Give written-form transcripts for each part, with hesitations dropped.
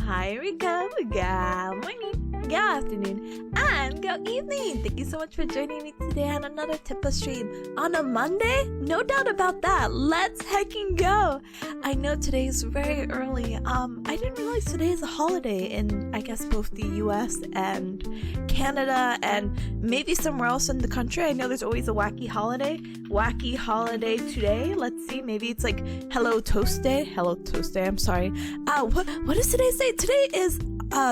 Hi, Rico. Good morning, good afternoon, and good evening. Thank you so much for joining me today on another Tippa stream on a Monday. No doubt about that. Let's heckin' go. I know today is very early. I didn't realize today is a holiday in, I guess, both the US and Canada and maybe somewhere else in the country. I know there's always a wacky holiday. Wacky holiday today. Let's see. Maybe it's like Hello Toast Day. Hello Toast Day. I'm sorry. What does today say? Today is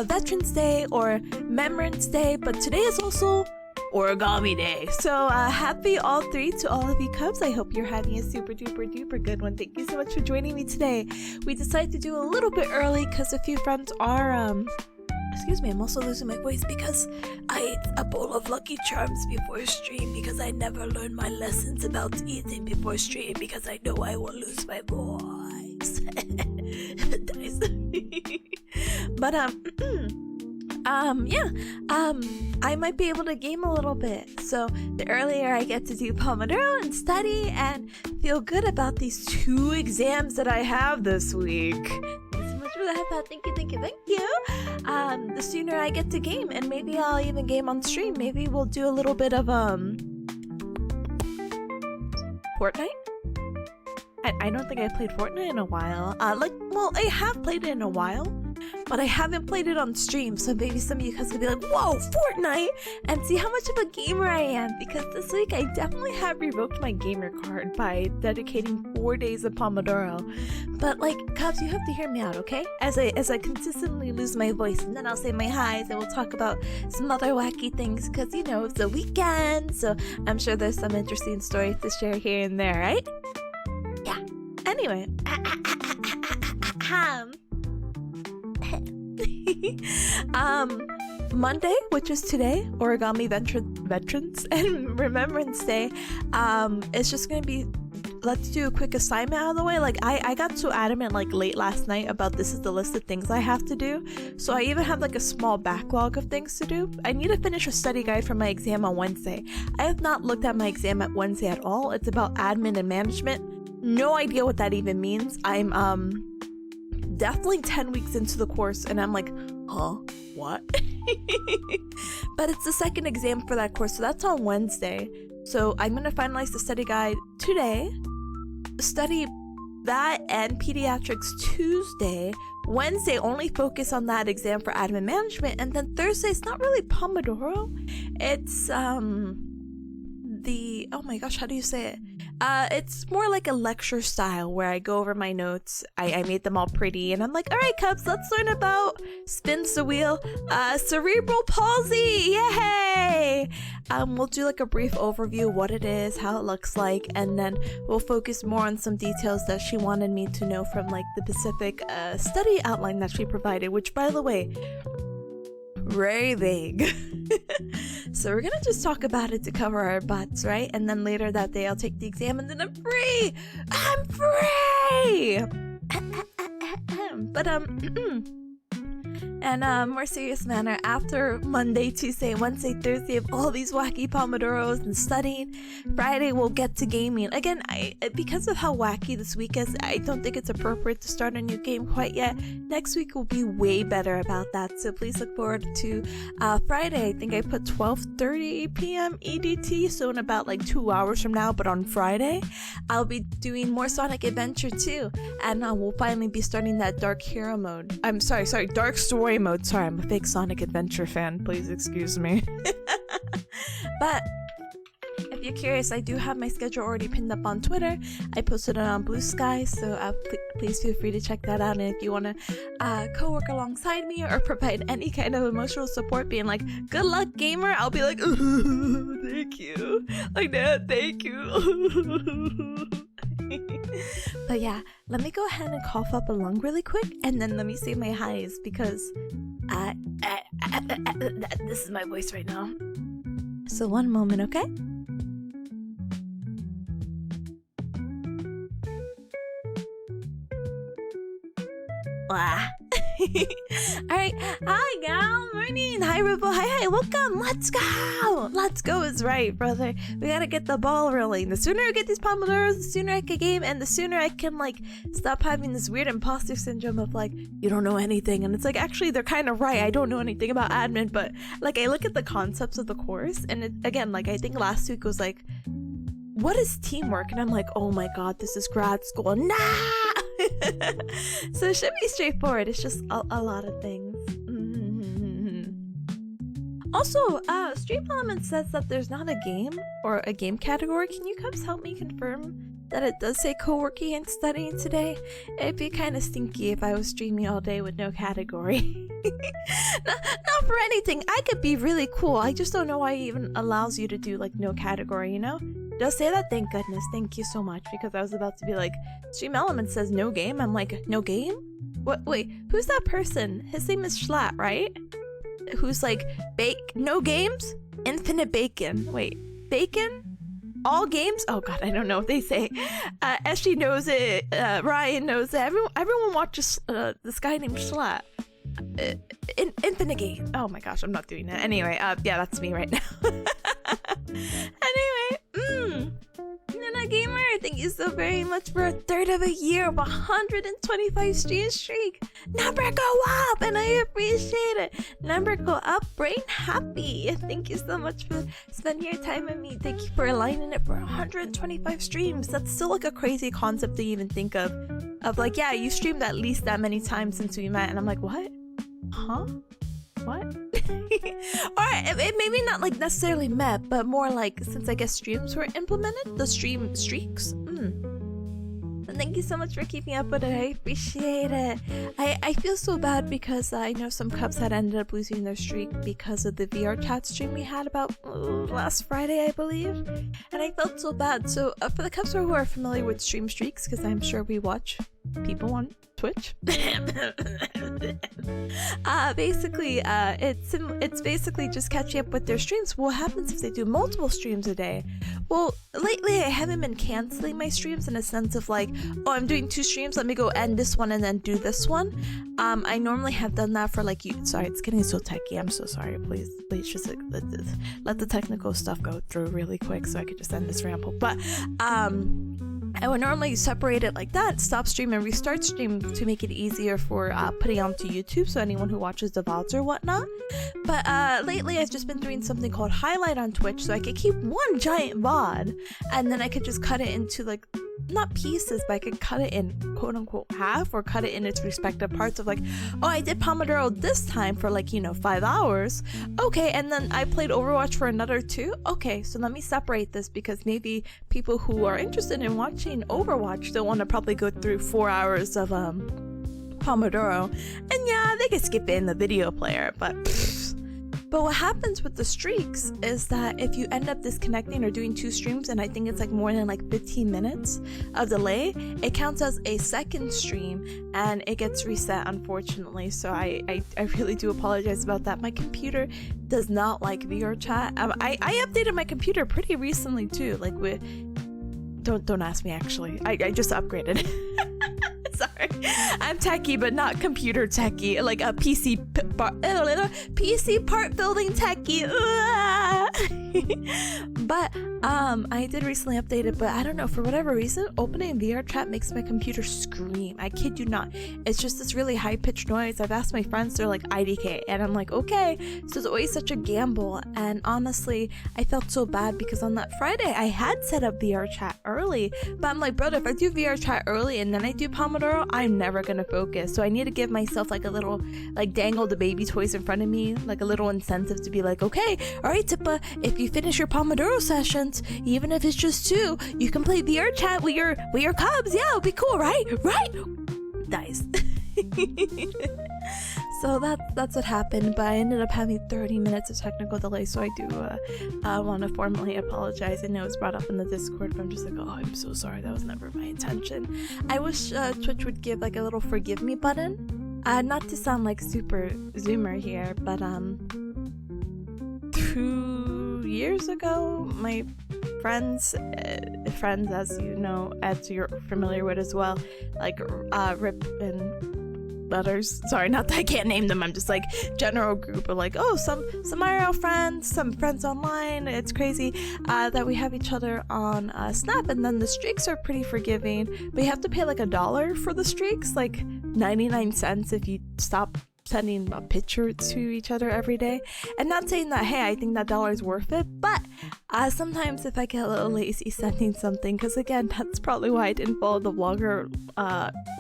Veterans Day or Remembrance Day, but today is also Origami Day. So happy all three to all of you cubs. I hope you're having a super duper duper good one. Thank you so much for joining me today. We decided to do a little bit early because a few friends are excuse me, I'm also losing my voice because I ate a bowl of Lucky Charms before stream because I never learned my lessons about eating before stream because I know I will lose my voice. Nice. But I might be able to game a little bit. So the earlier I get to do Pomodoro and study and feel good about these 2 exams that I have this week. Thanks so much for that. Thank you. The sooner I get to game, and maybe I'll even game on stream. Maybe we'll do a little bit of Fortnite. I don't think I played Fortnite in a while. I have played it in a while, but I haven't played it on stream, so maybe some of you guys could be like, whoa, Fortnite, and see how much of a gamer I am, because this week I definitely have revoked my gamer card by dedicating 4 days of Pomodoro. But cubs, you have to hear me out, okay? As I consistently lose my voice, and then I'll say my highs, and we'll talk about some other wacky things, because, it's a weekend, so I'm sure there's some interesting stories to share here and there, right? Yeah. Anyway. Monday, which is today, Origami Veterans and Remembrance Day, it's just gonna be, let's do a quick assignment out of the way. I got so adamant late last night about this is the list of things I have to do, so I even have a small backlog of things to do. I need to finish a study guide for my exam on Wednesday. I have not looked at my exam at Wednesday at all. It's about admin and management. No idea what that even means. I'm definitely 10 weeks into the course and I'm like, huh, what? But it's the second exam for that course, so that's on Wednesday. So I'm gonna finalize the study guide today, study that and pediatrics Tuesday. Wednesday only focus on that exam for admin management, and then Thursday it's not really Pomodoro, it's oh my gosh, how do you say it? It's more like a lecture style where I go over my notes. I made them all pretty and I'm like, all right, cubs, let's learn about, spins the wheel, cerebral palsy, yay! We'll do a brief overview of what it is, how it looks like, and then we'll focus more on some details that she wanted me to know from the specific study outline that she provided, which, by the way, very vague. So we're gonna just talk about it to cover our butts, right? And then later that day I'll take the exam and then I'm free! I'm free! But and more serious manner, after Monday, Tuesday, Wednesday, Thursday of all these wacky Pomodoros and studying, Friday we'll get to gaming. Again, because of how wacky this week is, I don't think it's appropriate to start a new game quite yet. Next week will be way better about that, so please look forward to Friday. I think I put 12:30 p.m. EDT, so in about 2 hours from now, but on Friday, I'll be doing more Sonic Adventure 2, and we'll finally be starting that Dark Hero mode. I'm sorry, Dark Story mode. Sorry, I'm a fake Sonic Adventure fan. Please excuse me. But if you're curious, I do have my schedule already pinned up on Twitter. I posted it on Blue Sky, so please feel free to check that out. And if you want to co-work alongside me or provide any kind of emotional support, being like, good luck, gamer, I'll be like, thank you. Like that, thank you. But yeah, let me go ahead and cough up a lung really quick, and then let me say my highs, because this is my voice right now. So one moment, okay? Blah. Alright, hi gal, morning, hi Ripple, hi, welcome, let's go is right, brother. We gotta get the ball rolling. The sooner I get these Pomodoros, the sooner I can game, and the sooner I can like stop having this weird imposter syndrome of like, you don't know anything, and it's like, actually they're kind of right, I don't know anything about admin, but like I look at the concepts of the course, and it, again, like I think last week was like, what is teamwork? And I'm like, oh my god, this is grad school. Nah! So it should be straightforward. It's just a lot of things. Also, Stream Element says that there's not a game or a game category. Can you guys help me confirm that it does say co-working and studying today? It'd be kind of stinky if I was streaming all day with no category. Not for anything. I could be really cool. I just don't know why it even allows you to do like no category, you know? Just say that, thank goodness, thank you so much, because I was about to be like, Stream Element says no game. I'm like, no game? What? Wait, who's that person? His name is Schlatt, right? Who's like, no games? Infinite bacon. Wait, bacon? All games? Oh god, I don't know what they say. Eshi knows it, Ryan knows it, everyone watches this guy named Schlatt. Infinite game. Oh my gosh, I'm not doing that. Anyway, yeah, that's me right now. Anyway, Nana Gamer, thank you so very much for a third of a year of 125 stream streak. Number go up, and I appreciate it. Number go up, brain happy. Thank you so much for spending your time with me. Thank you for aligning it for 125 streams. That's still like a crazy concept to even think of like, yeah, you streamed at least that many times since we met, and I'm like, what? Huh? What? Alright, it maybe not like necessarily met, but more like since I guess streams were implemented, the stream streaks. And thank you so much for keeping up with it. I appreciate it. I feel so bad because I know some Cubs had ended up losing their streak because of the VR chat stream we had about last Friday, I believe. And I felt so bad. So for the Cubs who are familiar with stream streaks, because I'm sure we watch people on Twitch. Basically, it's basically just catching up with their streams. What happens if they do multiple streams a day? Well, lately I haven't been canceling my streams in a sense of like, oh, I'm doing 2 streams, let me go end this one and then do this one. I normally have done that for like sorry, it's getting so techy. I'm so sorry. Please just like, let the technical stuff go through really quick so I could just end this ramble. But I would normally separate it like that, stop stream and restart stream to make it easier for putting onto YouTube, so anyone who watches the VODs or whatnot. But lately I've just been doing something called highlight on Twitch, so I could keep one giant VOD and then I could just cut it into like, not pieces, but I could cut it in quote unquote half, or cut it in its respective parts of like, oh, I did Pomodoro this time for like, 5 hours. Okay, and then I played Overwatch for another 2. Okay, so let me separate this because maybe people who are interested in watching Overwatch don't want to probably go through 4 hours of Pomodoro. And yeah, they could skip it in the video player, but what happens with the streaks is that if you end up disconnecting or doing 2 streams, and I think it's like more than like 15 minutes of delay, it counts as a second stream and it gets reset, unfortunately. So I really do apologize about that. My computer does not like VR chat. I updated my computer pretty recently too. Like don't ask me actually. I just upgraded. Sorry, I'm techie, but not computer techie. Like a PC part building techie. But I did recently update it, but I don't know, for whatever reason, opening VR chat makes my computer scream. I kid you not. It's just this really high-pitched noise. I've asked my friends, they're like IDK, and I'm like, okay. So it's always such a gamble, and honestly, I felt so bad because on that Friday, I had set up VR chat early, but I'm like, brother, if I do VR chat early and then I do Pomodoro, I'm never gonna focus. So I need to give myself like a little, like dangle the baby toys in front of me, like a little incentive to be like, okay, all right, Tippa, if you finish your Pomodoro sessions, even if it's just 2, you can play VR chat with your Cubs. Yeah, it'll be cool, right? Nice. So that's what happened, but I ended up having 30 minutes of technical delay, so I do want to formally apologize. I know it was brought up in the Discord, but I'm just like, oh, I'm so sorry, that was never my intention. I wish Twitch would give like a little forgive me button. Not to sound like super zoomer here, but 2 years ago, my friends, as you know, as you're familiar with as well, like Rip and letters. Sorry, not that I can't name them. I'm just like general group of like, oh, some IRL friends, some friends online. It's crazy that we have each other on Snap, and then the streaks are pretty forgiving. But you have to pay like $1 for the streaks, like 99 cents if you stop sending a picture to each other every day. And not saying that, hey, I think that $1 is worth it, but sometimes if I get a little lazy sending something, because again, that's probably why I didn't follow the vlogger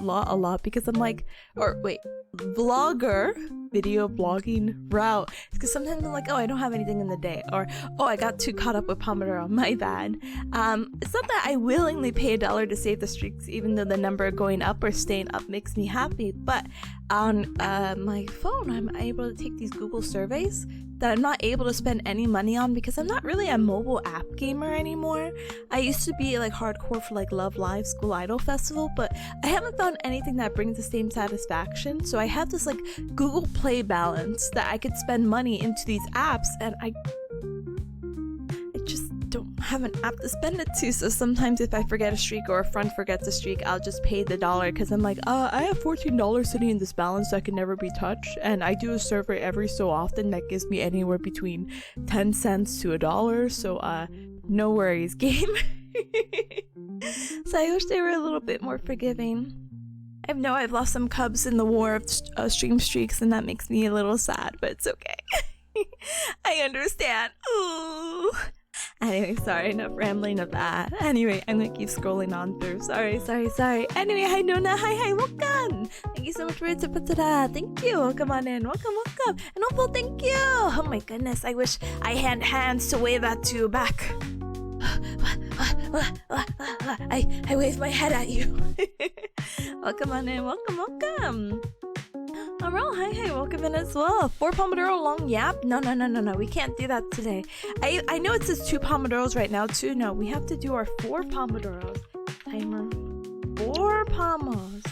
law a lot, because I'm like, or wait, vlogger video blogging route, because sometimes I'm like, oh, I don't have anything in the day, or oh, I got too caught up with Pomodoro, my bad. It's not that I willingly pay $1 to save the streaks, even though the number going up or staying up makes me happy, but on my phone I'm able to take these Google surveys that I'm not able to spend any money on because I'm not really a mobile app gamer anymore. I used to be like hardcore for like Love Live School Idol Festival, but I haven't found anything that brings the same satisfaction. So I have this like Google Play balance that I could spend money into these apps, and I just don't have an app to spend it to. So sometimes if I forget a streak or a friend forgets a streak, I'll just pay the $1 because I'm like, I have $14 sitting in this balance that can never be touched, and I do a survey every so often that gives me anywhere between 10 cents to $1. So no worries, game. So I wish they were a little bit more forgiving. I know I've lost some cubs in the war of stream streaks, and that makes me a little sad, but it's okay. I understand. Ooh. Anyway, sorry, enough rambling of that. Anyway, I'm gonna keep scrolling on through. Sorry. Anyway, hi Nona, hi, welcome. Thank you so much for your Tipanya. Thank you. Welcome on in. Welcome. And Opal, thank you. Oh my goodness, I wish I had hands to wave at you back. I wave my head at you. Welcome on in. Welcome. Alright, hi, welcome in as well. 4 Pomodoro long yap? No, we can't do that today. I know it says 2 Pomodoros right now too. No, we have to do our 4 Pomodoros. Timer. 4 Pomos.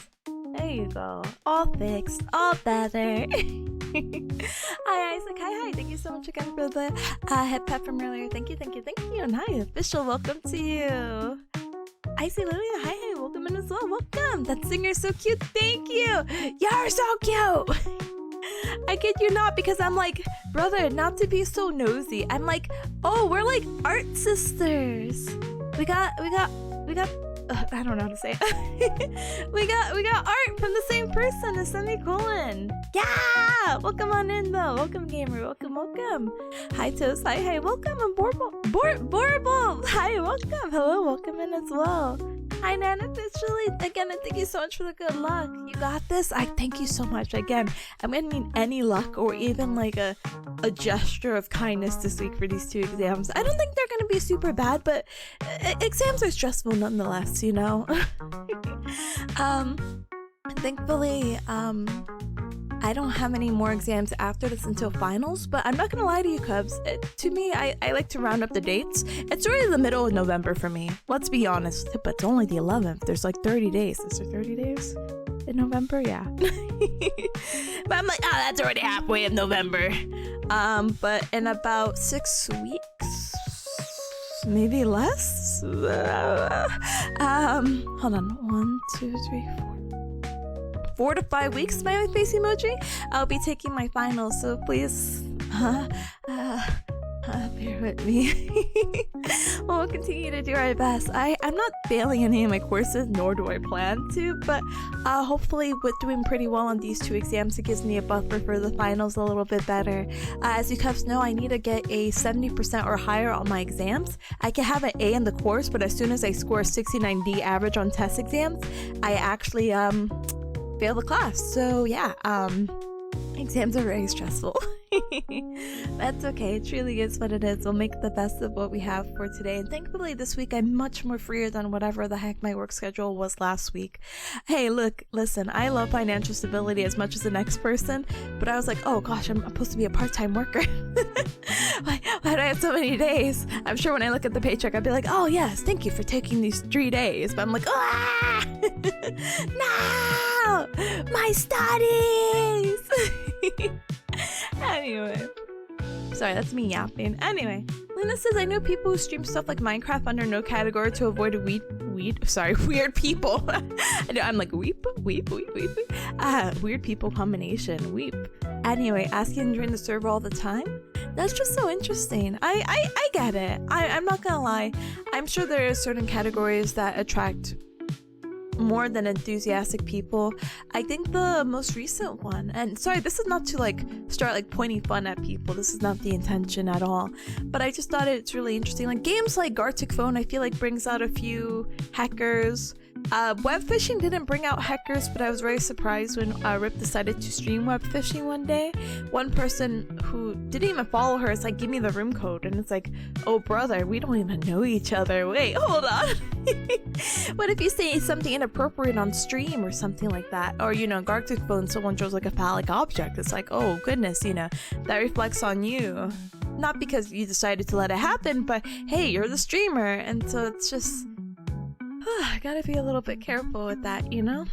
There you go. All fixed, all better. Hi Isaac, hi, thank you so much again for the head pet from earlier. Thank you. And hi, official, welcome to you. I see Lilia, hi, welcome in as well. Welcome. That singer's so cute. Thank you. You're so cute. I kid you not, because I'm like, brother, not to be so nosy. I'm like, oh, we're like art sisters. We got I don't know how to say it. we got art from the same person, a semicolon. Yeah! Welcome on in though. Welcome gamer. Welcome. Hi Toast. Hi. Welcome. And Borble. Hi, welcome. Hello, welcome in as well. Hi Nana, officially. Again, and thank you so much for the good luck. You got this. I thank you so much. Again, I'm gonna need any luck or even like a gesture of kindness this week for these 2 exams. I don't think they're gonna be super bad, but exams are stressful nonetheless, you know. Thankfully, I don't have any more exams after this until finals, but I'm not gonna lie to you, Cubs. To me, I like to round up the dates. It's already the middle of November for me. Let's be honest, but it's only the 11th. There's like 30 days. Is there 30 days in November? Yeah. But I'm like, that's already halfway of November. But in about 6 weeks, maybe less. Hold on. 1, 2, 3, 4 to 5 weeks, smiley face emoji. I'll be taking my finals, so please bear with me. We'll continue to do our best. I'm not failing any of my courses, nor do I plan to, but hopefully with doing pretty well on these 2 exams, it gives me a buffer for the finals a little bit better. As you guys know, I need to get a 70% or higher on my exams. I can have an A in the course, but as soon as I score a 69D average on test exams, I actually fail the class. So yeah, exams are very stressful. That's okay, it truly is what it is. We'll make the best of what we have for today, and thankfully this week I'm much more freer than whatever the heck my work schedule was last week. Hey, listen, I love financial stability as much as the next person, but I was like, oh gosh, I'm supposed to be a part-time worker. why do I have so many days? I'm sure when I look at the paycheck I'd be like, oh yes, thank you for taking these 3 days, but I'm like, ah! No, my studies. Anyway, sorry, that's me yapping. Anyway, Luna says, I know people who stream stuff like Minecraft under no category to avoid weird people. I know, I'm like, weep. Weird people combination, weep. Anyway, asking and join the server all the time? That's just so interesting. I get it. I'm not gonna lie. I'm sure there are certain categories that attract more than enthusiastic people. I think the most recent one, and sorry, this is not to like start like pointing fun at people, this is not the intention at all, but I just thought it's really interesting. Like games like Gartic Phone, I feel like brings out a few hackers. Web fishing didn't bring out hackers, but I was very surprised when Rip decided to stream web fishing one day. One person who didn't even follow her is like, give me the room code, and it's like, oh brother, we don't even know each other, wait, hold on. What if you say something inappropriate on stream or something like that? Or, you know, Gartic Phone, someone shows like a phallic object, it's like, oh goodness, you know, that reflects on you. Not because you decided to let it happen, but hey, you're the streamer, and so it's just, I gotta be a little bit careful with that, you know?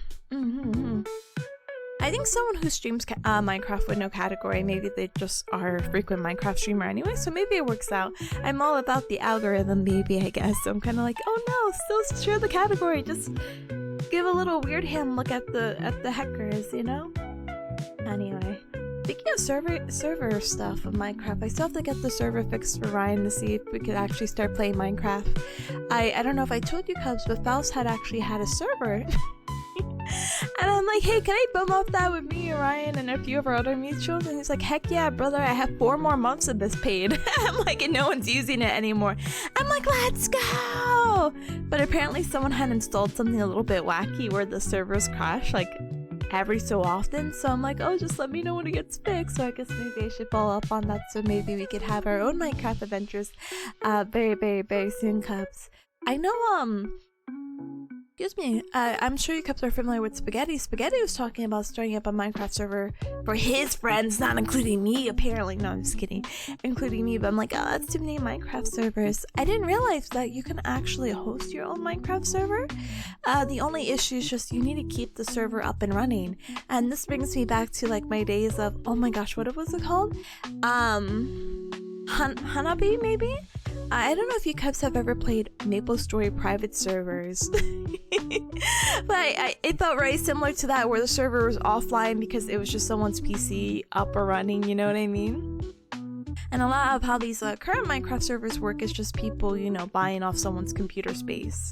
I think someone who streams Minecraft with no category, maybe they just are a frequent Minecraft streamer anyway, so maybe it works out. I'm all about the algorithm, maybe, I guess. So I'm kind of like, oh no, still share the category. Just give a little weird hand look at the hackers, you know? Anyway. Speaking of server stuff of Minecraft, I still have to get the server fixed for Ryan to see if we could actually start playing Minecraft. I don't know if I told you, Cubs, but Faust had actually had a server. And I'm like, hey, can I bum off that with me, Ryan, and a few of our other mutuals? And he's like, heck yeah, brother, I have 4 more months of this paid. I'm like, and no one's using it anymore. I'm like, let's go! But apparently someone had installed something a little bit wacky where the servers crash, like, every so often. So I'm like, oh, just let me know when it gets fixed. So I guess maybe I should follow up on that, so maybe we could have our own Minecraft adventures very, very, very soon, Cubs. I know, excuse me, I'm sure you Cubs are familiar with Spaghetti. Spaghetti was talking about starting up a Minecraft server for his friends, not including me, apparently. No, I'm just kidding. Including me, but I'm like, oh, that's too many Minecraft servers. I didn't realize that you can actually host your own Minecraft server. The only issue is just you need to keep the server up and running. And this brings me back to like my days of, oh my gosh, what was it called? Hanabi, maybe? I don't know if you Cubs have ever played MapleStory private servers. But it felt very similar to that, where the server was offline because it was just someone's PC up or running, you know what I mean? And a lot of how these current Minecraft servers work is just people, you know, buying off someone's computer space.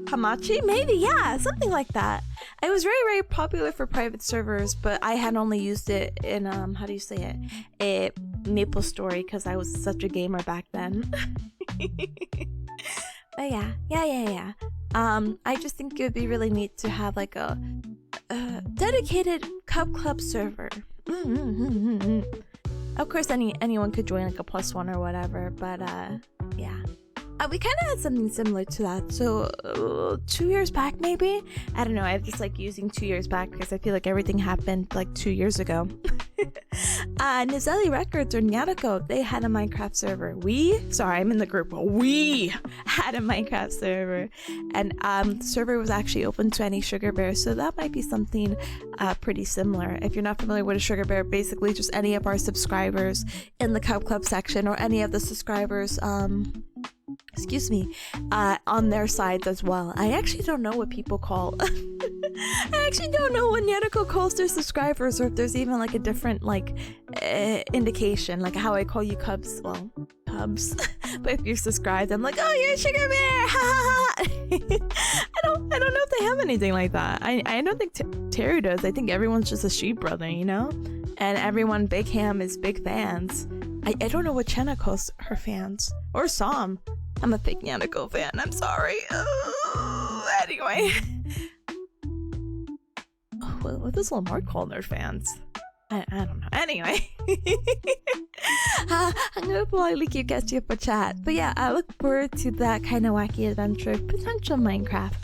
Hamachi? Maybe, yeah, something like that. It was very, very popular for private servers, but I had only used it in, how do you say it? MapleStory, because I was such a gamer back then. But yeah. I just think it would be really neat to have like a dedicated Club server. Of course, anyone could join like a +1 or whatever, but yeah. We kind of had something similar to that. So 2 years back, maybe? I don't know. I just like using 2 years back because I feel like everything happened like 2 years ago. Nizeli Records or Nyatako, they had a Minecraft server. I'm in the group. We had a Minecraft server. And the server was actually open to any sugar bear. So that might be something pretty similar. If you're not familiar with a sugar bear, basically just any of our subscribers in the Club section or any of the subscribers, on their sides as well. I actually don't know what people call I actually don't know what Nyatako calls their subscribers, or if there's even like a different like indication, like how I call you Cubs. Well, Cubs. But if you're subscribed, I'm like, oh, you're a sugar bear, ha ha ha. I don't know if they have anything like that. I don't think Terry does. I think everyone's just a sheep brother, you know, and everyone Big Ham is big fans. I don't know what Chenna calls her fans, or Sam. I'm a big Nyatako fan, I'm sorry. Anyway. What does Lamar call their fans? I don't know. Anyway. I'm gonna politely keep catching up with chat. But yeah, I look forward to that kind of wacky adventure, potential Minecraft.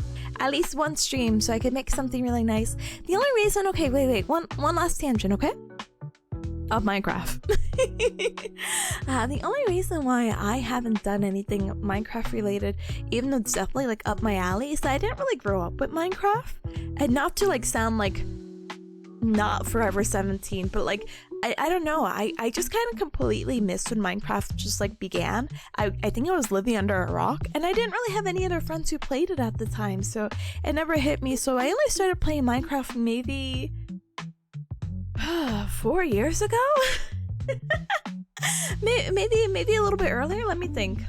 At least one stream, so I could make something really nice. The only reason, okay, wait, one last tangent, okay? Of Minecraft. The only reason why I haven't done anything Minecraft related, even though it's definitely like up my alley, is that I didn't really grow up with Minecraft. And not to like sound like not Forever 17, but like I don't know. I just kind of completely missed when Minecraft just like began. I think I was living under a rock, and I didn't really have any other friends who played it at the time, so it never hit me. So I only started playing Minecraft maybe 4 years ago. maybe a little bit earlier. Let me think.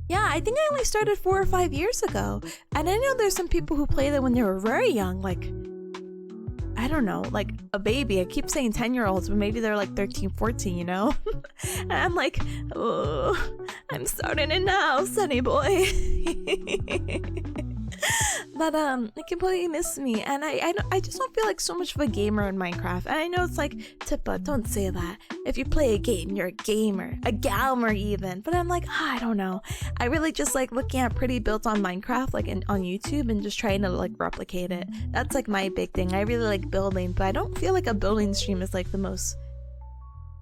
Yeah, I think I only started 4 or 5 years ago. And I know there's some people who played it when they were very young, like, I don't know, like a baby. I keep saying 10-year-olds, but maybe they're like 13, 14, you know? And I'm like, oh, I'm starting it now, sonny boy. But it completely missed me, and I just don't feel like so much of a gamer in Minecraft. And I know it's like, Tippa, don't say that. If you play a game, you're a gamer, a gamer even. But I'm like, I don't know. I really just like looking at pretty builds on Minecraft, like on YouTube, and just trying to like replicate it. That's like my big thing. I really like building, but I don't feel like a building stream is like the most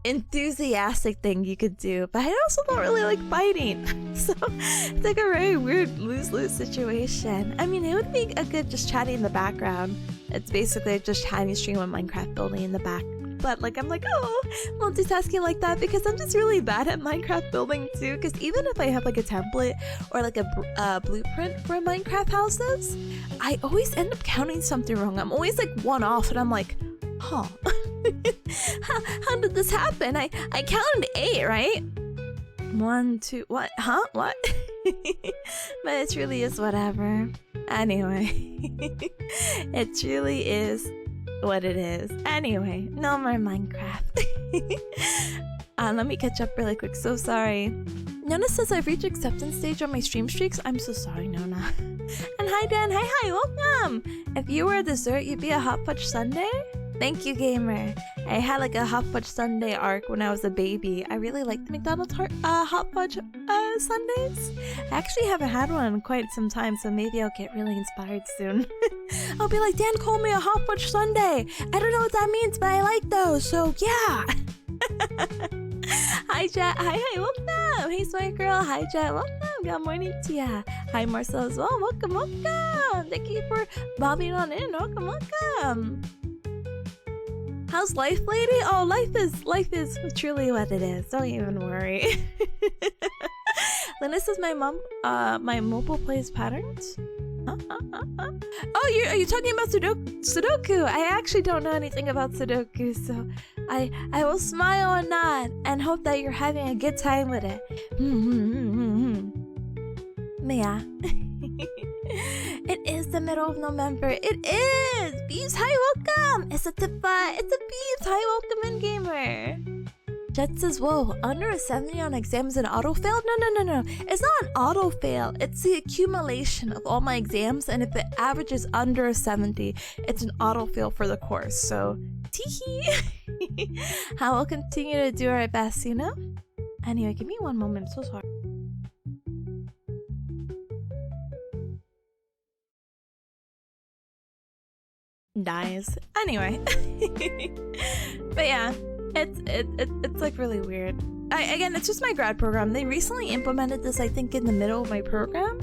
enthusiastic thing you could do, but I also don't really like fighting. So it's like a very weird lose-lose situation. I mean, it would be a good just chatting in the background. It's basically just chatting stream with Minecraft building in the back. But like, I'm like, oh, multitasking like that because I'm just really bad at Minecraft building too. Because even if I have like a template or like a blueprint for Minecraft houses, I always end up counting something wrong. I'm always like one off, and I'm like, huh. How did this happen? I counted 8, right? 1, 2, what? Huh? What? But it really is whatever. Anyway, it truly is what it is. Anyway, no more Minecraft. Let me catch up really quick. So sorry. Nona says I've reached acceptance stage on my stream streaks. I'm so sorry, Nona. And hi, Dan. Hi, welcome. If you were a dessert, you'd be a hot fudge sundae? Thank you, gamer. I had like a hot fudge sundae arc when I was a baby. I really like the McDonald's hot fudge sundaes. I actually haven't had one in quite some time, so maybe I'll get really inspired soon. I'll be like, Dan called me a hot fudge sundae. I don't know what that means, but I like those, so yeah. Hi, Jet. Hi, welcome. Hey, Smart Girl. Hi, Jet. Welcome. Good morning to ya. Hi, Marcel as well. Welcome. Thank you for bobbing on in. Welcome. How's life, lady? Oh, life is truly what it is. Don't even worry. Linus says my mobile plays patterns. Oh, are you talking about Sudoku? I actually don't know anything about Sudoku, so I will smile and nod and hope that you're having a good time with it. Yeah. It is the middle of November. It is! Beebs, hi, welcome! It's a Beebs, hi, welcome in, gamer! Jet says, whoa, under a 70 on exams and auto-fail? No. It's not an auto-fail. It's the accumulation of all my exams, and if the average is under a 70, it's an auto-fail for the course. So, teehee! I will continue to do our best, you know? Anyway, give me one moment. I'm so sorry. Dies. Anyway. But yeah, it's like really weird. Again, it's just my grad program. They recently implemented this, I think, in the middle of my program.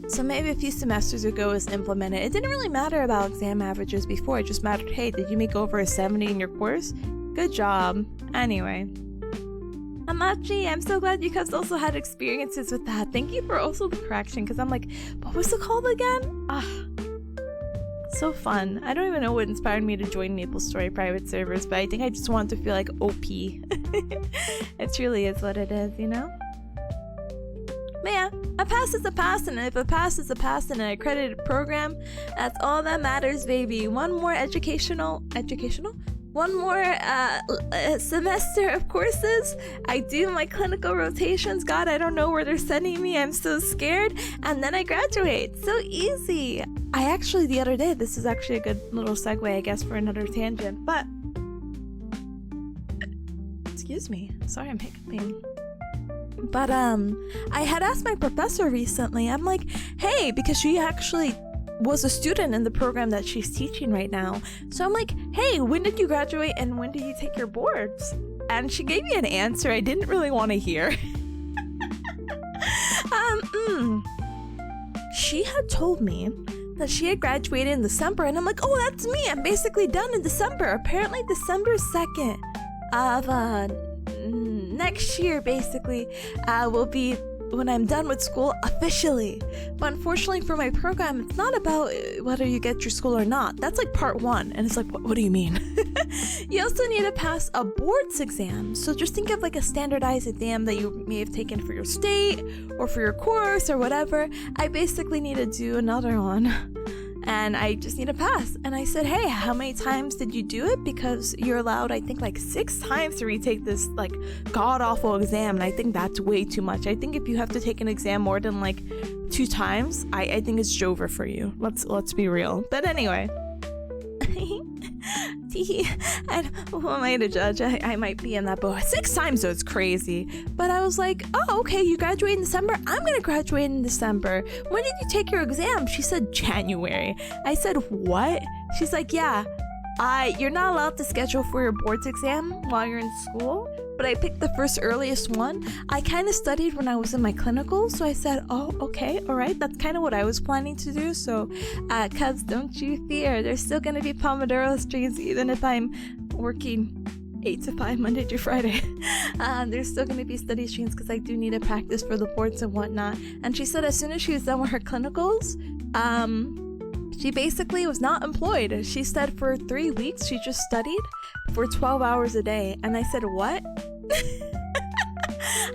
So maybe a few semesters ago it was implemented. It didn't really matter about exam averages before. It just mattered, hey, did you make over a 70 in your course? Good job. Anyway. Amachi, I'm so glad you guys also had experiences with that. Thank you for also the correction, because I'm like, what was it called again? So fun. I don't even know what inspired me to join MapleStory private servers, but I think I just want to feel like OP. It truly is what it is, you know? But yeah, a pass is a pass, and if a pass is a pass in an accredited program, that's all that matters, baby. One more one more semester of courses. I do my clinical rotations. God, I don't know where they're sending me. I'm so scared. And then I graduate. So easy. I actually, the other day, this is actually a good little segue, I guess, for another tangent, but excuse me. Sorry, I'm hiccuping. But I had asked my professor recently. I'm like, hey, because she actually was a student in the program that she's teaching right now. So I'm like, hey, when did you graduate and when did you take your boards? And she gave me an answer I didn't really want to hear. She had told me that she had graduated in December, and I'm like, oh, that's me. I'm basically done in December. Apparently December 2nd of next year basically will be when I'm done with school officially. But unfortunately for my program, it's not about whether you get your school or not. That's like part one. And it's like, what do you mean? You also need to pass a boards exam. So just think of like a standardized exam that you may have taken for your state or for your course or whatever. I basically need to do another one. And I just need to pass. And I said, hey, how many times did you do it? Because you're allowed, I think, like 6 times to retake this like god-awful exam. And I think that's way too much. I think if you have to take an exam more than like 2 times, I think it's over for you. Let's be real. But anyway. And who am I to judge? I might be in that boat. 6 times though, it's crazy. But I was like, oh, okay, you graduate in December? I'm gonna graduate in December. When did you take your exam? She said January. I said, what? She's like, yeah, you're not allowed to schedule for your boards exam while you're in school, but I picked the first earliest one. I kind of studied when I was in my clinical, so I said, oh, okay, all right, that's kind of what I was planning to do. So, cuz don't you fear, there's still going to be Pomodoro streams even if I'm working 8 to 5 Monday to Friday. There's still going to be study streams because I do need to practice for the boards and whatnot. And she said as soon as she was done with her clinicals, she basically was not employed. She said for 3 weeks she just studied for 12 hours a day. And I said, what?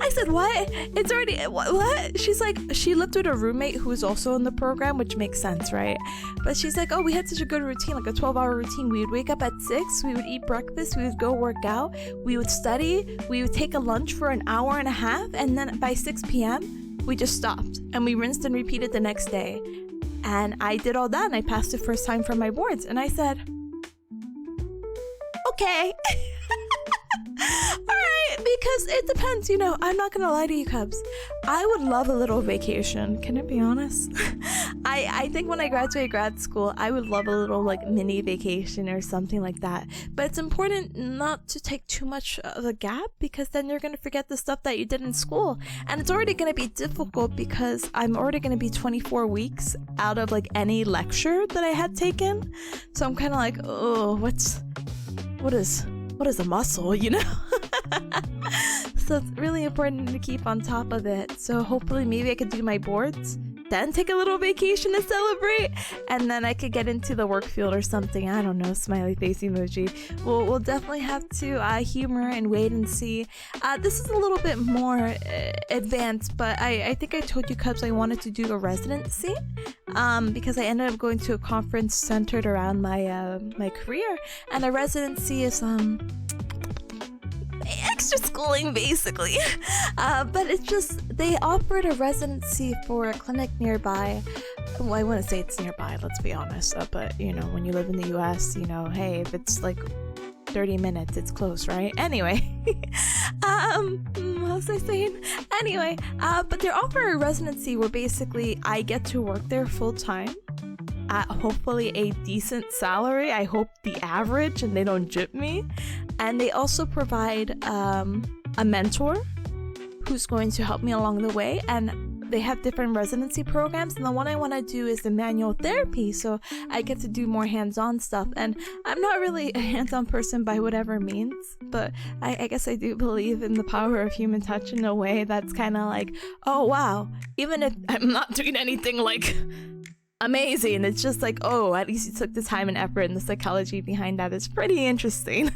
I said, what? It's already, what? She's like, she lived with a roommate who was also in the program, which makes sense, right? But she's like, oh, we had such a good routine, like a 12-hour routine. We would wake up at 6, we would eat breakfast, we would go work out, we would study, we would take a lunch for an hour and a half, and then by 6 p.m., we just stopped. And we rinsed and repeated the next day. And I did all that, and I passed the first time for my boards. And I said, okay. Alright, because it depends, I'm not gonna lie to you, Cubs. I would love a little vacation. Can I be honest? I think when I graduate grad school, I would love a little like mini vacation or something like that. But it's important not to take too much of a gap, because then you're gonna forget the stuff that you did in school. And it's already gonna be difficult because I'm already gonna be 24 weeks out of like any lecture that I had taken. So I'm kind of like, oh, what is a muscle, So it's really important to keep on top of it. So hopefully maybe I could do my boards, then take a little vacation to celebrate, and then I could get into the work field or something. I don't know, smiley face emoji. We'll definitely have to humor and wait and see. This is a little bit more advanced, but I think I told you, Cubs, I wanted to do a residency because I ended up going to a conference centered around my career, and a residency is extra schooling basically. But it's just, they offered a residency for a clinic nearby. Well, I wouldn't say it's nearby, let's be honest, but when you live in the US, hey, if it's like 30 minutes, it's close, right? Anyway, what was I saying? Anyway, but they're offering a residency where basically I get to work there full time at hopefully a decent salary. I hope the average, and they don't jip me. And they also provide a mentor who's going to help me along the way. And they have different residency programs. And the one I want to do is the manual therapy. So I get to do more hands-on stuff. And I'm not really a hands-on person by whatever means. But I guess I do believe in the power of human touch in a way that's kind of like, oh, wow. Even if I'm not doing anything like amazing, it's just like, oh, at least you took the time and effort, and the psychology behind that is pretty interesting.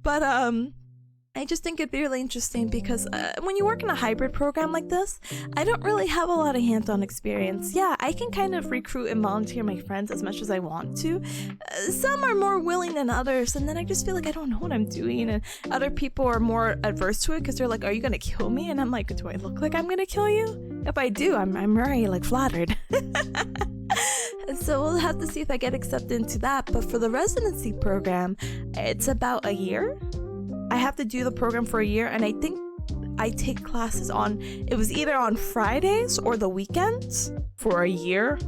But I just think it'd be really interesting because when you work in a hybrid program like this, I don't really have a lot of hands-on experience. Yeah, I can kind of recruit and volunteer my friends as much as I want to. Some are more willing than others, and then I just feel like I don't know what I'm doing, and other people are more adverse to it because they're like, are you gonna kill me? And I'm like, do I look like I'm gonna kill you? If I do, I'm very like flattered. So we'll have to see if I get accepted into that. But for the residency program, it's about a year. I have to do the program for a year, and I think I take classes it was either on Fridays or the weekends for a year.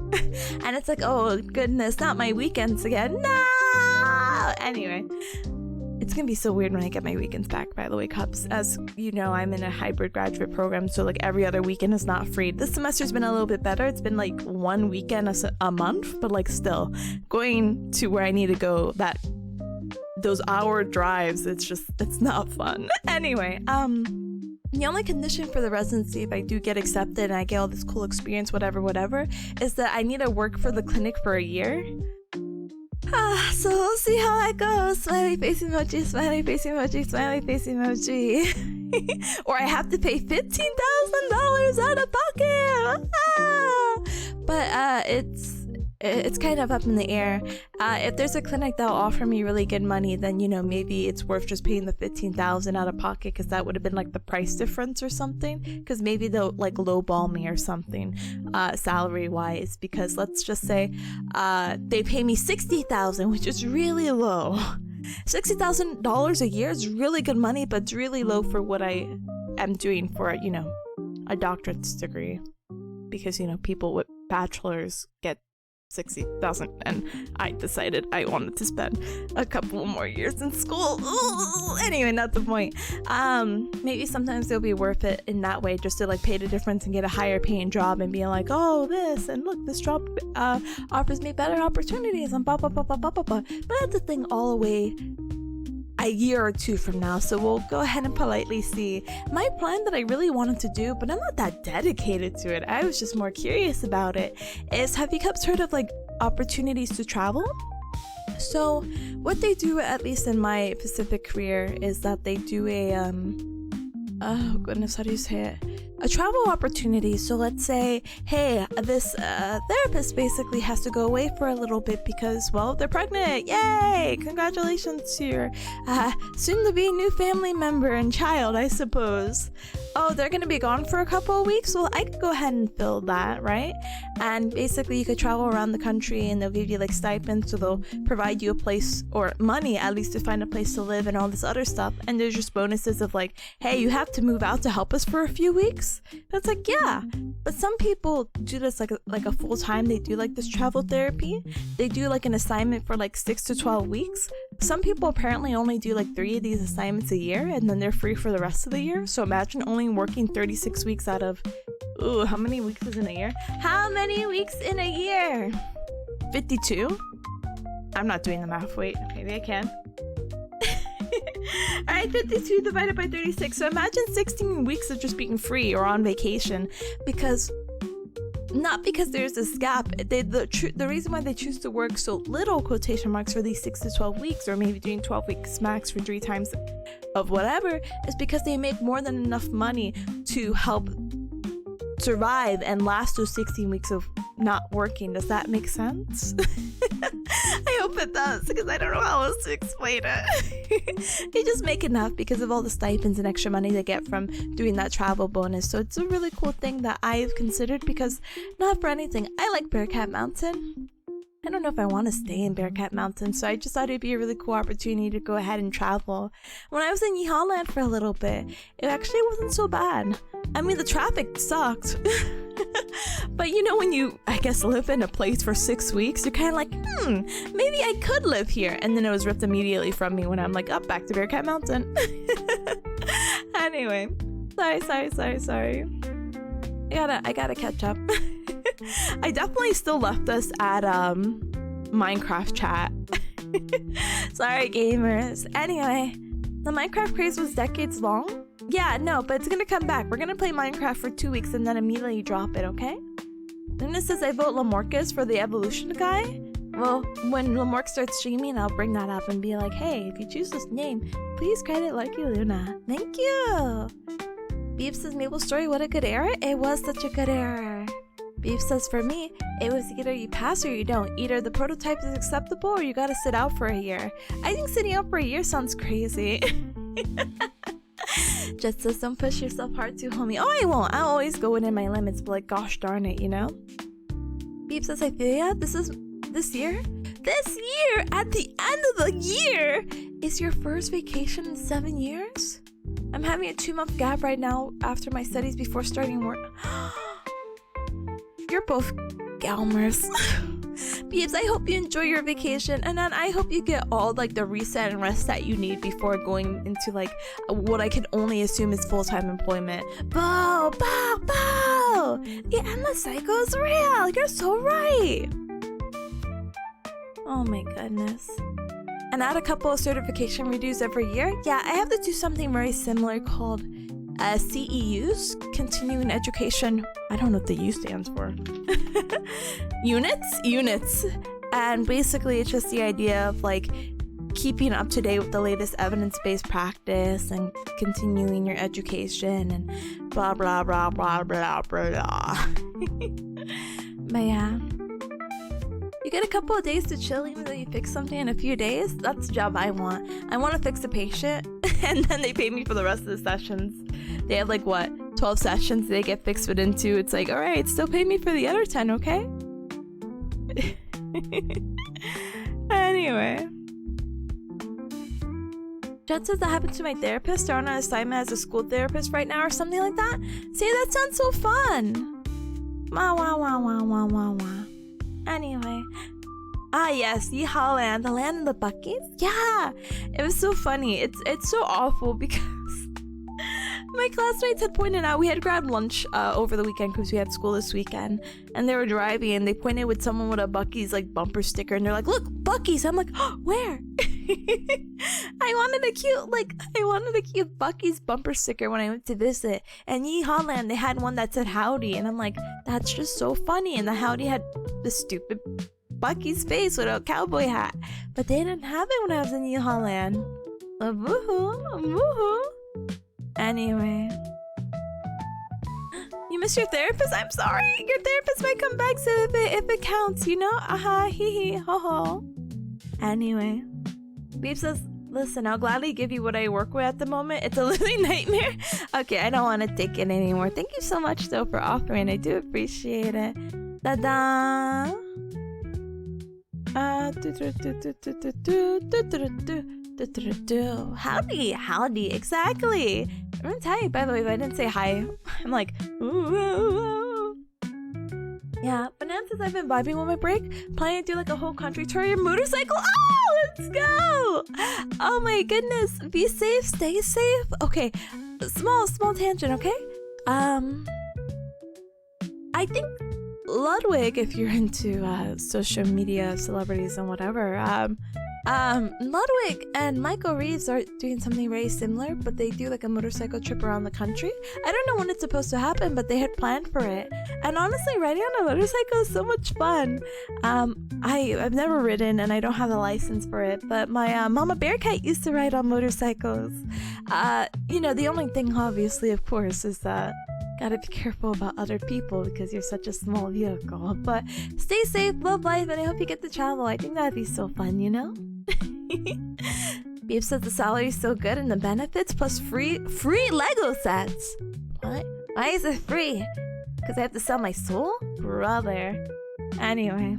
And it's like, oh goodness, not my weekends again. No! Anyway, It's gonna be so weird when I get my weekends back, by the way, Cups. As you know, I'm in a hybrid graduate program, so like every other weekend is not free. This semester's been a little bit better. It's been like one weekend a month, but like still going to where I need to go, those hour drives, it's not fun. Anyway, the only condition for the residency, if I do get accepted and I get all this cool experience, whatever, is that I need to work for the clinic for a year. So we'll see how that goes. Smiley face emoji, smiley face emoji, smiley face emoji. Or I have to pay $15,000 out of pocket. But it's kind of up in the air. If there's a clinic that'll offer me really good money, then maybe it's worth just paying the $15,000 out of pocket, because that would have been like the price difference or something. Because maybe they'll like lowball me or something, salary wise. Because let's just say they pay me $60,000, which is really low. $60,000 a year is really good money, but it's really low for what I am doing for a doctorate's degree. Because people with bachelors get $60,000, and I decided I wanted to spend a couple more years in school. Ooh, anyway, not the point. Maybe sometimes it'll be worth it in that way, just to like pay the difference and get a higher paying job and be like, oh, this, and look, this job offers me better opportunities and blah blah blah blah blah blah blah. But that's the thing, all the way a year or two from now, so we'll go ahead and politely see. My plan that I really wanted to do, but I'm not that dedicated to it, I was just more curious about it, is, have you guys heard of like opportunities to travel? So what they do, at least in my specific career, is that they do oh goodness, how do you say it? A travel opportunity. So let's say, hey, this therapist basically has to go away for a little bit because, well, they're pregnant. Yay! Congratulations to your soon-to-be new family member and child, I suppose. Oh, they're gonna be gone for a couple of weeks? Well, I could go ahead and fill that, right? And basically you could travel around the country and they'll give you like stipends, so they'll provide you a place, or money at least, to find a place to live and all this other stuff. And there's just bonuses of like, hey, you have to move out to help us for a few weeks. That's like, yeah. But some people do this like a full time. They do like this travel therapy. They do like an assignment for like 6 to 12 weeks. Some people apparently only do like 3 of these assignments a year, and then they're free for the rest of the year. So imagine only working 36 weeks out of, ooh, how many weeks is in a year? How many weeks in a year? 52? I'm not doing the math. Wait, maybe I can. Alright, 52 divided by 36. So imagine 16 weeks of just being free or on vacation, because not because there's this gap. The reason why they choose to work so little, quotation marks, for these 6 to 12 weeks, or maybe doing 12 weeks max for 3 times of whatever, is because they make more than enough money to help survive and last those 16 weeks of not working. Does that make sense? I hope it does, because I don't know how else to explain it. They just make enough because of all the stipends and extra money they get from doing that travel bonus. So it's a really cool thing that I've considered, because not for anything, I like Bearcat Mountain. I don't know if I want to stay in Bearcat Mountain, so I just thought it'd be a really cool opportunity to go ahead and travel. When I was in Yeehaw Land for a little bit, it actually wasn't so bad. I mean, the traffic sucked. But when you, I guess, live in a place for 6 weeks, you're kind of like, maybe I could live here. And then it was ripped immediately from me when I'm like, up, back to Bearcat Mountain. Anyway, sorry. I gotta catch up. I definitely still left us at Minecraft chat. Sorry, gamers. Anyway, the Minecraft craze was decades long. Yeah, no, but it's gonna come back. We're gonna play Minecraft for 2 weeks and then immediately drop it, okay? Then it says I vote Lamorcus for the evolution guy. Well, when Lamorc starts streaming, I'll bring that up and be like, hey, if you choose this name, please credit Lucky Luna. Thank you. Beef says Maple Story, what a good era. It was such a good era. Beef says, for me, it was either you pass or you don't. Either the prototype is acceptable or you gotta sit out for a year. I think sitting out for a year sounds crazy. Just says, don't push yourself hard too, homie. Oh, I won't. I'll always go within my limits, but like, gosh darn it, Beep says, I feel ya. This year, at the end of the year, is your first vacation in 7 years? I'm having a 2-month gap right now after my studies before starting work. You're both Galmers. Beebs, I hope you enjoy your vacation, and then I hope you get all like the reset and rest that you need before going into like what I can only assume is full-time employment. Bow, bow, bow! The endless cycle is real. You're so right. Oh my goodness. And add a couple of certification redos every year. Yeah, I have to do something very similar called CEUs, continuing education. I don't know what the U stands for. Units. And basically it's just the idea of like keeping up to date with the latest evidence-based practice and continuing your education and blah blah blah blah blah blah. But yeah, you get a couple of days to chill even though you fix something in a few days. That's the job I want. I want to fix a patient and then they pay me for the rest of the sessions. They have like what, 12 sessions they get fixed within 2. It's like, all right, still pay me for the other 10, okay? Anyway, Jet says that happened to my therapist. They're on an assignment as a school therapist right now or something like that. See, that sounds so fun. Wah wah wah wah wah wah wah. Anyway, yes, Yeehaw Land, the land of the Buckies. Yeah, it was so funny. It's so awful because my classmates had pointed out we had grabbed lunch over the weekend because we had school this weekend, and they were driving and they pointed with someone with a Bucky's like bumper sticker and they're like, look, Bucky's. I'm like, oh, where? I wanted a cute Bucky's bumper sticker when I went to visit, and Yeehaw Land, they had one that said howdy, and I'm like, that's just so funny. And the howdy had the stupid Bucky's face with a cowboy hat, but they didn't have it when I was in Yeehaw Land. Woohoo. Anyway, you miss your therapist? I'm sorry. Your therapist might come back so if it counts, you know? Aha, hee hee, ho ho. Anyway, Beep says, listen, I'll gladly give you what I work with at the moment. It's a living nightmare. Okay, I don't want to take it anymore. Thank you so much though for offering. I do appreciate it. Da-da. Howdy, exactly. I'm gonna tell you, by the way, if I didn't say hi, I'm like, ooh. Yeah, Banana says I've been vibing with my break, planning to do like a whole country tour on your motorcycle. Oh, let's go! Oh my goodness, be safe, stay safe. Okay, small tangent, okay? I think Ludwig, if you're into social media, celebrities and whatever, Ludwig and Michael Reeves are doing something very similar, but they do like a motorcycle trip around the country. I don't know when it's supposed to happen, but they had planned for it. And honestly, riding on a motorcycle is so much fun. I've never ridden and I don't have the license for it, but my mama bearcat used to ride on motorcycles. You know, the only thing obviously, of course, is that gotta be careful about other people because you're such a small vehicle. But stay safe, love life, and I hope you get to travel. I think that'd be so fun, you know? Beef says the salary is so good and the benefits plus free Lego sets. What? Why is it free? Because I have to sell my soul? Brother. Anyway.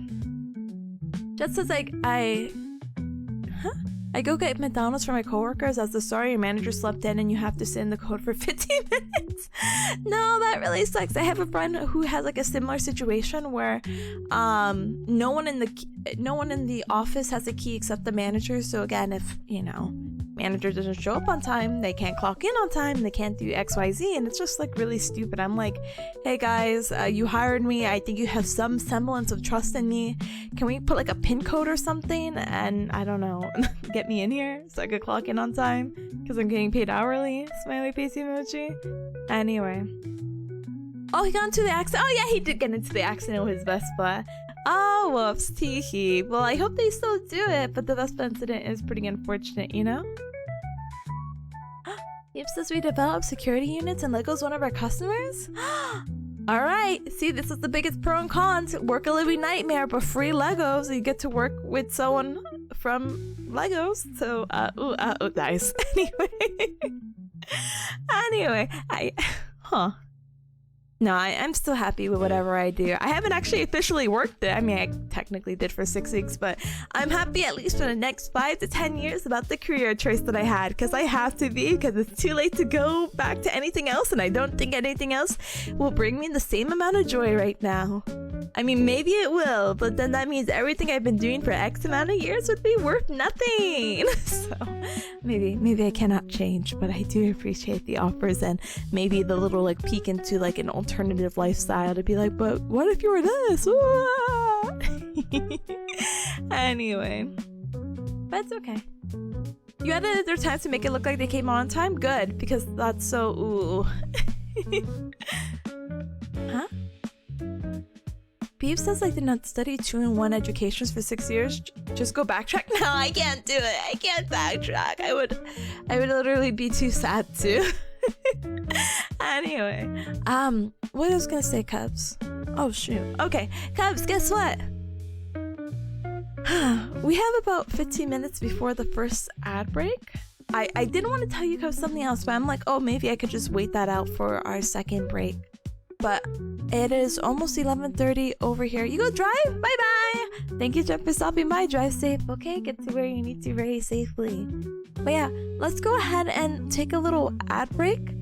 Just as like I go get McDonald's for my coworkers as the sorry your manager slept in and you have to sit in the code for 15 minutes. No, that really sucks. I have a friend who has like a similar situation where no one in the office has a key except the manager. So again, if you know, manager doesn't show up on time, they can't clock in on time, they can't do XYZ, and it's just like really stupid. I'm like, hey guys, you hired me, I think you have some semblance of trust in me. Can we put like a pin code or something and I don't know, get me in here so I could clock in on time because I'm getting paid hourly? Smiley face emoji. Anyway, oh, he got into the accident. Oh yeah, he did get into the accident with his Vespa. Oh, whoops, tee-hee. Well, I hope they still do it, but the Vespa incident is pretty unfortunate, you know? Yep, says we develop security units and Lego's one of our customers? Alright, see, this is the biggest pro and cons. Work a living nightmare, but free Legos. You get to work with someone from Legos. So, nice. Anyway, No, I'm still happy with whatever I do. I haven't actually officially worked it. I mean, I technically did for 6 weeks, but I'm happy at least for the next 5 to 10 years about the career choice that I had, because I have to be, because it's too late to go back to anything else, and I don't think anything else will bring me the same amount of joy right now. I mean, maybe it will, but then that means everything I've been doing for X amount of years would be worth nothing. So maybe I cannot change, but I do appreciate the offers and maybe the little like peek into like an alternative lifestyle to be like, but what if you were this? Anyway, but it's okay. You edited their time to make it look like they came on time? Good, because that's so ooh. Huh? Beef says I did not study 2-in-1 educations for 6 years. Just go backtrack? No, I can't do it. I can't backtrack. I would literally be too sad to. Anyway, what I was gonna say, Cubs? Oh shoot. Okay, Cubs, guess what? We have about 15 minutes before the first ad break. I didn't want to tell you Cubs something else, but I'm like, oh, maybe I could just wait that out for our second break. But it is almost 11:30 over here. You go drive. Bye bye. Thank you, Jeff, for stopping by. Drive safe. Okay, get to where you need to very safely. But yeah, let's go ahead and take a little ad break.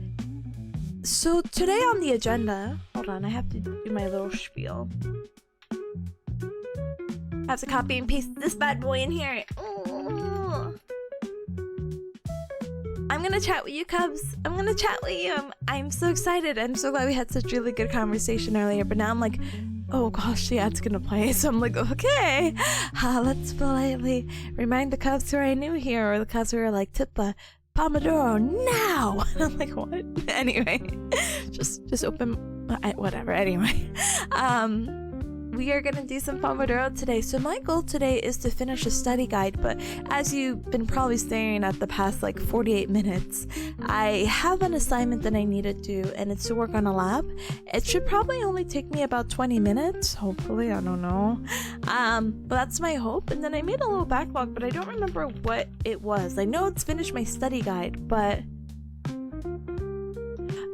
So today on the agenda, hold on, I have to do my little spiel. I have to copy and paste this bad boy in here. Ooh. I'm gonna chat with you, Cubs. I'm gonna chat with you. I'm so excited. I'm so glad we had such really good conversation earlier. But now I'm like, oh gosh, the ad's gonna play. So I'm like, okay, let's politely remind the Cubs who are new here, or the Cubs who are like, Tippa, Pomodoro now. I'm like, what? Anyway, just open, whatever. Anyway, we are gonna do some Pomodoro today. So my goal today is to finish a study guide, but as you've been probably staring at the past like 48 minutes, I have an assignment that I need to do, and it's to work on a lab. It should probably only take me about 20 minutes, hopefully, I don't know. But that's my hope. And then I made a little backlog, but I don't remember what it was. I know it's finished my study guide, but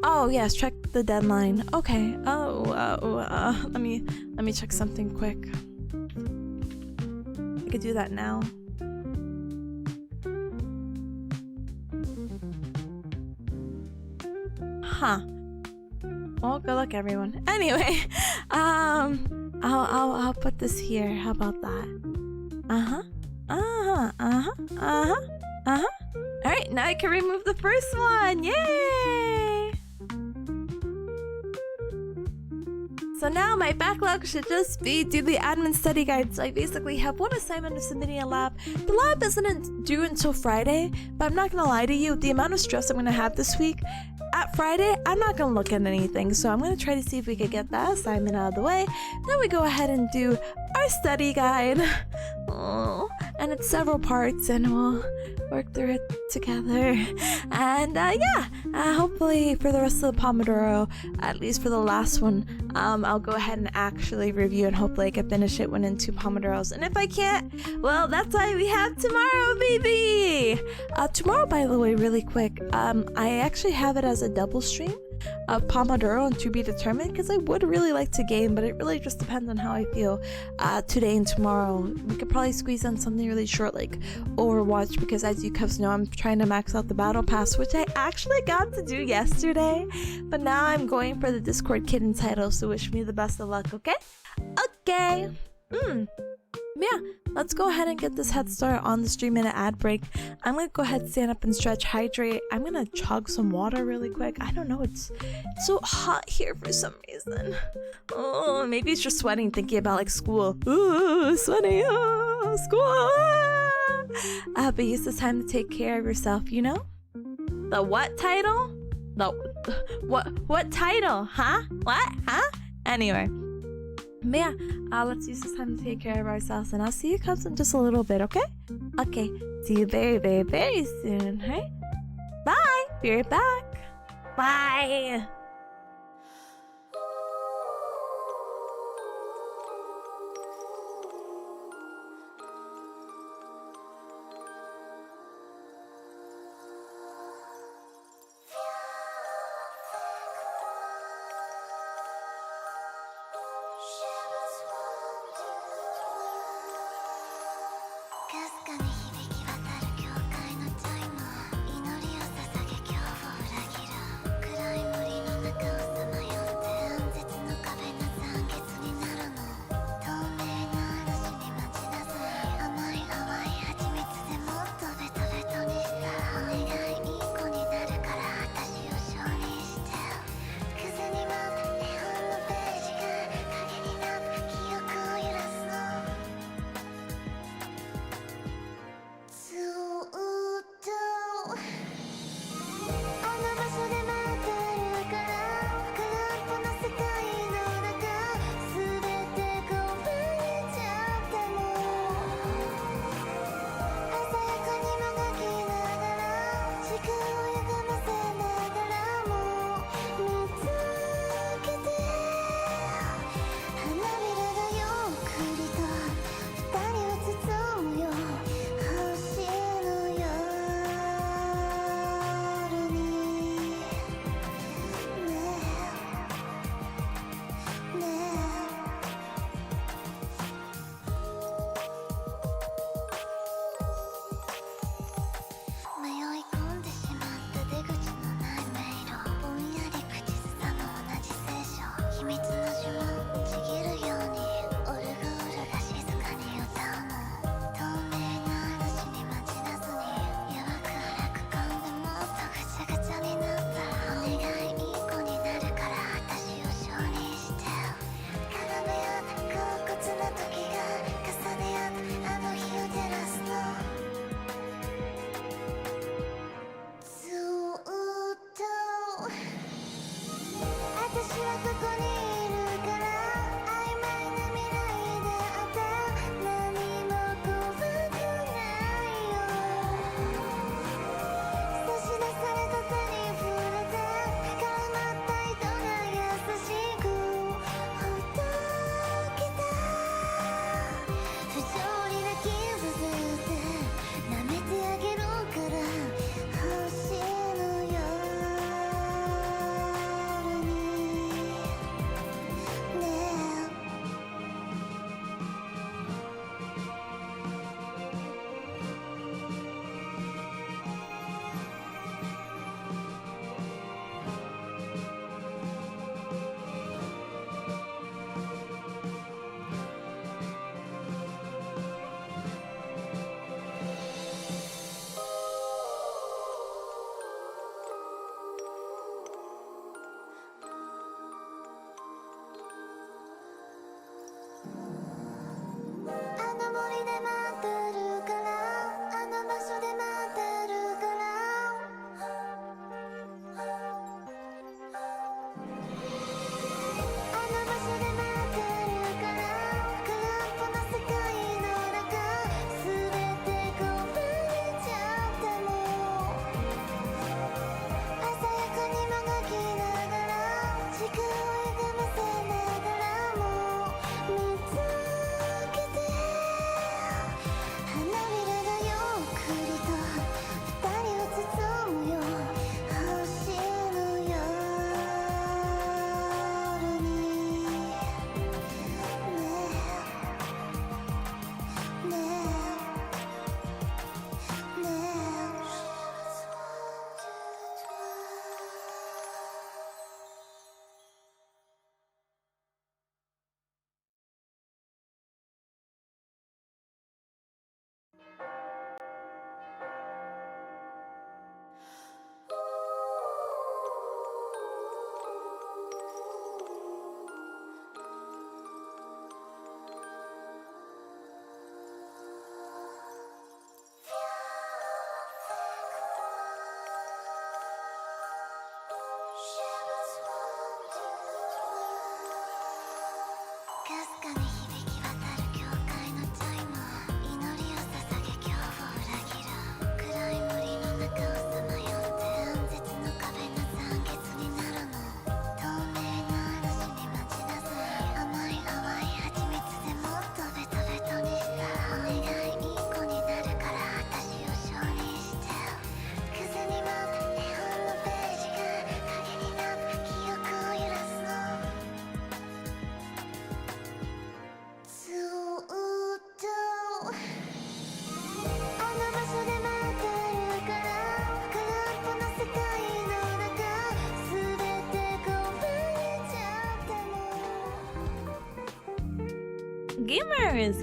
oh yes, check the deadline. Okay. Let me check something quick. I could do that now. Huh. Well, good luck, everyone. Anyway, I'll put this here. How about that? All right, now I can remove the first one. Yay! So now my backlog should just be do the admin study guide. So I basically have one assignment of submitting a lab. The lab isn't due until Friday, but I'm not gonna lie to you, the amount of stress I'm gonna have this week, at Friday, I'm not gonna look at anything. So I'm gonna try to see if we could get that assignment out of the way. Then we go ahead and do our study guide. Oh, and it's several parts, and we'll work through it together. And hopefully for the rest of the Pomodoro, at least for the last one, I'll go ahead and actually review, and hopefully I can finish it when in 2 Pomodoros. And if I can't, well, that's why we have tomorrow, baby! Tomorrow, by the way, really quick, I actually have it as a double stream of Pomodoro and to be determined, because I would really like to game, but it really just depends on how I feel today and tomorrow. We could probably squeeze in something really short like Overwatch, because as you Cubs know, I'm trying to max out the battle pass, which I actually got to do yesterday, but now I'm going for the Discord Kitten title, so wish me the best of luck, okay? Okay. Yeah, let's go ahead and get this head start on the stream in an ad break. I'm gonna go ahead, stand up and stretch, hydrate. I'm gonna chug some water really quick. I don't know, it's so hot here for some reason. Oh, maybe it's just sweating thinking about like school. Ooh, sweating, school. But use this time to take care of yourself, you know? The what title? The what title? Huh? What? Huh? Anyway. But yeah, let's use this time to take care of ourselves, and I'll see you Cubs in just a little bit, okay? Okay, see you very, very, very soon, right? Bye! Be right back. Bye!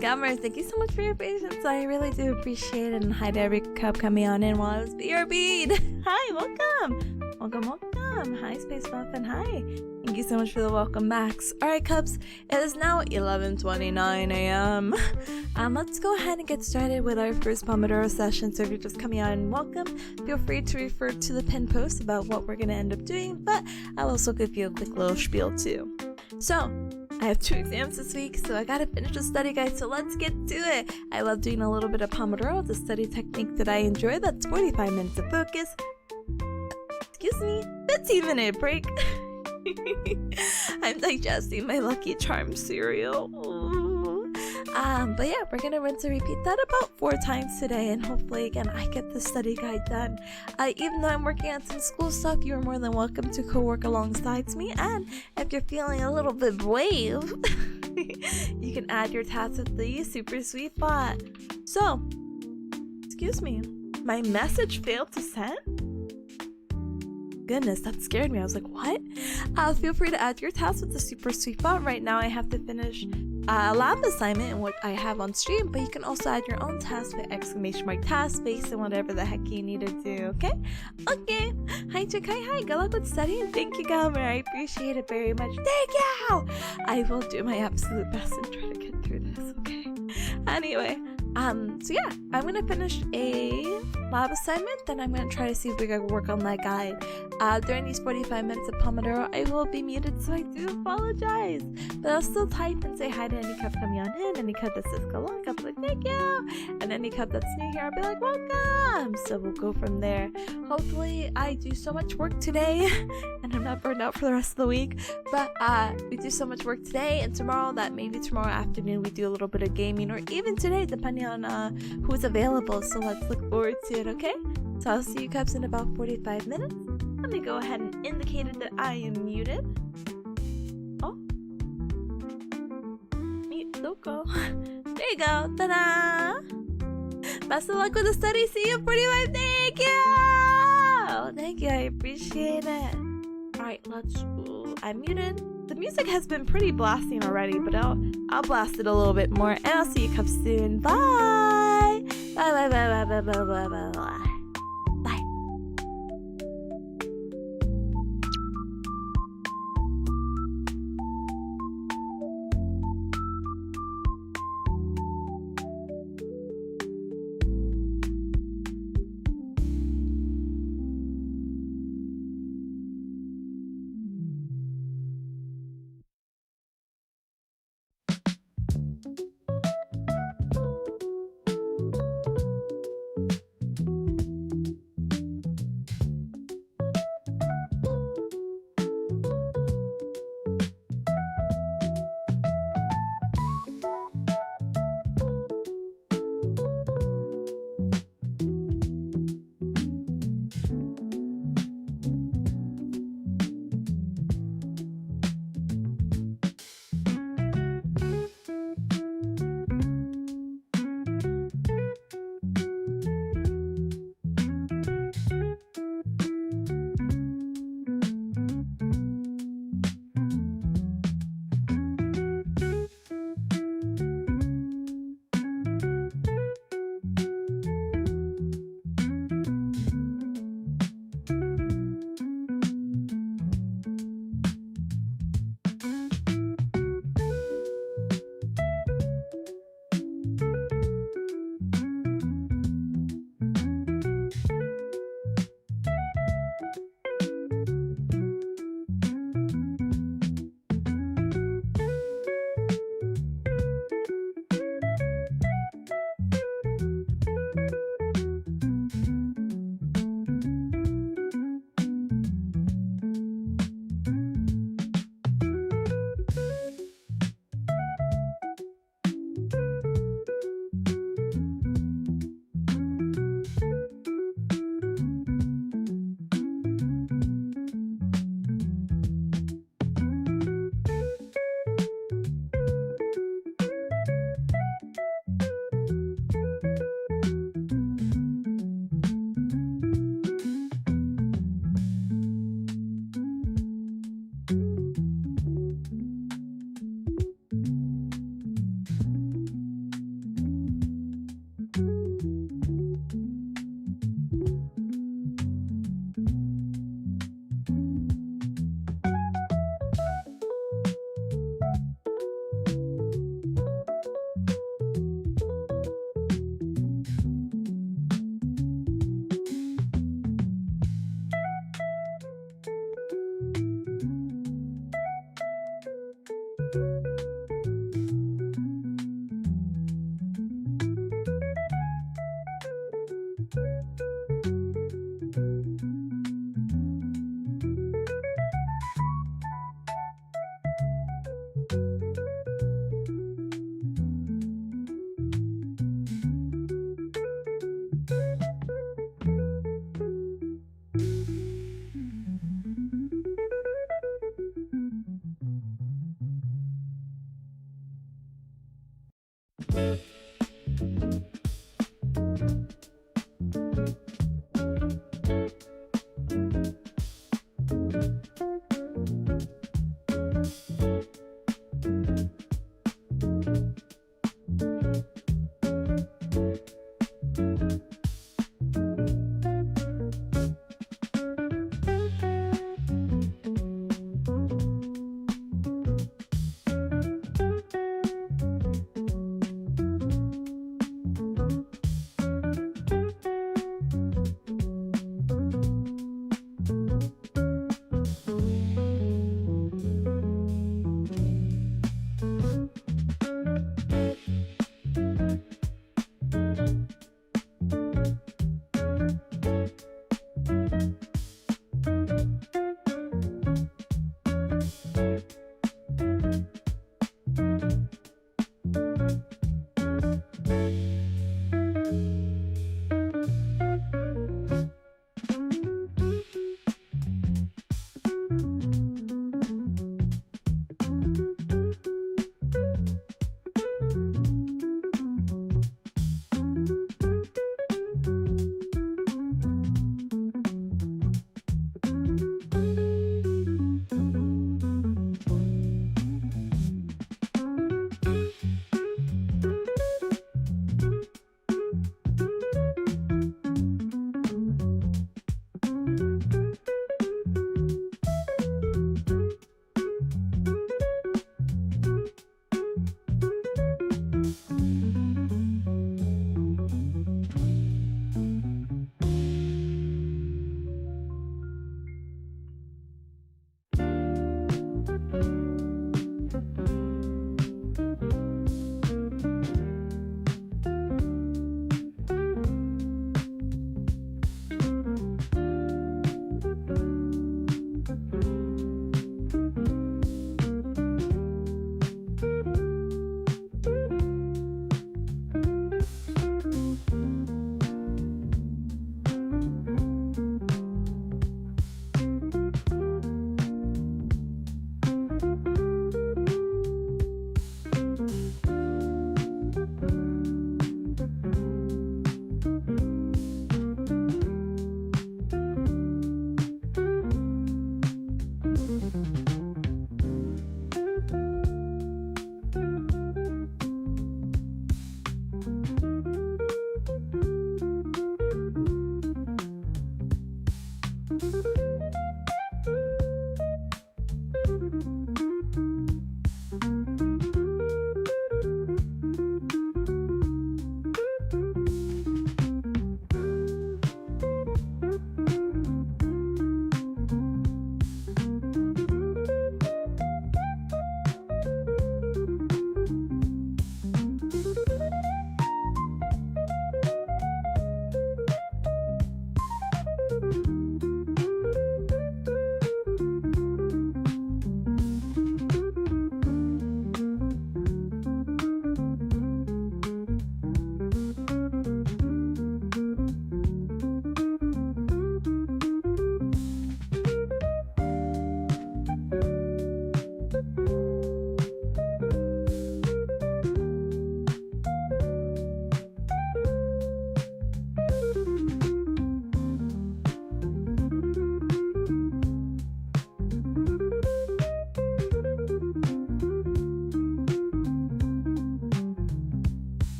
Gamers, thank you so much for your patience. I really do appreciate it. And hi to every cub coming on in while I was BRB'd. Hi, welcome. Hi, Space Muffin. Hi. Thank you so much for the welcome backs. Alright, cubs, it is now 11:29 a.m. Let's go ahead and get started with our first Pomodoro session. So if you're just coming on, welcome. Feel free to refer to the pinned post about what we're going to end up doing, but I'll also give you a quick little spiel too. So, I have 2 exams this week, so I gotta finish the study guide, so let's get to it. I love doing a little bit of Pomodoro, the study technique that I enjoy. That's 45 minutes of focus. Excuse me, 15-minute break. I'm digesting my Lucky Charms cereal. But yeah, we're gonna rinse and repeat that about 4 times today, and hopefully again I get the study guide done. Even though I'm working on some school stuff, you're more than welcome to co-work alongside me, and if you're feeling a little bit brave, you can add your tasks with the super sweet bot. So, excuse me, my message failed to send? Goodness, that scared me. I was like, what? Feel free to add your task with the super sweet bot. Right now I have to finish a lab assignment and what I have on stream, but you can also add your own task with ! task space and whatever the heck you need to do, okay? Okay. Hi Chikai, hi. Good luck with studying. Thank you, Gamer. I appreciate it very much. Thank you! I will do my absolute best and try to get through this, okay? Anyway, So yeah, I'm gonna finish a lab assignment, then I'm gonna try to see if we can work on that guide. During these 45 minutes of Pomodoro, I will be muted, so I do apologize. But I'll still type and say hi to any cup coming on in, any cup that says Galak, I'll be like, thank you! And any cup that's new here, I'll be like, welcome! So we'll go from there. Hopefully, I do so much work today, and I'm not burned out for the rest of the week. But we do so much work today and tomorrow that maybe tomorrow afternoon we do a little bit of gaming, or even today, depending on who's available. So let's look forward to it, okay? So I'll see you cups in about 45 minutes. Let me go ahead and indicate it that I am muted. Oh. Mute, don't go. There you go. Ta-da! Best of luck with the study. See you in 45. Thank you! Thank you. I appreciate it. Alright, let's... I'm muted. The music has been pretty blasting already, but I'll blast it a little bit more, and I'll see you cups soon. Bye! Bye, bye, bye, bye, bye, bye, bye, bye, bye. Bye.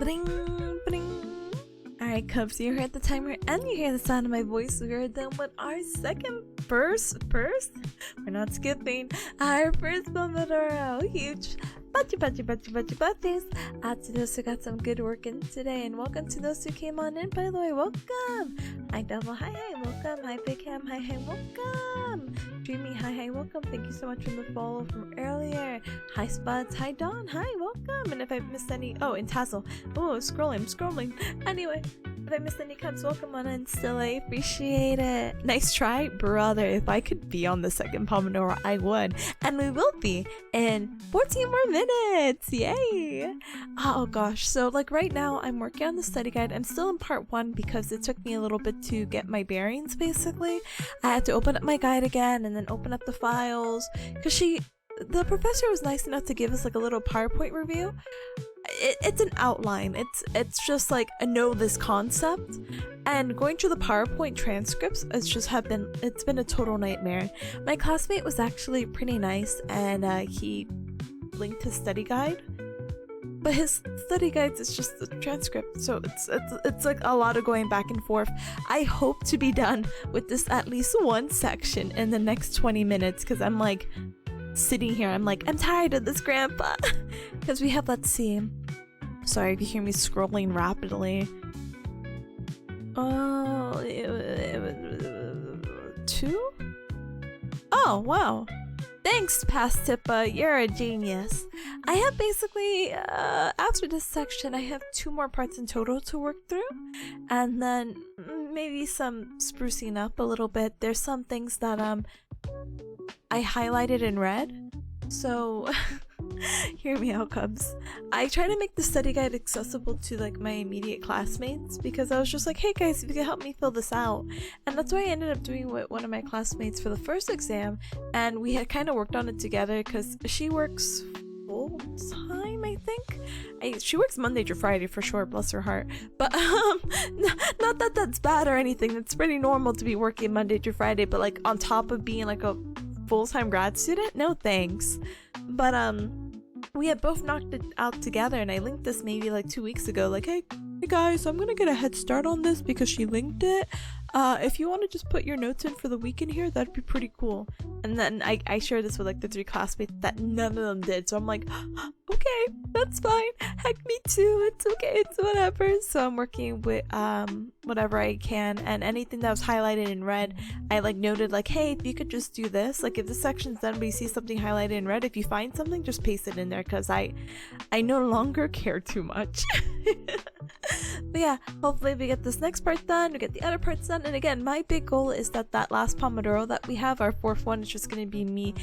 Bring, bring. Alright, Cubs, you heard the timer and you hear the sound of my voice. We are done with our second first. We're not skipping. Our first Pomodoro. Huge. Butties. To those who got some good work in today, and welcome to those who came on in, by the way. Welcome. Hi, Devil. Hi, welcome. Hi, Big Ham. Hi, welcome. Dreamy. Hi, welcome. Thank you so much for the follow from earlier. Hi, Spuds. Hi, Dawn. Hi, welcome. And if I missed any, in Tassel. Oh, scrolling. Anyway, if I missed any Cubs, welcome on in still. I appreciate it. Nice try, brother. If I could be on the second Pomodoro, I would. And we will be in 14 more minutes. Yay. Oh gosh. So like right now I'm working on the study guide. I'm still in part 1 because it took me a little bit to get my bearings basically. I had to open up my guide again and then open up the files because the professor was nice enough to give us like a little PowerPoint review. It's an outline. It's just like I know this concept, and going through the PowerPoint transcripts it's been a total nightmare. My classmate was actually pretty nice, and he linked his study guide, but his study guides is just the transcript, so it's like a lot of going back and forth. I hope to be done with this at least one section in the next 20 minutes because I'm like sitting here, I'm tired of this, Grandpa. Because we have, let's see, sorry if you hear me scrolling rapidly. Oh, it was 2? Oh, wow. Thanks, Past Tippa, you're a genius. I have basically, after this section, I have 2 more parts in total to work through. And then maybe some sprucing up a little bit. There's some things that, I highlighted in red, so hear me out, Cubs. I try to make the study guide accessible to like my immediate classmates because I was just like, hey guys, if you can help me fill this out. And that's why I ended up doing with one of my classmates for the first exam, and we had kind of worked on it together because she works full time, I think. She works Monday through Friday for sure, bless her heart. But not that that's bad or anything. It's pretty normal to be working Monday through Friday, but like on top of being like a full-time grad student, no thanks. But we had both knocked it out together, and I linked this maybe like 2 weeks ago, like, hey guys, I'm gonna get a head start on this because she linked it. If you want to just put your notes in for the week in here, that'd be pretty cool. And then I shared this with like the 3 classmates that none of them did, so I'm like, okay, that's fine, heck, me too, it's okay, it's whatever. So I'm working with whatever I can, and anything that was highlighted in red, I like noted like, hey, if you could just do this, like if this section's done but you see something highlighted in red, if you find something, just paste it in there because I no longer care too much. But yeah, hopefully we get this next part done, we get the other parts done. And again, my big goal is that last Pomodoro that we have, our 4th one, is just going to be me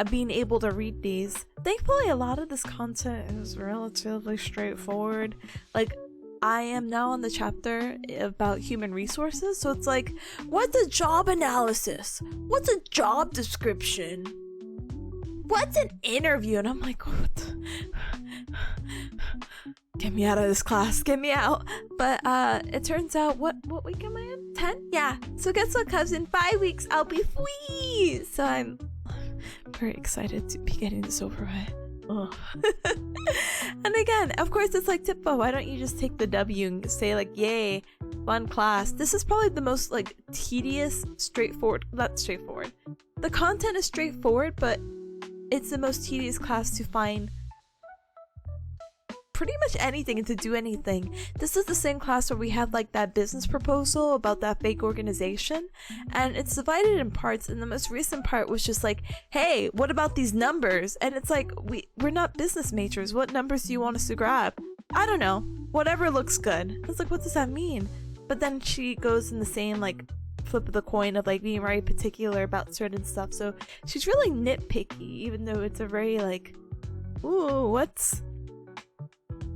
being able to read these. Thankfully, a lot of this content is relatively straightforward. Like, I am now on the chapter about human resources, so it's like, what's a job analysis? What's a job description? What's an interview? And I'm like, what? Get me out of this class, get me out. But it turns out, what week am I in? 10? Yeah. So guess what, Cubs? In 5 weeks, I'll be free. So I'm very excited to be getting this over with. Oh. And again, of course, it's like, Tippa, why don't you just take the W and say like, yay, fun class. This is probably the most like tedious, not straightforward. The content is straightforward, but it's the most tedious class to find pretty much anything and to do anything. This is the same class where we had like that business proposal about that fake organization, and it's divided in parts, and the most recent part was just like, hey, what about these numbers? And it's like, we're not business majors, what numbers do you want us to grab? I don't know, whatever looks good. It's like, what does that mean? But then she goes in the same like flip of the coin of like being very particular about certain stuff, so she's really nitpicky, even though it's a very like, ooh, what's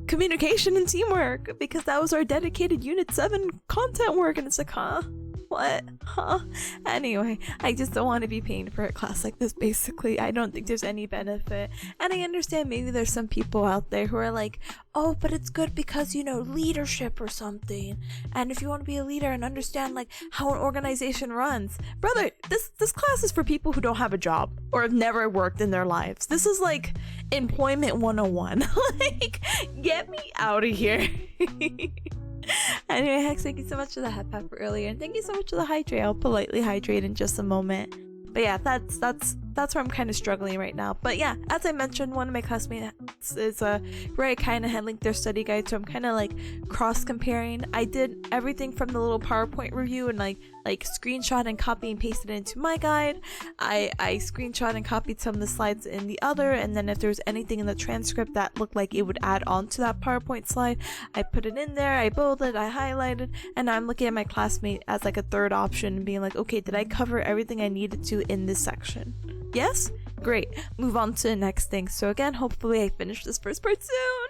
communication and teamwork, because that was our dedicated unit 7 content work, and it's like, huh, What? Huh? Anyway, I just don't want to be paying for a class like this, basically. I don't think there's any benefit. And I understand maybe there's some people out there who are like, oh, but it's good because, you know, leadership or something. And if you want to be a leader and understand, like, how an organization runs. Brother, this class is for people who don't have a job or have never worked in their lives. This is like employment 101. Like, get me out of here. Anyway, Hex, thank you so much for the head pepper earlier, and thank you so much for the hydrate. I'll politely hydrate in just a moment. But yeah, that's where I'm kind of struggling right now. But yeah, as I mentioned, one of my classmates is very kind of handling their study guide, so I'm kind of like cross comparing. I did everything from the little PowerPoint review and like screenshot and copy and paste it into my guide. I screenshot and copied some of the slides in the other, and then if there's anything in the transcript that looked like it would add on to that PowerPoint slide, I put it in there, I bolded, I highlighted, and I'm looking at my classmate as like a third option and being like, okay, did I cover everything I needed to in this section? Yes? Great. Move on to the next thing. So again, hopefully I finish this first part soon.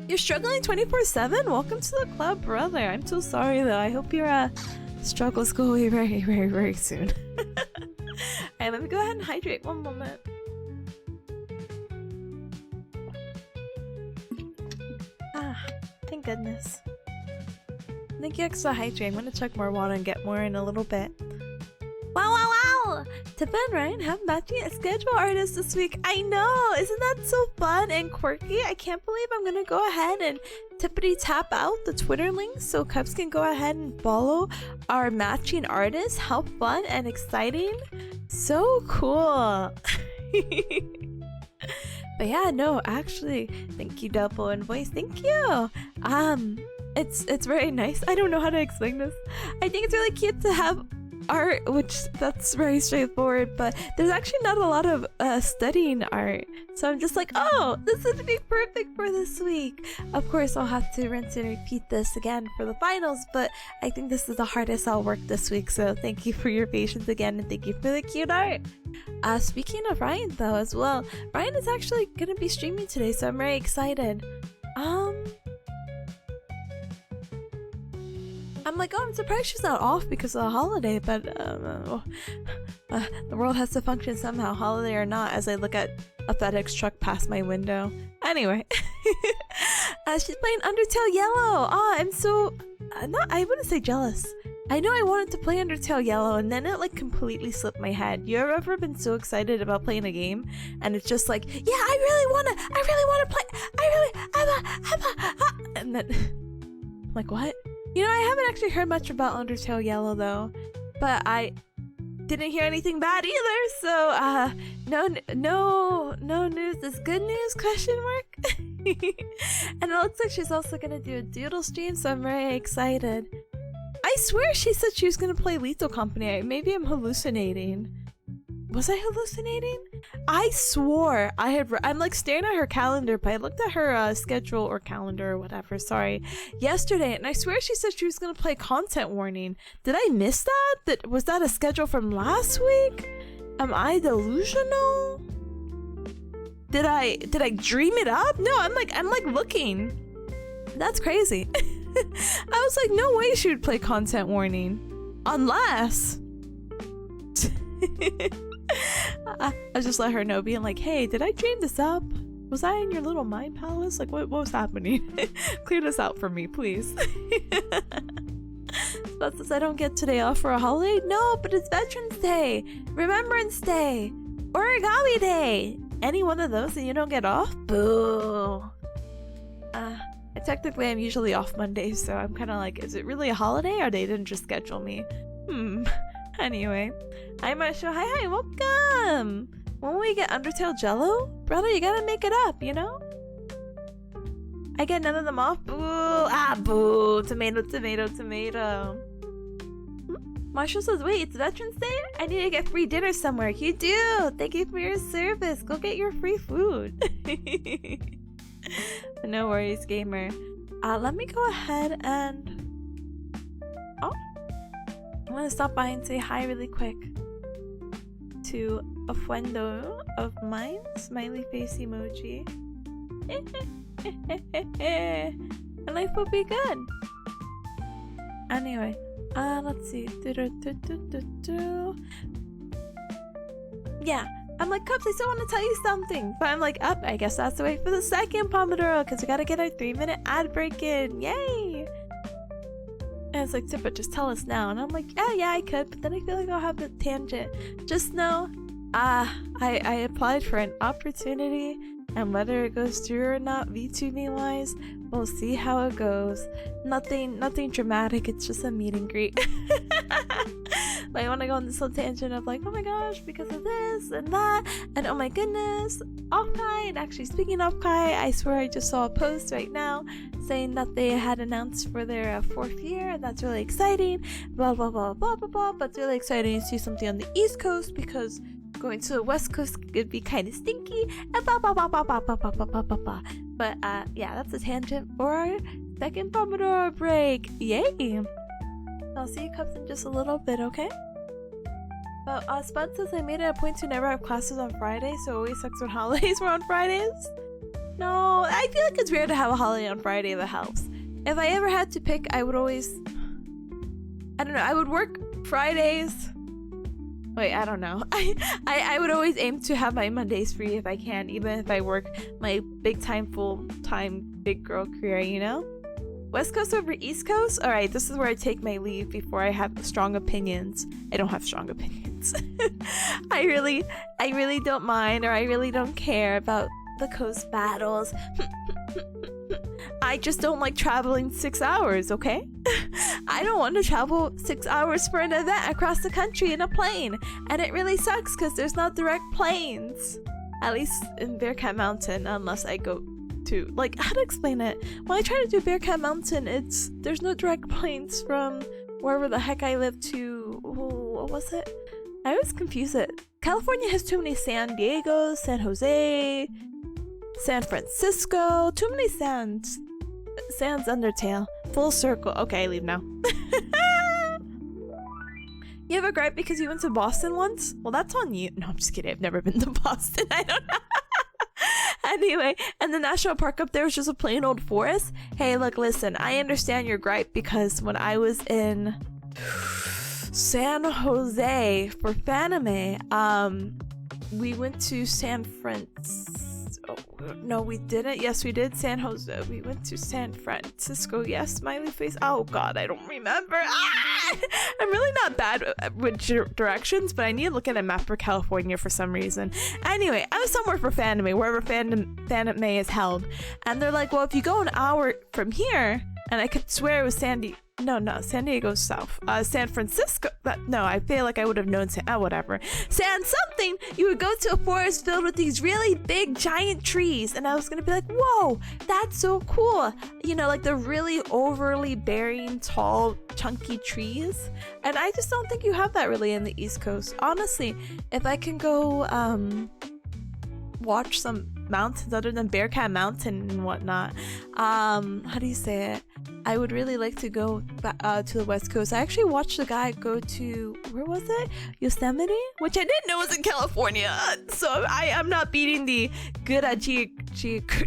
You're struggling 24/7? Welcome to the club, brother. I'm so sorry though. I hope your struggles go away very, very, very soon. Alright, let me go ahead and hydrate. One moment. Ah, thank goodness. Thank you, extra hydrate. I'm gonna chug more water and get more in a little bit. Wow! Tippa and Ryan have matching schedule artists this week. I know! Isn't that so fun and quirky? I can't believe I'm gonna go ahead and tippity tap out the Twitter links so Cubs can go ahead and follow our matching artists. How fun and exciting! So cool! But yeah, no, actually, thank you, Double and Voice. Thank you! It's very nice. I don't know how to explain this. I think it's really cute to have art, which that's very straightforward, but there's actually not a lot of studying art, so I'm just like, oh, this would be perfect for this week. Of course, I'll have to rinse and repeat this again for the finals, but I think this is the hardest I'll work this week, so thank you for your patience again, and thank you for the cute art. Speaking of Ryan though as well, Ryan is actually gonna be streaming today, so I'm very excited. I'm like, oh, I'm surprised she's not off because of the holiday, but the world has to function somehow, holiday or not, as I look at a FedEx truck past my window. Anyway, she's playing Undertale Yellow. Oh, I'm so, I wouldn't say jealous. I know I wanted to play Undertale Yellow, and then it like completely slipped my head. You ever been so excited about playing a game, and it's just like, yeah, I really wanna play, and then I'm like, what? You know, I haven't actually heard much about Undertale Yellow though, but I didn't hear anything bad either, so no news is good news, question mark. And it looks like she's also gonna do a doodle stream, so I'm very excited. I swear she said she was gonna play Lethal Company. Maybe I'm hallucinating. Was I hallucinating? I swore I'm like staring at her calendar, but I looked at her schedule or calendar or whatever, sorry, yesterday, and I swear she said she was gonna play Content Warning. Did I miss that? Was that a schedule from last week? Am I delusional? Did I dream it up? No, I'm like looking. That's crazy. I was like, no way she would play Content Warning. Unless I just let her know, being like, hey, did I dream this up? Was I in your little mind palace? Like, what was happening? Clear this out for me, please. But since I don't get today off for a holiday, no, but it's Veterans Day, Remembrance Day, Origami Day. Any one of those and you don't get off? Boo. Technically, I'm usually off Mondays, so I'm kind of like, is it really a holiday or they didn't just schedule me? Anyway, hi Marsha, hi, welcome! When we get Undertale Jello? Brother, you gotta make it up, you know? I get none of them off? Boo! Boo! Tomato. Marshall says, wait, it's Veterans Day? I need to get free dinner somewhere. You do! Thank you for your service. Go get your free food. No worries, gamer. Let me go ahead and... Oh! I'm gonna stop by and say hi really quick to a friendo of mine. Smiley face emoji. And life will be good. Anyway, let's see. Yeah, I'm like, Cubs, I still want to tell you something. But I'm like, I guess that's the way for the second Pomodoro, because we gotta get our 3-minute ad break in. Yay! And it's like, Tippa, just tell us now. And I'm like, yeah, I could, but then I feel like I'll have the tangent. Just know, I applied for an opportunity, and whether it goes through or not, V2Me wise, we'll see how it goes. Nothing dramatic, it's just a meet and greet. But I want to go on this little tangent of like, oh my gosh, because of this and that, and oh my goodness, Offkai. And actually, speaking of Offkai, I swear I just saw a post right now saying that they had announced for their 4th year, and that's really exciting. Blah blah blah blah blah blah. But it's really exciting to see something on the East Coast, because going to the West Coast could be kind of stinky. And blah blah blah blah blah blah blah blah blah blah. But yeah, that's a tangent for our second Pomodoro break. Yay! I'll see you Cubs in just a little bit, okay? But Spud says I made it a point to never have classes on Friday, so it always sucks when holidays were on Fridays. No, I feel like it's weird to have a holiday on Friday that helps. If I ever had to pick, I would always... I don't know, I would work Fridays... Wait, I don't know. I would always aim to have my Mondays free if I can, even if I work my full-time big girl career, you know? West Coast over East Coast? Alright, this is where I take my leave before I have strong opinions. I don't have strong opinions. I really don't mind, or I really don't care about the coast battles. I just don't like traveling 6 hours, okay? I don't want to travel 6 hours for an event across the country in a plane. And it really sucks because there's not direct planes. At least in Bearcat Mountain, unless I go to, like, how to explain it? When I try to do Bearcat Mountain, there's no direct planes from wherever the heck I live to, what was it? I always confuse it. California has too many San Diego, San Jose, San Francisco, too many Sans Undertale. Full circle. Okay, I leave now. You have a gripe because you went to Boston once? Well, that's on you. No, I'm just kidding. I've never been to Boston. I don't know. Anyway, and the national park up there was just a plain old forest. Hey, look, listen, I understand your gripe because when I was in San Jose for Fanime, we went to San Francisco. No, we didn't. Yes, we did. San Jose. We went to San Francisco. Yes, smiley face. Oh god, I don't remember. I'm really not bad with directions, but I need to look at a map for California for some reason. Anyway, I was somewhere for Fanime, wherever Fanime is held, and they're like, well, if you go an hour from here, and I could swear it was San Diego's south. San Francisco. No, I feel like I would have known whatever. San something. You would go to a forest filled with these really big, giant trees, and I was gonna be like, whoa, that's so cool. You know, like the really overly bearing, tall, chunky trees. And I just don't think you have that really in the East Coast. Honestly, if I can go, watch some mountains other than Bearcat Mountain and whatnot, how do you say it? I would really like to go to the West Coast. I actually watched a guy go to, where was it? Yosemite? Which I didn't know was in California. So I'm not beating the good at I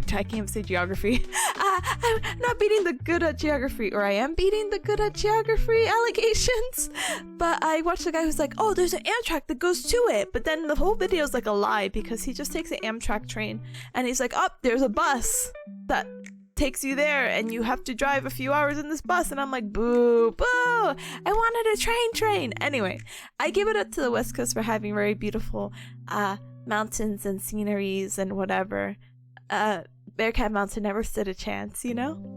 can't even say geography. I'm not beating the good at geography, or I am beating the good at geography allegations. But I watched a guy who's like, oh, there's an Amtrak that goes to it. But then the whole video is like a lie because he just takes an Amtrak train and he's like, oh, there's a bus that takes you there and you have to drive a few hours in this bus. And I'm like, boo, boo, I wanted a train. Anyway, I give it up to the West Coast for having very beautiful mountains and sceneries and whatever. Bearcat Mountain never stood a chance, you know?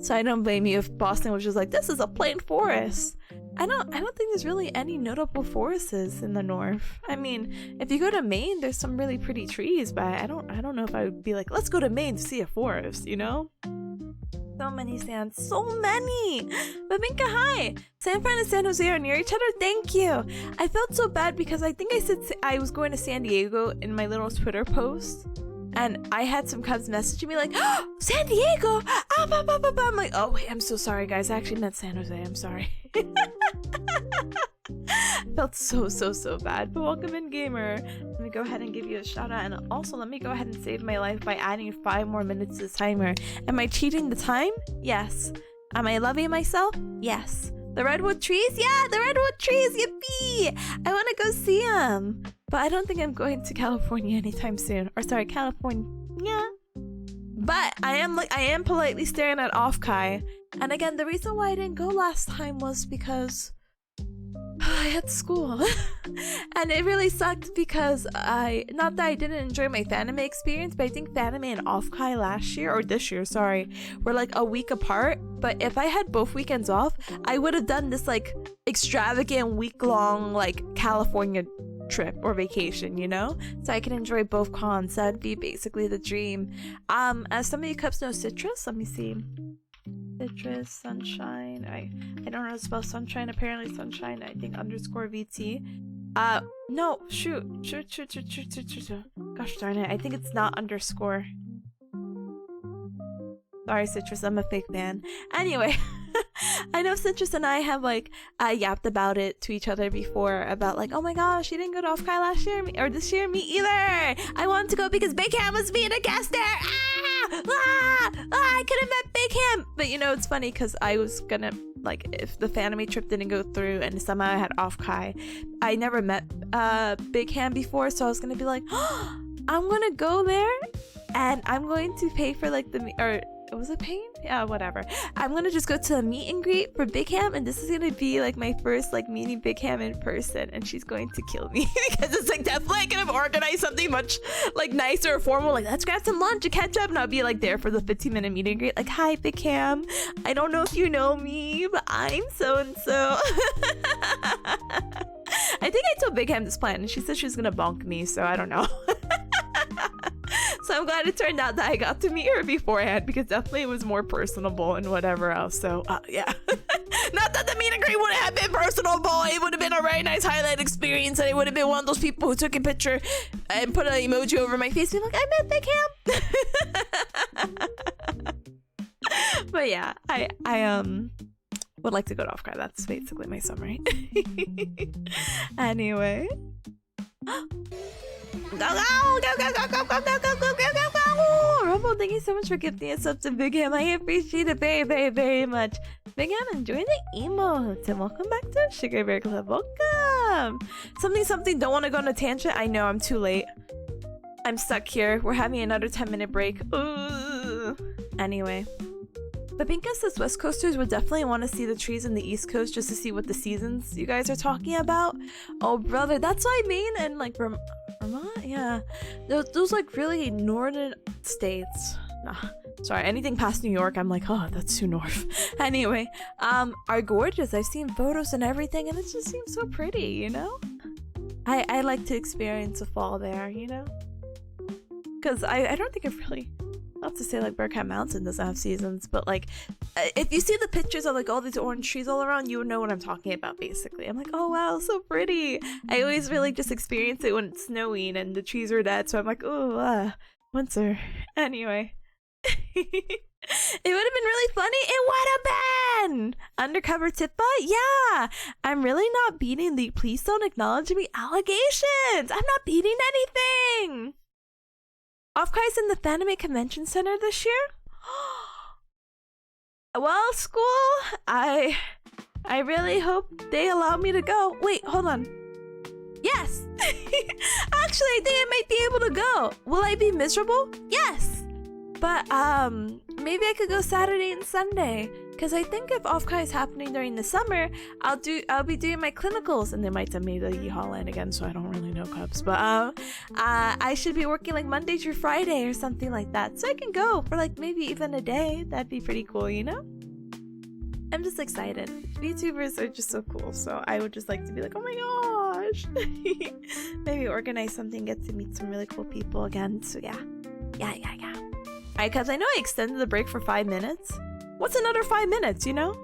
So I don't blame you if Boston was just like, this is a plain forest. I don't think there's really any notable forests in the north. I mean, if you go to Maine, there's some really pretty trees, but I don't know if I would be like, let's go to Maine to see a forest, you know? So many Sans, so many! Babinka, hi! San Fran and San Jose are near each other, thank you! I felt so bad because I think I said I was going to San Diego in my little Twitter post. And I had some cubs messaging me like, oh, San Diego! I'm like, oh wait, I'm so sorry guys, I actually meant San Jose, I'm sorry. Felt so bad, but welcome in, gamer. Let me go ahead and give you a shout out, and also let me go ahead and save my life by adding 5 more minutes to the timer. Am I cheating the time? Yes. Am I loving myself? Yes. The redwood trees? Yeah, the redwood trees! Yippee! I want to go see them. But I don't think I'm going to California anytime soon. Or sorry, California. But I am politely staring at Offkai. And again, the reason why I didn't go last time was because I had school. And it really sucked because not that I didn't enjoy my Fanime experience, but I think Fanime and Offkai last year, or this year, sorry, were like a week apart. But if I had both weekends off, I would have done this like extravagant week-long like California trip or vacation, you know, so I can enjoy both cons. That'd be basically the dream. As some of you cups know, citrus, let me see, citrus, sunshine, I don't know how to spell sunshine. Apparently sunshine, I think underscore VT. No, shoot. Gosh darn it, I think it's not underscore. Sorry, Citrus, I'm a fake fan. Anyway, I know Citrus and I have like yapped about it to each other before about like, oh my gosh, you didn't go to Offkai last year or this year. Me either. I wanted to go because Big Ham was being a guest there. I could have met Big Ham. But you know, it's funny because I was gonna like, if the Fanime trip didn't go through and somehow I had Offkai, I never met Big Ham before, so I was gonna be like, oh, I'm gonna go there and I'm going to pay for like was it pain? Yeah, whatever. I'm gonna just go to a meet and greet for Big Ham, and this is gonna be like my first like meeting Big Ham in person, and she's going to kill me because it's like definitely I could have organized something much like nicer or formal, like let's grab some lunch and catch up, and I'll be like there for the 15-minute meet and greet, like, hi Big Ham, I don't know if you know me, but I'm so and so. I think I told Big Ham this plan, and she said she was gonna bonk me, so I don't know. So I'm glad it turned out that I got to meet her beforehand, because definitely it was more personable and whatever else. So yeah. Not that the meet and greet wouldn't have been personable. It would have been a very nice highlight experience, and it would have been one of those people who took a picture and put an emoji over my face, being like, I met Big Ham. But yeah, I would like to go to Offkai. That's basically my summary. Anyway. Go! Rumble, thank you so much for gifting us up to Big Ham. I appreciate it very, very, very much. Big Ham, enjoy the emotes, and welcome back to Sugar Bear Club. Welcome. Something. Don't want to go on a tangent. I know I'm too late. I'm stuck here. We're having another 10-minute break. Ooh. Anyway. Babinka says West Coasters would definitely want to see the trees in the East Coast just to see what the seasons you guys are talking about. Oh, brother, that's why Maine and like Vermont, yeah, those like really northern states. Nah, sorry, anything past New York, I'm like, oh, that's too north. Anyway, are gorgeous. I've seen photos and everything, and it just seems so pretty, you know. I like to experience a fall there, you know, because I don't think I've really. Not to say like Bearcat Mountain doesn't have seasons, but like if you see the pictures of like all these orange trees all around, you would know what I'm talking about basically. I'm like, oh wow, so pretty. I always really just experience it when it's snowing and the trees are dead, so I'm like, oh, winter. Anyway. It would have been really funny. It would have been! Undercover Tippa? Yeah! I'm really not beating the please don't acknowledge me allegations! I'm not beating anything! Offkai's in the Fanime Convention Center this year? Well, school, I really hope they allow me to go. Wait, hold on. Yes! Actually, I think I might be able to go. Will I be miserable? Yes! But, maybe I could go Saturday and Sunday. Because I think if Offkai is happening during the summer, I'll be doing my clinicals, and they might send me to Yeehaw Land again, so I don't really know, Cubs. But I should be working like Monday through Friday or something like that, so I can go for like maybe even a day. That'd be pretty cool, you know? I'm just excited. VTubers are just so cool, so I would just like to be like, oh my gosh. Maybe organize something, get to meet some really cool people again. So yeah. Alright, Cubs, I know I extended the break for 5 minutes. What's another 5 minutes, you know?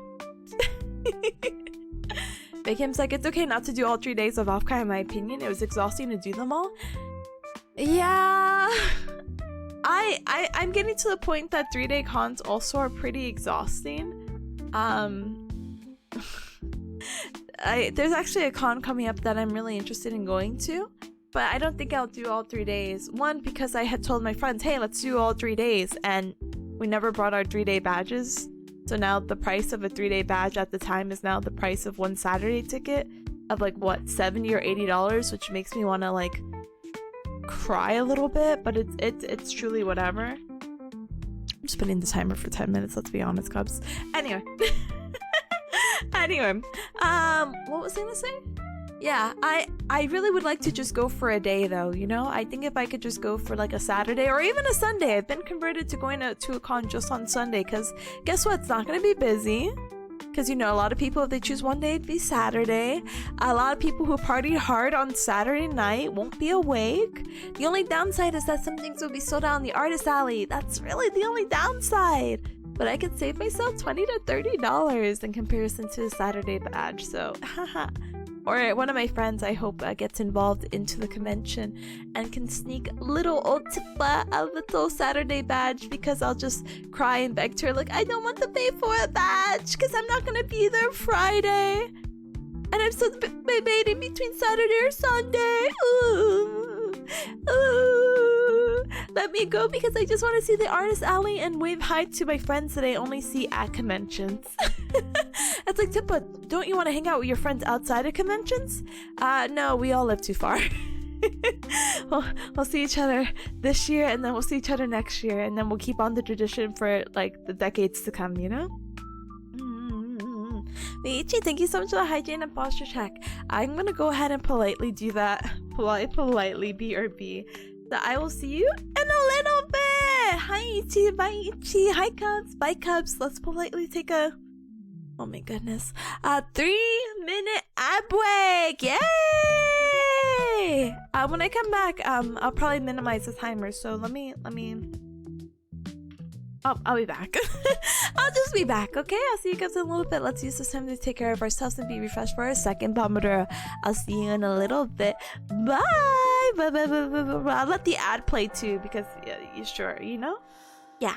Big Him's like, it's okay not to do all 3 days of Offkai in my opinion. It was exhausting to do them all. Yeah. I'm getting to the point that 3-day cons also are pretty exhausting. There's actually a con coming up that I'm really interested in going to. But I don't think I'll do all 3 days. One, because I had told my friends, hey, let's do all 3 days. And we never brought our 3-day badges. So now the price of a 3-day badge at the time is now the price of one Saturday ticket of like what, $70 or $80, which makes me want to like cry a little bit, but it's truly whatever. I'm just putting the timer for 10 minutes, let's be honest, Cubs. Anyway. Anyway, what was I gonna say? Yeah, I really would like to just go for a day though, you know? I think if I could just go for like a Saturday or even a Sunday. I've been converted to going to a con just on Sunday because guess what? It's not going to be busy. Because, you know, a lot of people, if they choose one day, it'd be Saturday. A lot of people who party hard on Saturday night won't be awake. The only downside is that some things will be sold out in the artist alley. That's really the only downside. But I could save myself $20 to $30 in comparison to a Saturday badge. So, haha. Or one of my friends, I hope, gets involved into the convention and can sneak little old Tipa a little Saturday badge because I'll just cry and beg to her like, I don't want to pay for a badge because I'm not going to be there Friday. And I'm so debating between Saturday or Sunday. Ooh. Ooh. Let me go because I just want to see the artist alley and wave hi to my friends that I only see at conventions. It's like, Tippa, don't you want to hang out with your friends outside of conventions? No, we all live too far. We'll see each other this year and then we'll see each other next year and then we'll keep on the tradition for like the decades to come, you know? Miichi, thank you so much for the hygiene and posture check. I'm gonna go ahead and politely do that. Politely, BRB. So I will see you in a little bit. Hi, Ichi. Bye, Ichi. Hi, Cubs. Bye, Cubs. Let's politely take a... Oh my goodness. 3-minute ab break. Yay! When I come back, I'll probably minimize the timer. So let me... Oh, I'll be back. I'll just be back, okay? I'll see you guys in a little bit. Let's use this time to take care of ourselves and be refreshed for our second Pomodoro. I'll see you in a little bit. Bye! Bye, bye, bye, bye, bye. I'll let the ad play too because, yeah, you sure, you know? Yeah.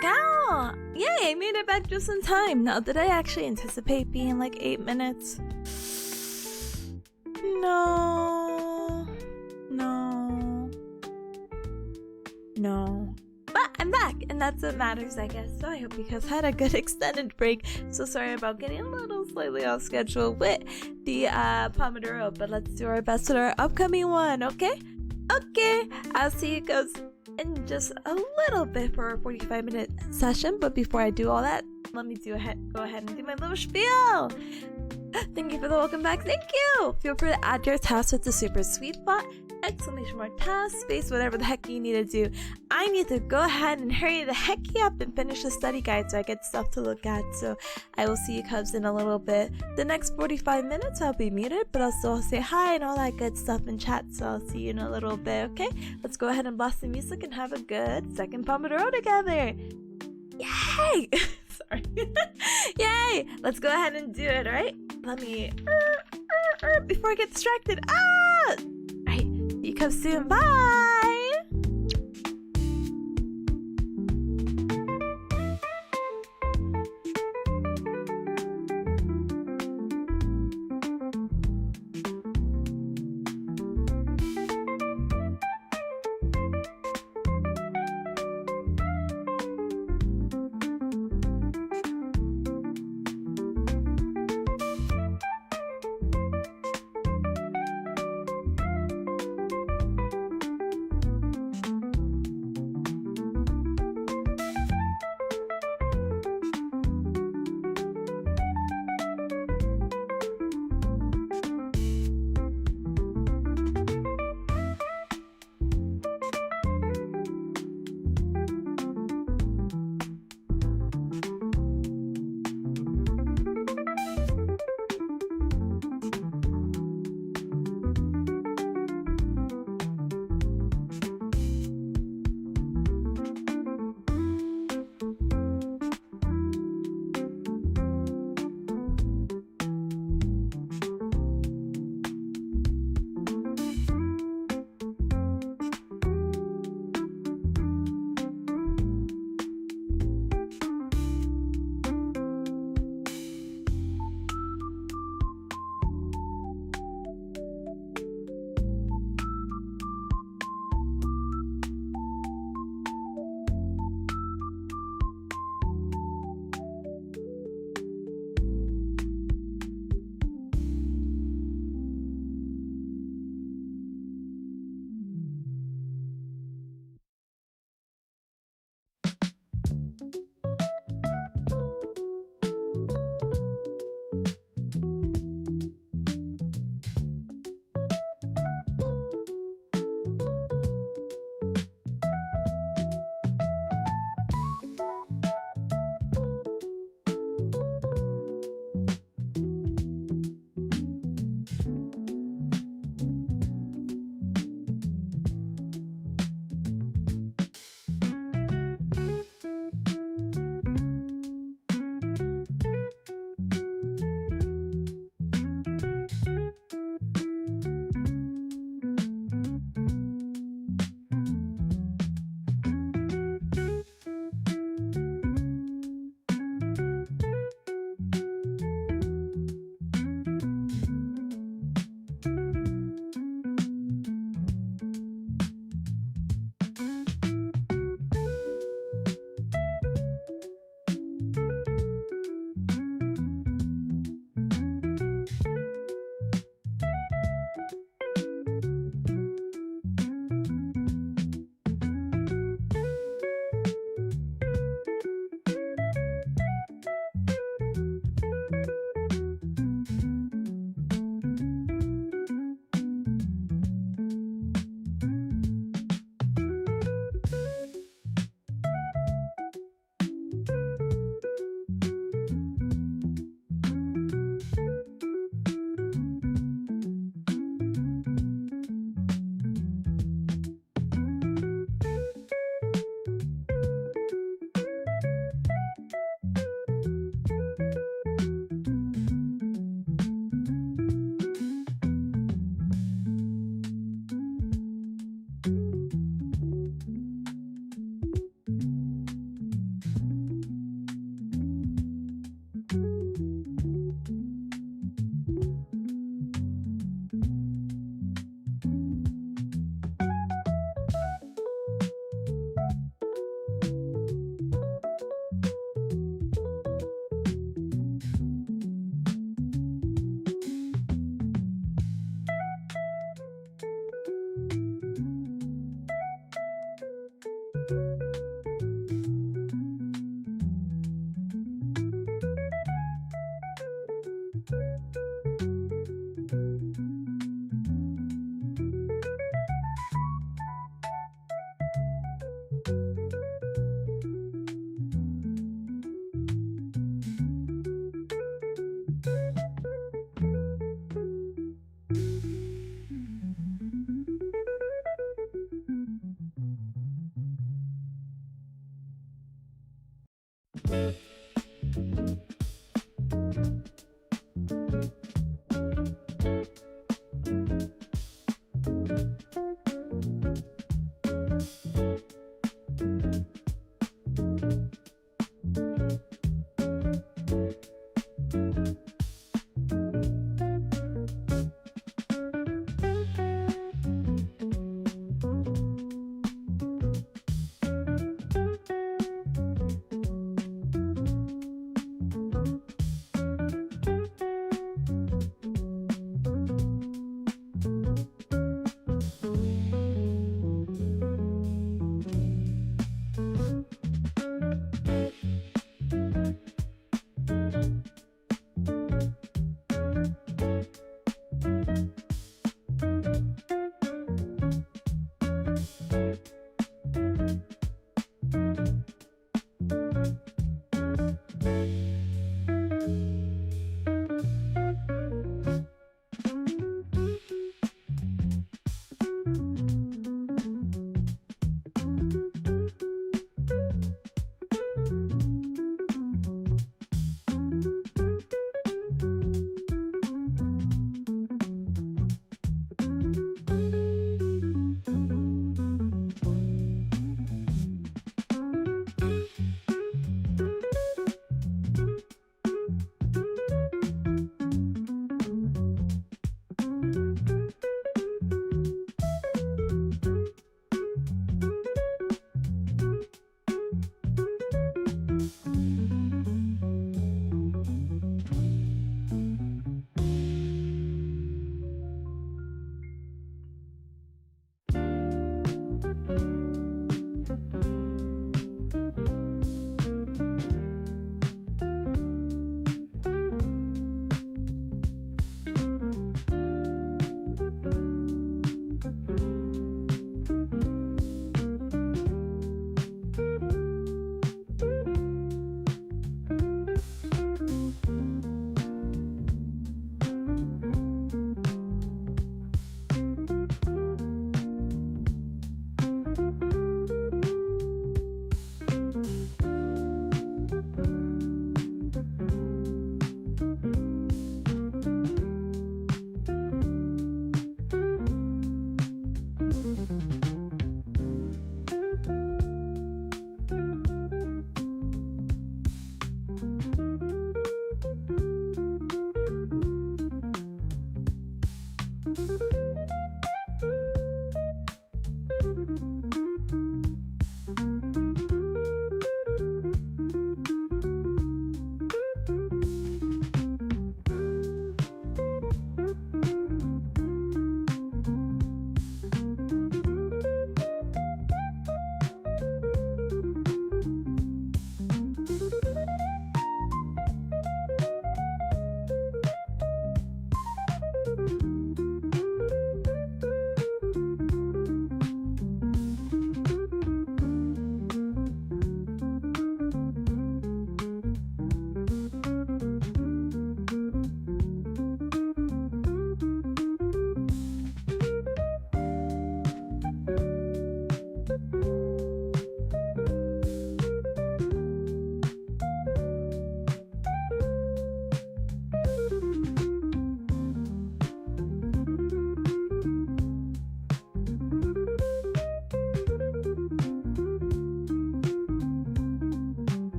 Go! Yay, I made it back just in time. Now, did I actually anticipate being like 8 minutes? No. No. No. But I'm back, and that's what matters, I guess. So I hope you guys had a good extended break. So sorry about getting a little slightly off schedule with the Pomodoro, but let's do our best with our upcoming one, okay? Okay, I'll see you guys in just a little bit for a 45-minute session. But before I do all that, let me go ahead and do my little spiel. Thank you for the welcome back. Thank you. Feel free to add your task with the super sweet spot, exclamation mark task, space, whatever the heck you need to do. I need to go ahead and hurry the heck up and finish the study guide so I get stuff to look at. So I will see you cubs in a little bit. The next 45 minutes I'll be muted, but I'll still say hi and all that good stuff in chat. So I'll see you in a little bit, okay? Let's go ahead and blast the music and have a good second Pomodoro together. Yay! Sorry. Yay! Let's go ahead and do it, alright? Let me before I get distracted. Alright, see you come soon. Bye!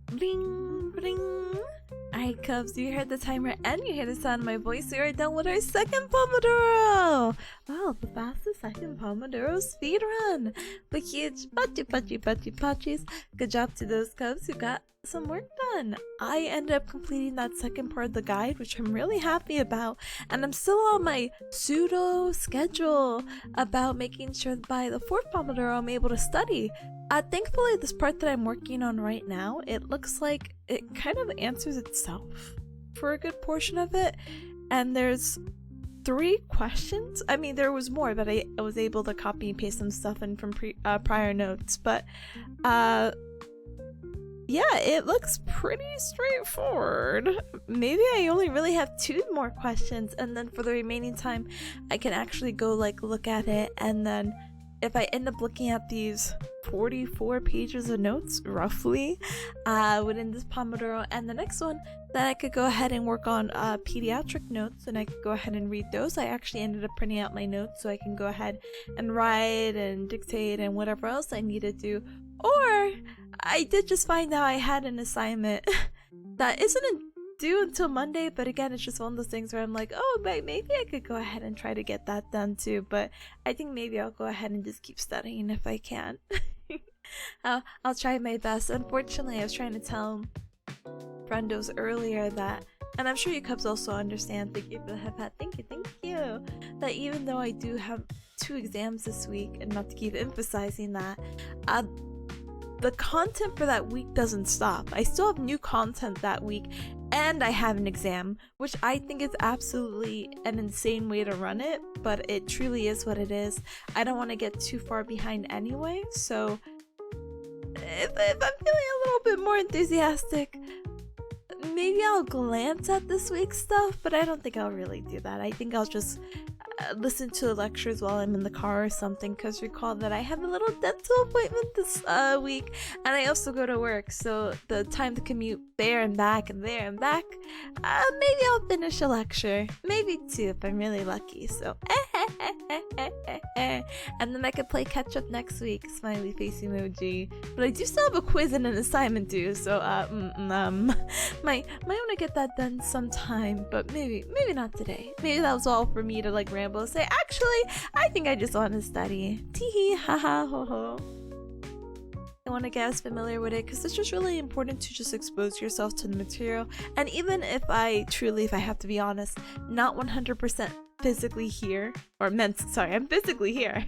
Bling, bling. Alright, Cubs, you heard the timer and you hear the sound of my voice. We are done with our second Pomodoro! Wow, the fastest second Pomodoro speedrun! But huge patchies. Good job to those Cubs who got some work done. I ended up completing that second part of the guide, which I'm really happy about, and I'm still on my pseudo schedule about making sure that by the fourth Pomodoro I'm able to study. Thankfully, this part that I'm working on right now, it looks like it kind of answers itself for a good portion of it, and there's 3 questions. I mean, there was more, but I was able to copy and paste some stuff in from prior notes, but yeah, it looks pretty straightforward. Maybe I only really have 2 more questions, and then for the remaining time I can actually go like look at it and then if I end up looking at these 44 pages of notes roughly within this Pomodoro, and the next one, then I could go ahead and work on pediatric notes, and I could go ahead and read those. I actually ended up printing out my notes so I can go ahead and write and dictate and whatever else I need to do. Or I did just find out I had an assignment that isn't due until Monday, but again, it's just one of those things where I'm like, oh, but maybe I could go ahead and try to get that done too. But I think maybe I'll go ahead and just keep studying if I can. I'll try my best. Unfortunately, I was trying to tell friendos earlier that, and I'm sure you Cubs also understand, thank you for the head pat, thank you, that even though I do have 2 exams this week, and not to keep emphasizing that, the content for that week doesn't stop. I still have new content that week, and I have an exam, which I think is absolutely an insane way to run it, but it truly is what it is. I don't want to get too far behind anyway, so if I'm feeling a little bit more enthusiastic, maybe I'll glance at this week's stuff, but I don't think I'll really do that. I think I'll just listen to the lectures while I'm in the car or something, because recall that I have a little dental appointment this week, and I also go to work, so the time to commute there and back and there and back, maybe I'll finish a lecture, maybe 2 if I'm really lucky, so and then I could play catch up next week, smiley face emoji, but I do still have a quiz and an assignment due, so might want to get that done sometime, but maybe not today. Maybe that was all for me to like ramble and say, actually, I think I just want to study. Teehee, haha, ho ho. I want to get as familiar with it because it's just really important to just expose yourself to the material. And even if I have to be honest, not 100% physically here, or I'm physically here,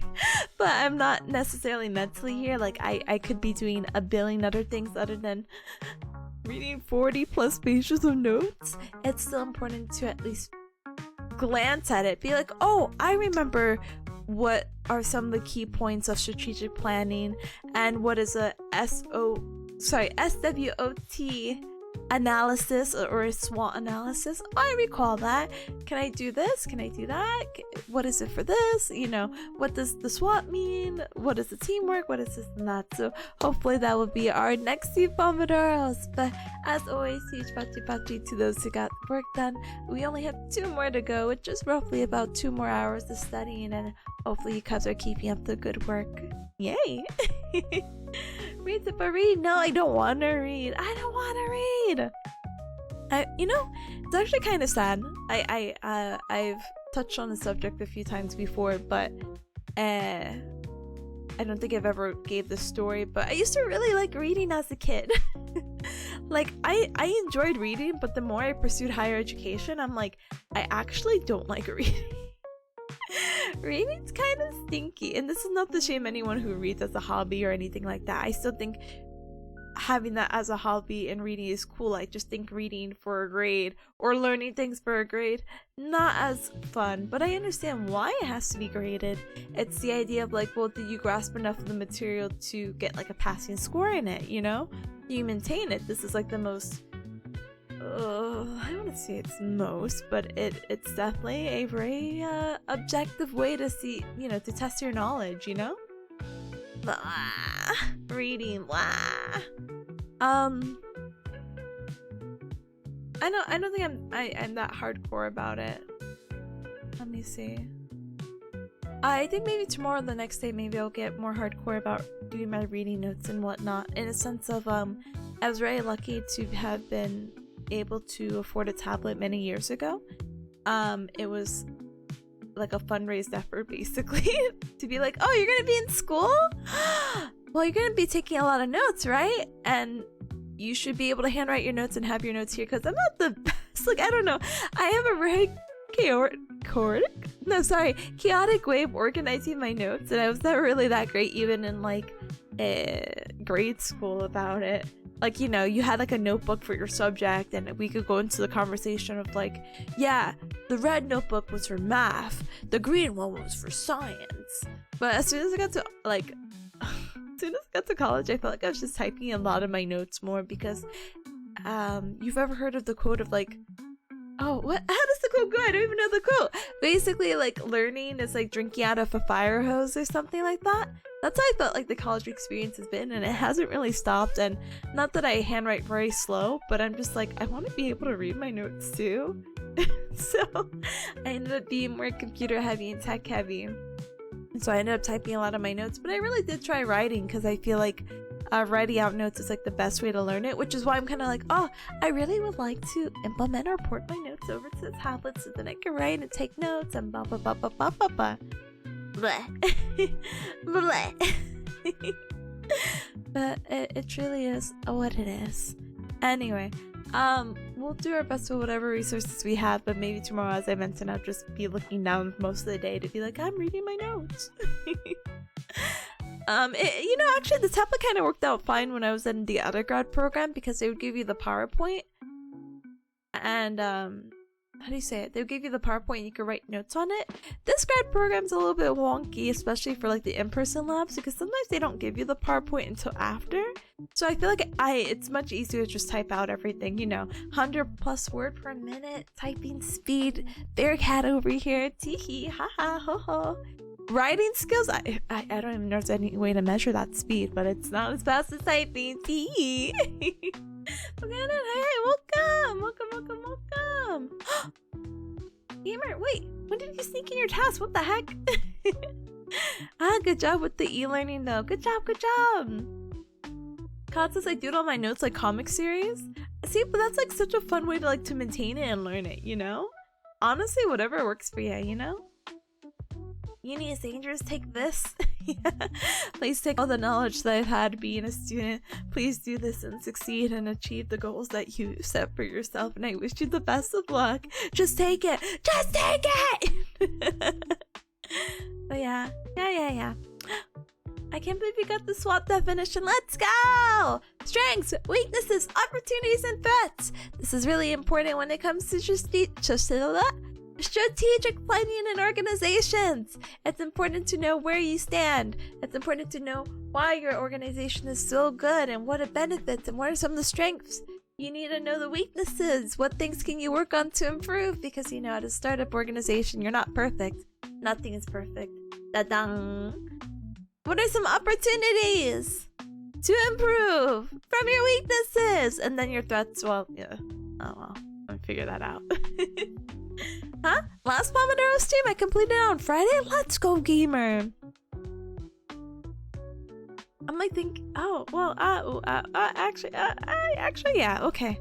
but I'm not necessarily mentally here. Like I could be doing a billion other things other than reading 40 plus pages of notes. It's still important to at least glance at it, be like, oh, I remember what are some of the key points of strategic planning and what is a SWOT analysis or a SWOT analysis. I recall that. Can I do this? Can I do that? What is it for this? You know, what does the SWOT mean? What is the teamwork? What is this and that? So hopefully that will be our next few Pomodoros. But as always, huge pachi to those who got work done. We only have 2 more to go, which is roughly about 2 more hours of studying, and hopefully you guys are keeping up the good work. Yay! Read it, but read. No, I don't want to read. It's actually kind of sad. I've touched on the subject a few times before, but I don't think I've ever gave this story, but I used to really like reading as a kid. Like I enjoyed reading, but the more I pursued higher education, I'm like, I actually don't like reading. Reading's kind of stinky, and this is not to shame anyone who reads as a hobby or anything like that. I still think having that as a hobby and reading is cool. I just think reading for a grade or learning things for a grade, not as fun, but I understand why it has to be graded. It's the idea of like, well, did you grasp enough of the material to get like a passing score in it, you know? Do you maintain it? This is like the most I don't want to say it's most, but it's definitely a very objective way to see, to test your knowledge, reading, I don't think I'm that hardcore about it. Let me see. I think maybe tomorrow or the next day, maybe I'll get more hardcore about doing my reading notes and whatnot, in a sense of I was very lucky to have been able to afford a tablet many years ago. It was like a fundraised effort basically to be like, oh, you're gonna be in school? Well, you're gonna be taking a lot of notes, right? And you should be able to handwrite your notes and have your notes here, because I'm not the best. Like, I don't know, I have a very chaotic way of organizing my notes, and I was never really that great even in like grade school about it. Like, you had like a notebook for your subject, and we could go into the conversation of like, yeah, the red notebook was for math, the green one was for science. But as soon as I got to college, I felt like I was just typing a lot of my notes more, because you've ever heard of the quote of like, Oh, what? How does the quote go? I don't even know the quote. Basically, like, learning is like drinking out of a fire hose or something like that. That's how I felt like the college experience has been, and it hasn't really stopped. And not that I handwrite very slow, but I'm just like, I want to be able to read my notes too. So I ended up being more computer heavy and tech heavy. And so I ended up typing a lot of my notes, but I really did try writing because I feel like writing out notes is like the best way to learn it, which is why I'm kind of like, oh, I really would like to implement or port my notes over to the tablet so that I can write and take notes and blah blah blah blah blah blah blah. Bleh. Bleh. But it truly is what it is. Anyway, we'll do our best with whatever resources we have, but maybe tomorrow, as I mentioned, I'll just be looking down most of the day to be like, I'm reading my notes. You know, actually the tablet kind of worked out fine when I was in the undergrad program because they would give you the PowerPoint and how do you say it? They would give you the PowerPoint and you could write notes on it. This grad program's a little bit wonky, especially for like the in-person labs, because sometimes they don't give you the PowerPoint until after. So I feel like it's much easier to just type out everything, you know, 100+ word per minute, typing speed, bearcat over here, teehee, haha, ho ho. Writing skills, I don't even know if there's any way to measure that speed, but it's not as fast as typing. Tee. Look at it. Hey, welcome. Gamer, wait, when did you sneak in your task? What the heck? Good job with the e-learning though. Good job. Kat says I do it on my notes like comic series. See, but that's like such a fun way to maintain it and learn it, you know? Honestly, whatever works for you, you know? Uni is dangerous, take this. Yeah. Please take all the knowledge that I've had being a student. Please do this and succeed and achieve the goals that you set for yourself, and I wish you the best of luck. Just take it! Just take it! But yeah. I can't believe you got the SWOT definition. Let's go! Strengths, weaknesses, opportunities, and threats. This is really important when it comes to strategic planning and organizations. It's important to know where you stand. It's important to know why your organization is so good and what it benefits and what are some of the strengths. You need to know the weaknesses. What things can you work on to improve? Because you know, at a startup organization, you're not perfect. Nothing is perfect. Da-dang. What are some opportunities to improve from your weaknesses? And then your threats, well, yeah. Oh well, I'll figure that out. Huh? Last Pomodoro stream I completed on Friday? Let's go, gamer! I'm like thinking, oh, well, actually, yeah, okay.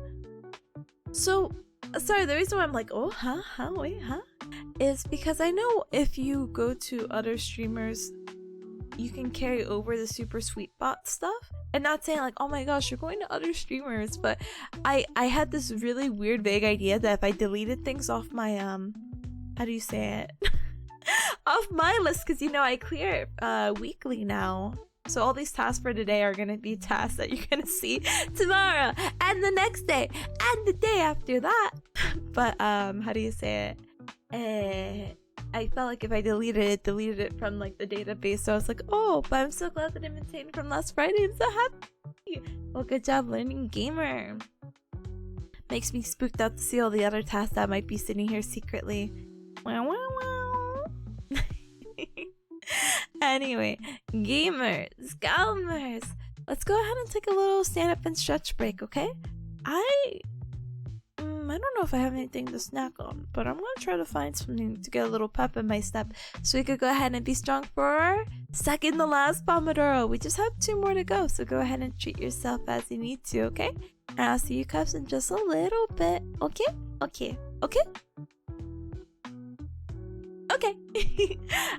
So, sorry, the reason why I'm like, oh, wait, is because I know if you go to other streamers, you can carry over the super sweet bot stuff. And not saying like, oh my gosh, you're going to other streamers, but I had this really weird vague idea that if I deleted things off my how do you say it? Off my list, because you know I clear it weekly now. So all these tasks for today are gonna be tasks that you're gonna see tomorrow and the next day and the day after that. But how do you say it? I felt like if I deleted it from like the database. So I was like, oh, but I'm so glad that it maintained from last Friday. I'm so happy. Well, good job learning, gamer. Makes me spooked out to see all the other tasks that might be sitting here secretly. Wow. Anyway, gamers, scalmers, let's go ahead and take a little stand up and stretch break, okay? I don't know if I have anything to snack on, but I'm gonna try to find something to get a little pep in my step so we could go ahead and be strong for our second to last Pomodoro. We just have 2 more to go, so go ahead and treat yourself as you need to, okay? And I'll see you cups in just a little bit, okay? Okay.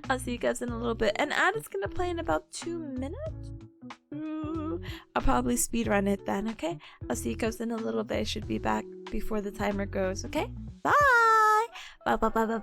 I'll see you guys in a little bit. And ad is gonna play in about 2 minutes. I'll probably speed run it then, okay? I'll see you guys in a little bit. I should be back before the timer goes, okay? Bye! Bye-bye!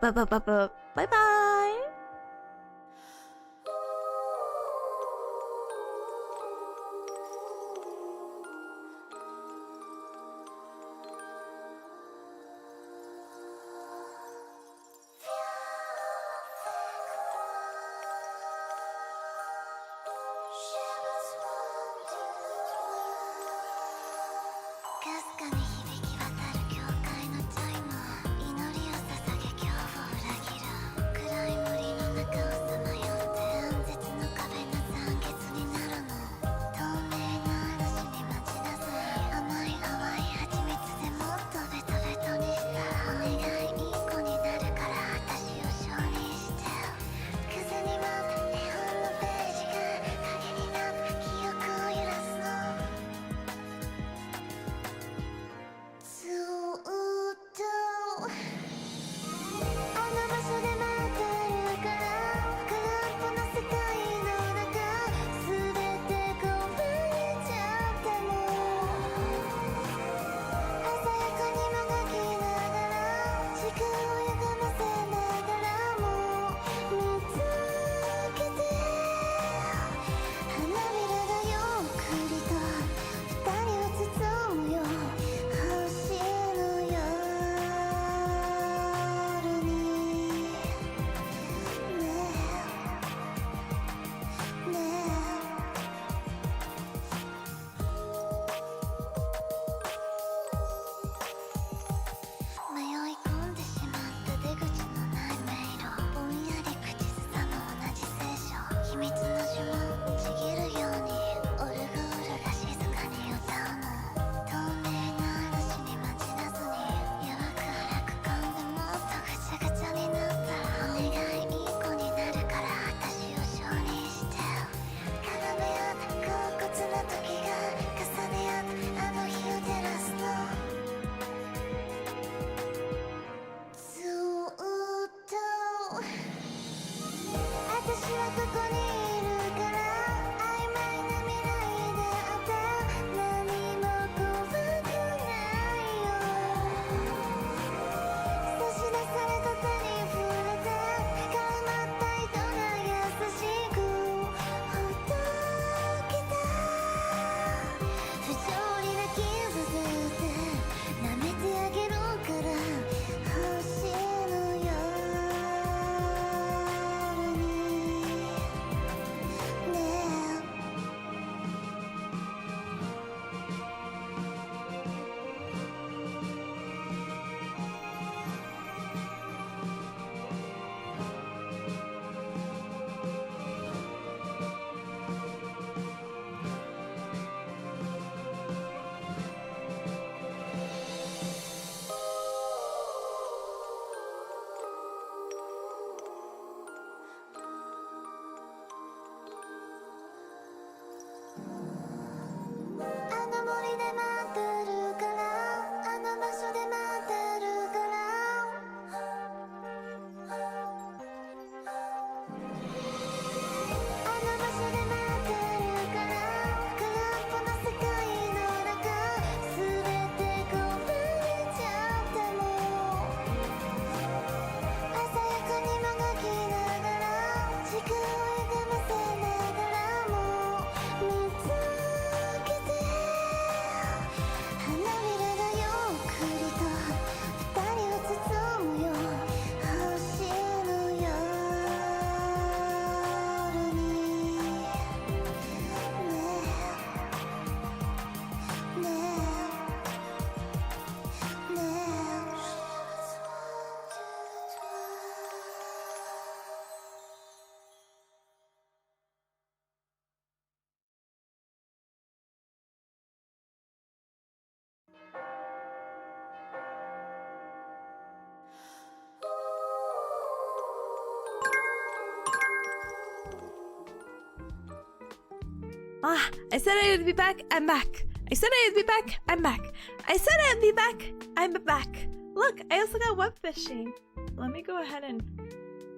Ah, I said I would be back. I'm back. I said I would be back. I'm back. I said I'd be back. I'm back. Look, I also got web fishing. Let me go ahead and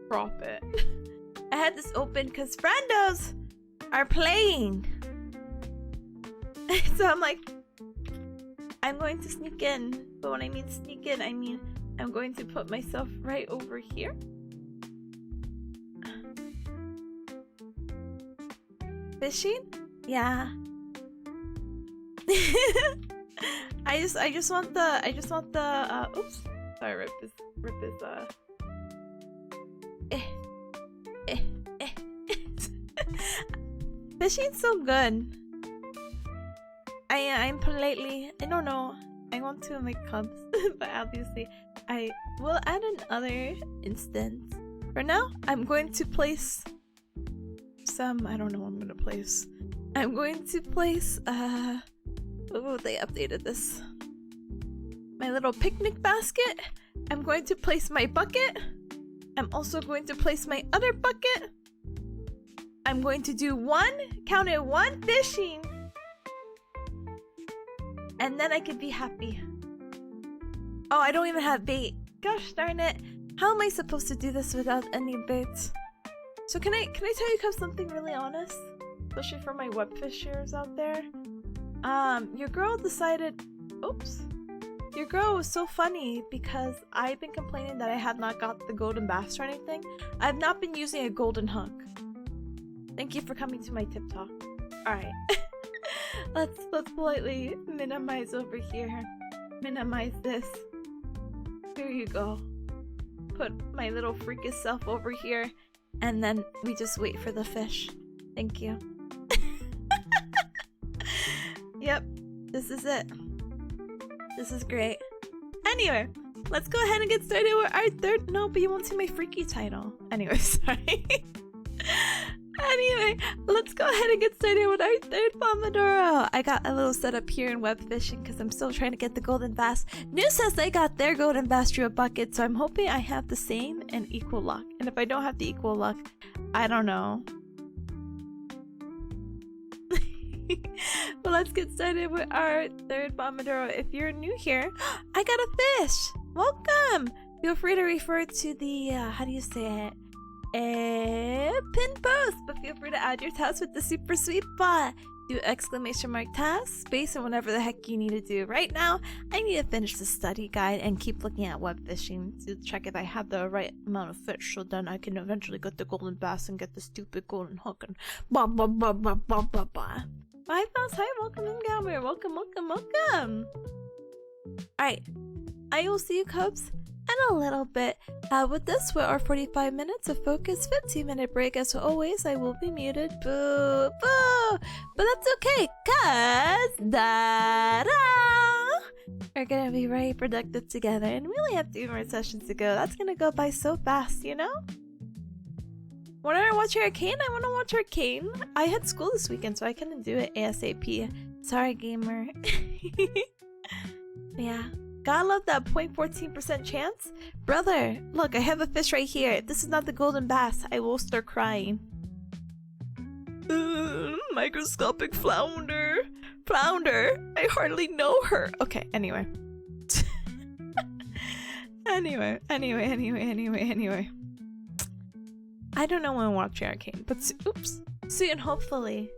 crop it. I had this open because friendos are playing. So I'm like, I'm going to sneak in. But when I mean sneak in, I mean I'm going to put myself right over here. Fishing? Yeah. I just want the oops. Sorry, rip this Fishing's so good. I'm politely, I don't know, I want to make cubs, but obviously I will add another instance. For now, I'm going to place some, I don't know what I'm gonna place. I'm going to place, oh, they updated this. My little picnic basket. I'm going to place my bucket. I'm also going to place my other bucket. I'm going to do one fishing. And then I could be happy. Oh, I don't even have bait. Gosh darn it. How am I supposed to do this without any bait? So can I tell you guys something really honest? Especially for my web fishers out there. Your girl decided, oops. Your girl was so funny because I've been complaining that I have not got the golden bass or anything. I've not been using a golden hook. Thank you for coming to my tip talk. Alright. let's politely minimize over here. Minimize this. Here you go. Put my little freakish self over here. And then we just wait for the fish. Thank you. Yep. This is it. This is great. Anyway, let's go ahead and get started with our third. No, but you won't see my freaky title. Anyway, sorry. Anyway, let's go ahead and get started with our third Pomodoro. I got a little setup here in web fishing because I'm still trying to get the golden bass. New says they got their golden bass through a bucket, so I'm hoping I have the same and equal luck. And if I don't have the equal luck, I don't know. But let's get started with our third Pomodoro. If you're new here, I got a fish. Welcome. feel free to refer to the, how do you say it? Pin post, but feel free to add your task with the super sweet bot. Do exclamation mark task, space, and whatever the heck you need to do. Right now, I need to finish the study guide and keep looking at web fishing to check if I have the right amount of fish, so then I can eventually get the golden bass and get the stupid golden hook and blah blah blah blah blah blah blah. Bye, Faust. Hi, welcome in, Gamer. Welcome, welcome, welcome. Alright, I will see you, Cubs, in a little bit. With this, we're our 45 minutes of focus, 15-minute break. As always, I will be muted. Boo, boo. But that's okay, cause we're gonna be very productive together, and we only have 2 more sessions to go. That's gonna go by so fast, you know? Wanna watch Arcane? I wanna watch Arcane. I had school this weekend, so I couldn't do it ASAP. Sorry, gamer. Yeah. Gotta love that 0.14% chance. Brother, look, I have a fish right here. If this is not the golden bass, I will start crying. Microscopic flounder. Flounder. I hardly know her. Okay, anyway. Anyway. I don't know when I'm watching Arcane, but oops. Soon, hopefully.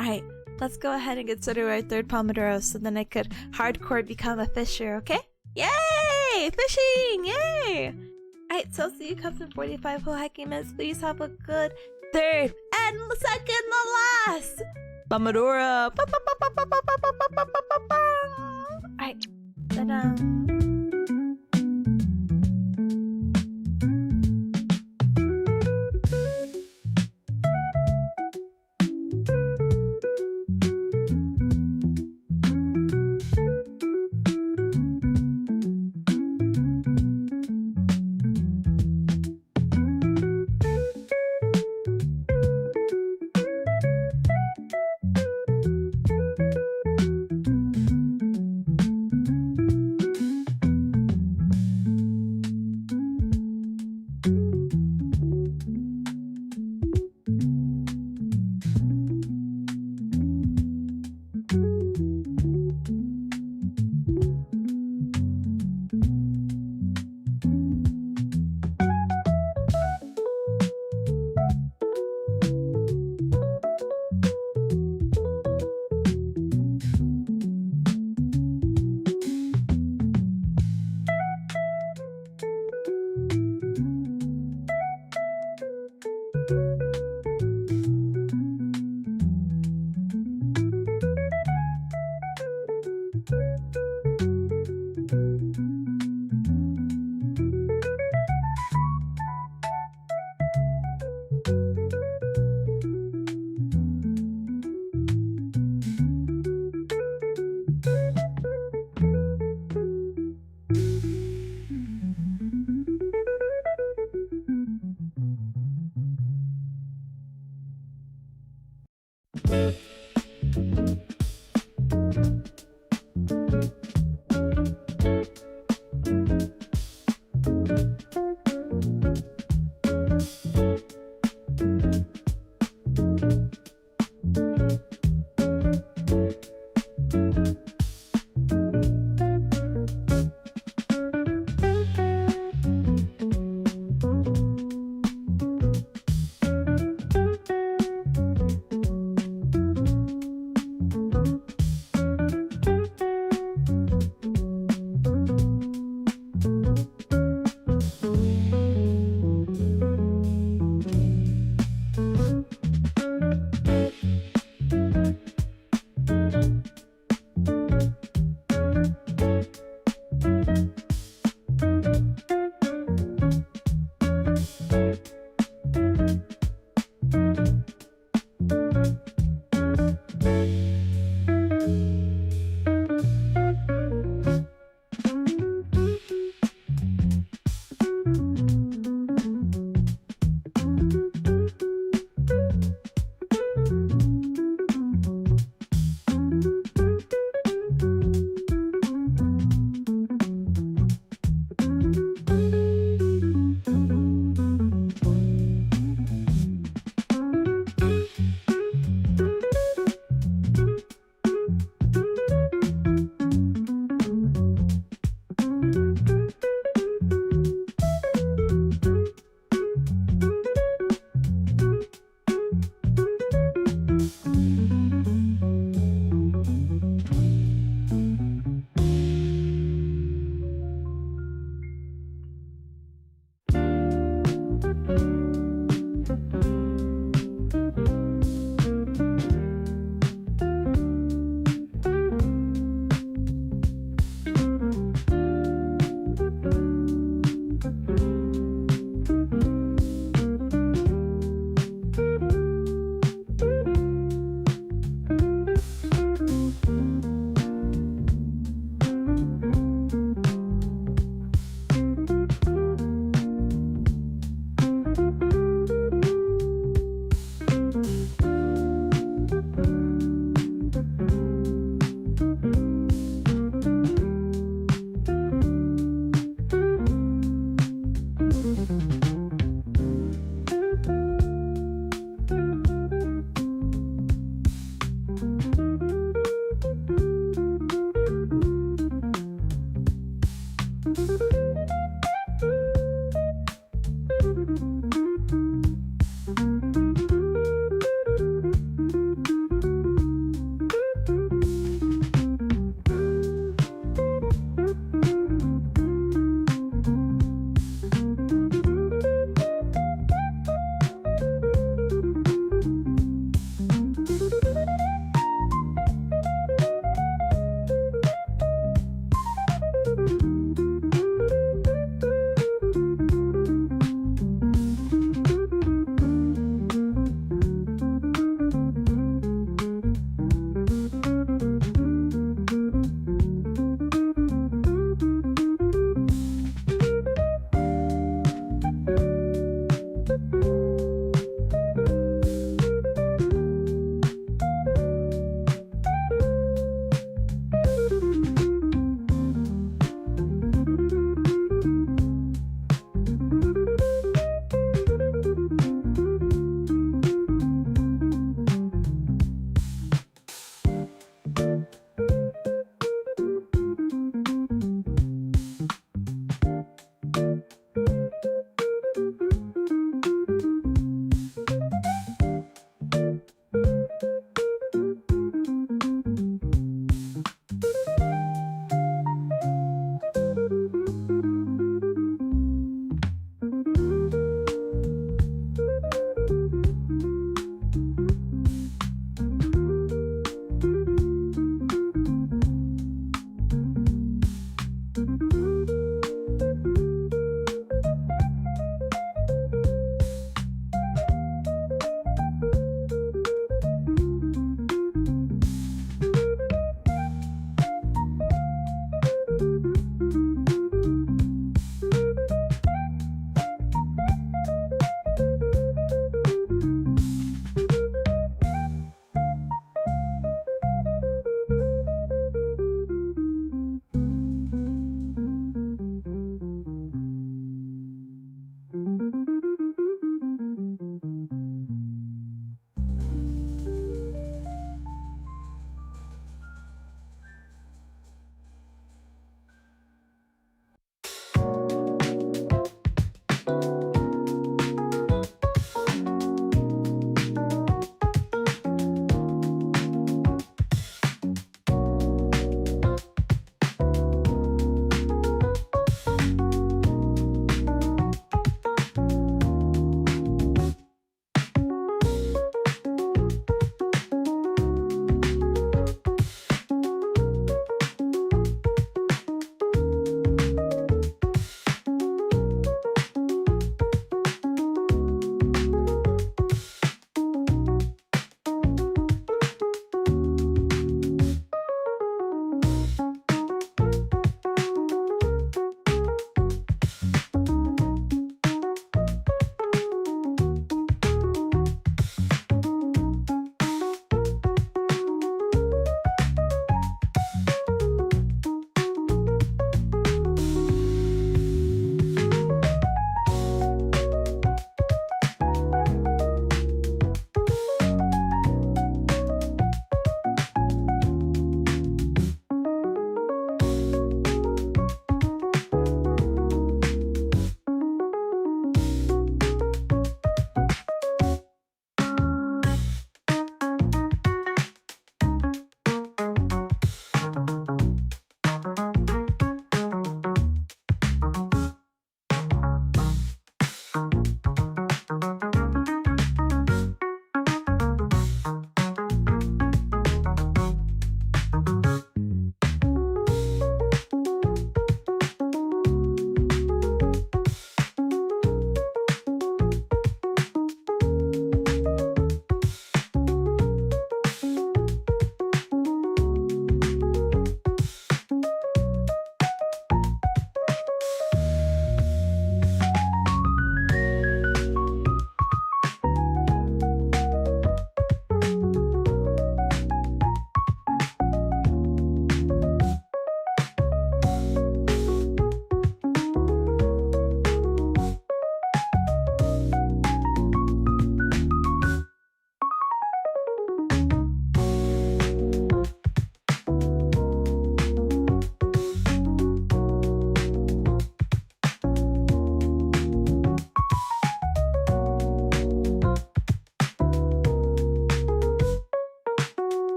Alright. Let's go ahead and get started with our 3rd Pomodoro so then I could hardcore become a fisher, okay? Yay! Fishing! Yay! Alright, so I'll see you Cubs in 45 whole hacking minutes. Please have a good 3rd and 2nd to last Pomodoro! Alright, ta-da!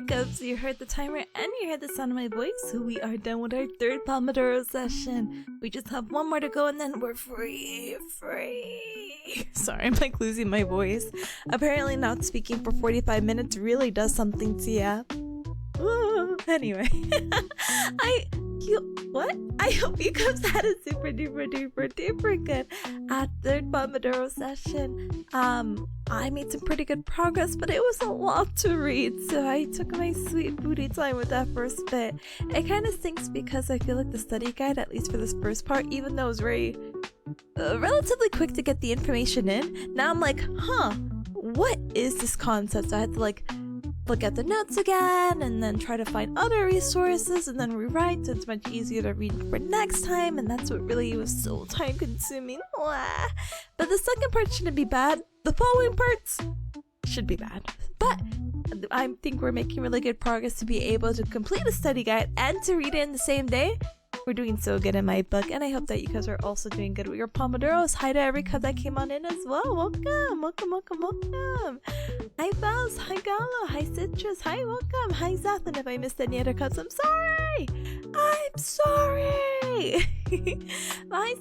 wake up, so you heard the timer and you heard the sound of my voice, so we are done with our third Pomodoro session. We just have one more to go and then we're free. Sorry, I'm like losing my voice. Apparently not speaking for 45 minutes really does something to you. Anyway, I hope you guys had a super duper good third Pomodoro session. I made some pretty good progress, but it was a lot to read, so I took my sweet booty time with that first bit. It kind of stinks because I feel like the study guide, at least for this first part, even though it was very relatively quick to get the information in, now I'm like, what is this concept? So I had to like look at the notes again and then try to find other resources and then rewrite, so it's much easier to read for next time, and that's what really was so time consuming. But the second part shouldn't be bad. The following parts should be bad, but I think we're making really good progress to be able to complete a study guide and to read it in the same day. We're doing so good in my book, and I hope that you guys are also doing good with your Pomodoros. Hi to every cub that came on in as well. Welcome. Hi Bells, hi Gala, hi Citrus, hi welcome, hi Zath, and if I missed any other cubs, I'm sorry. Hi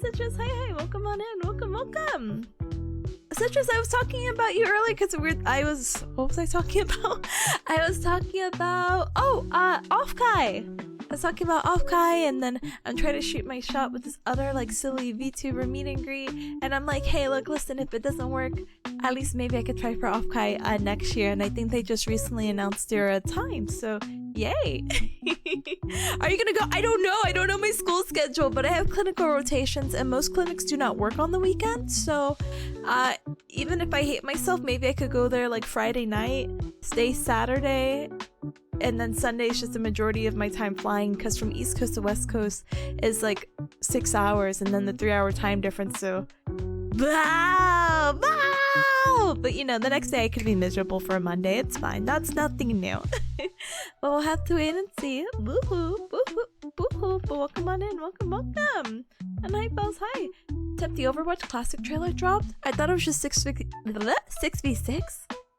Citrus, hi, welcome on in, welcome. Citrus, I was talking about you earlier because what was I talking about? I was talking about, Offkai. I was talking about Offkai, and then I'm trying to shoot my shot with this other like silly VTuber meet and greet, and I'm like, hey, look, listen, if it doesn't work, at least maybe I could try for Offkai next year, and I think they just recently announced their time, so yay. Are you gonna go? I don't know my school schedule, but I have clinical rotations, and most clinics do not work on the weekend, so even if I hate myself, maybe I could go there like Friday night, stay Saturday, and then Sunday is just the majority of my time flying, because from East Coast to West Coast is like 6 hours, and then the 3-hour time difference, so wow. But you know, the next day I could be miserable for a Monday. It's fine, that's nothing new. But we'll have to wait and see. Boo-hoo. But welcome on in, welcome. And hi Bells, hi. Tip, the Overwatch Classic trailer dropped. I thought it was just 6v6.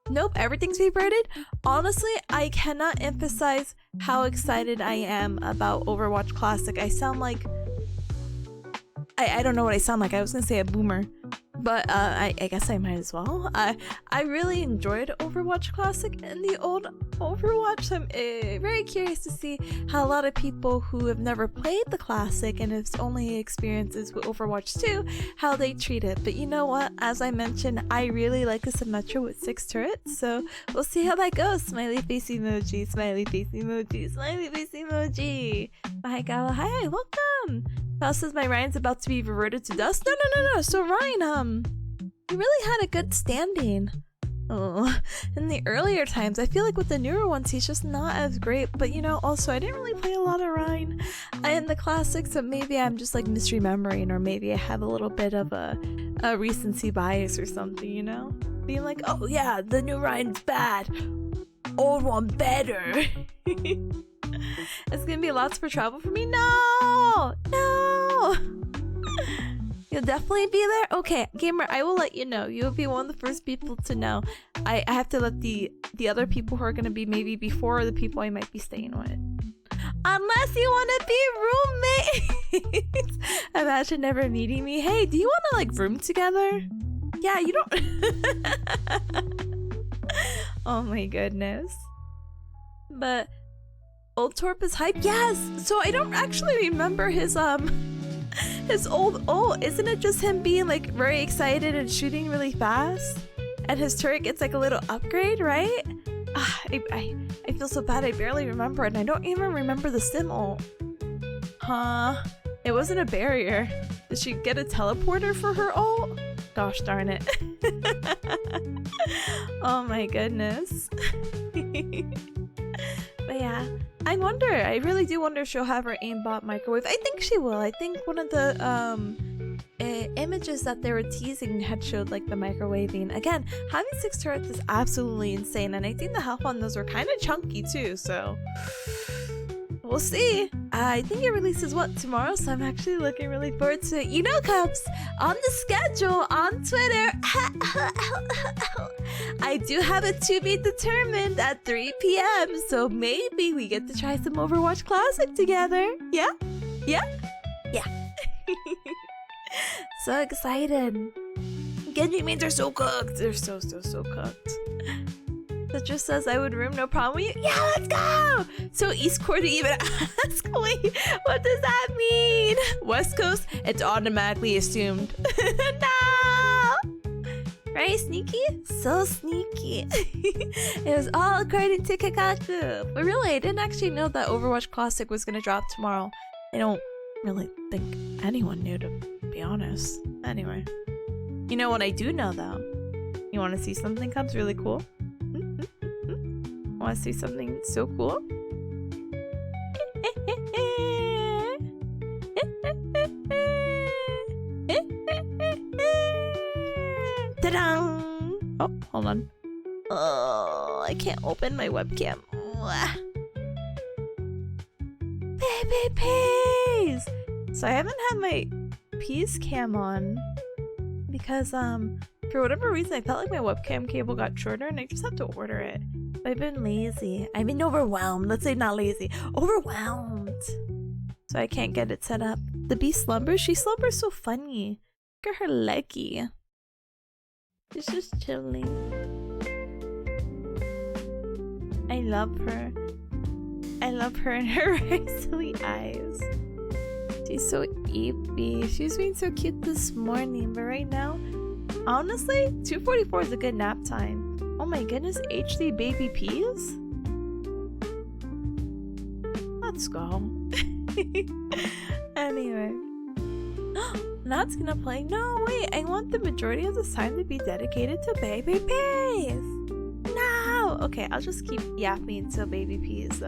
Nope, everything's reverted. Honestly, I cannot emphasize how excited I am about Overwatch Classic. I sound like I don't know what I sound like. I was gonna say a boomer, but I guess I might as well. I really enjoyed Overwatch Classic and the old Overwatch. I'm very curious to see how a lot of people who have never played the Classic and have only experiences with Overwatch 2, how they treat it. But you know what? As I mentioned, I really like a Symmetra with 6 turrets, so we'll see how that goes. Smiley face emoji, smiley face emoji, smiley face emoji. Hi Gala, hi, welcome. Val says my Ryan's about to be reverted to dust. No. So Ryan, he really had a good standing. In the earlier times, I feel like with the newer ones, he's just not as great. But you know, also I didn't really play a lot of Ryan in the classics, so maybe I'm just like misremembering, or maybe I have a little bit of a recency bias or something. You know, being like, oh yeah, the new Ryan's bad, old one better. It's gonna be lots for travel for me. No. You'll definitely be there? Okay, gamer, I will let you know. You'll be one of the first people to know. I have to let the other people who are gonna be maybe before the people I might be staying with. Unless you wanna be roommates. Imagine never meeting me. Hey, do you wanna like room together? Yeah, you don't. Oh my goodness. But Old Torp is hype? Yes! So I don't actually remember his old isn't it just him being like very excited and shooting really fast? And his turret gets like a little upgrade, right? I feel so bad I barely remember it, and I don't even remember the sim ult. Huh? It wasn't a barrier. Did she get a teleporter for her ult? Gosh darn it. Oh my goodness. But yeah, I really do wonder if she'll have her aimbot microwave. I think she will. I think one of the images that they were teasing had showed like the microwaving. Again, having 6 turrets is absolutely insane, and I think the health on those were kind of chunky too, so we'll see. I think it releases tomorrow, so I'm actually looking really forward to it. You know, Cups, on the schedule on Twitter, I do have it to be determined at 3 p.m. So maybe we get to try some Overwatch Classic together. Yeah? So excited. Genji mains are so cooked. They're so cooked. Citra says I would room, no problem with you. Yeah, let's go! So East Core to even ask. Wait, what does that mean? West Coast, it's automatically assumed. No! Right, sneaky? So sneaky. It was all according to Kakaku. But really, I didn't actually know that Overwatch Classic was gonna drop tomorrow. I don't really think anyone knew, to be honest. Anyway. You know what I do know, though? You want to see something comes really cool? Want to see something so cool? Ta-da! Oh, hold on. Oh, I can't open my webcam. Baby peas! So I haven't had my peas cam on because for whatever reason I felt like my webcam cable got shorter and I just had to order it. But I've been lazy. I've been overwhelmed. Let's say not lazy. Overwhelmed. So I can't get it set up. The bee slumbers. She slumbers so funny. Look at her leggy. She's just chilling. I love her. I love her and her silly eyes. She's so eepy. She was being so cute this morning, but right now, honestly, 2:44 is a good nap time. Oh my goodness, HD baby peas? Let's go. Anyway. Now it's gonna play. No, wait, I want the majority of this time to be dedicated to baby peas. No! Okay, I'll just keep yapping until baby peas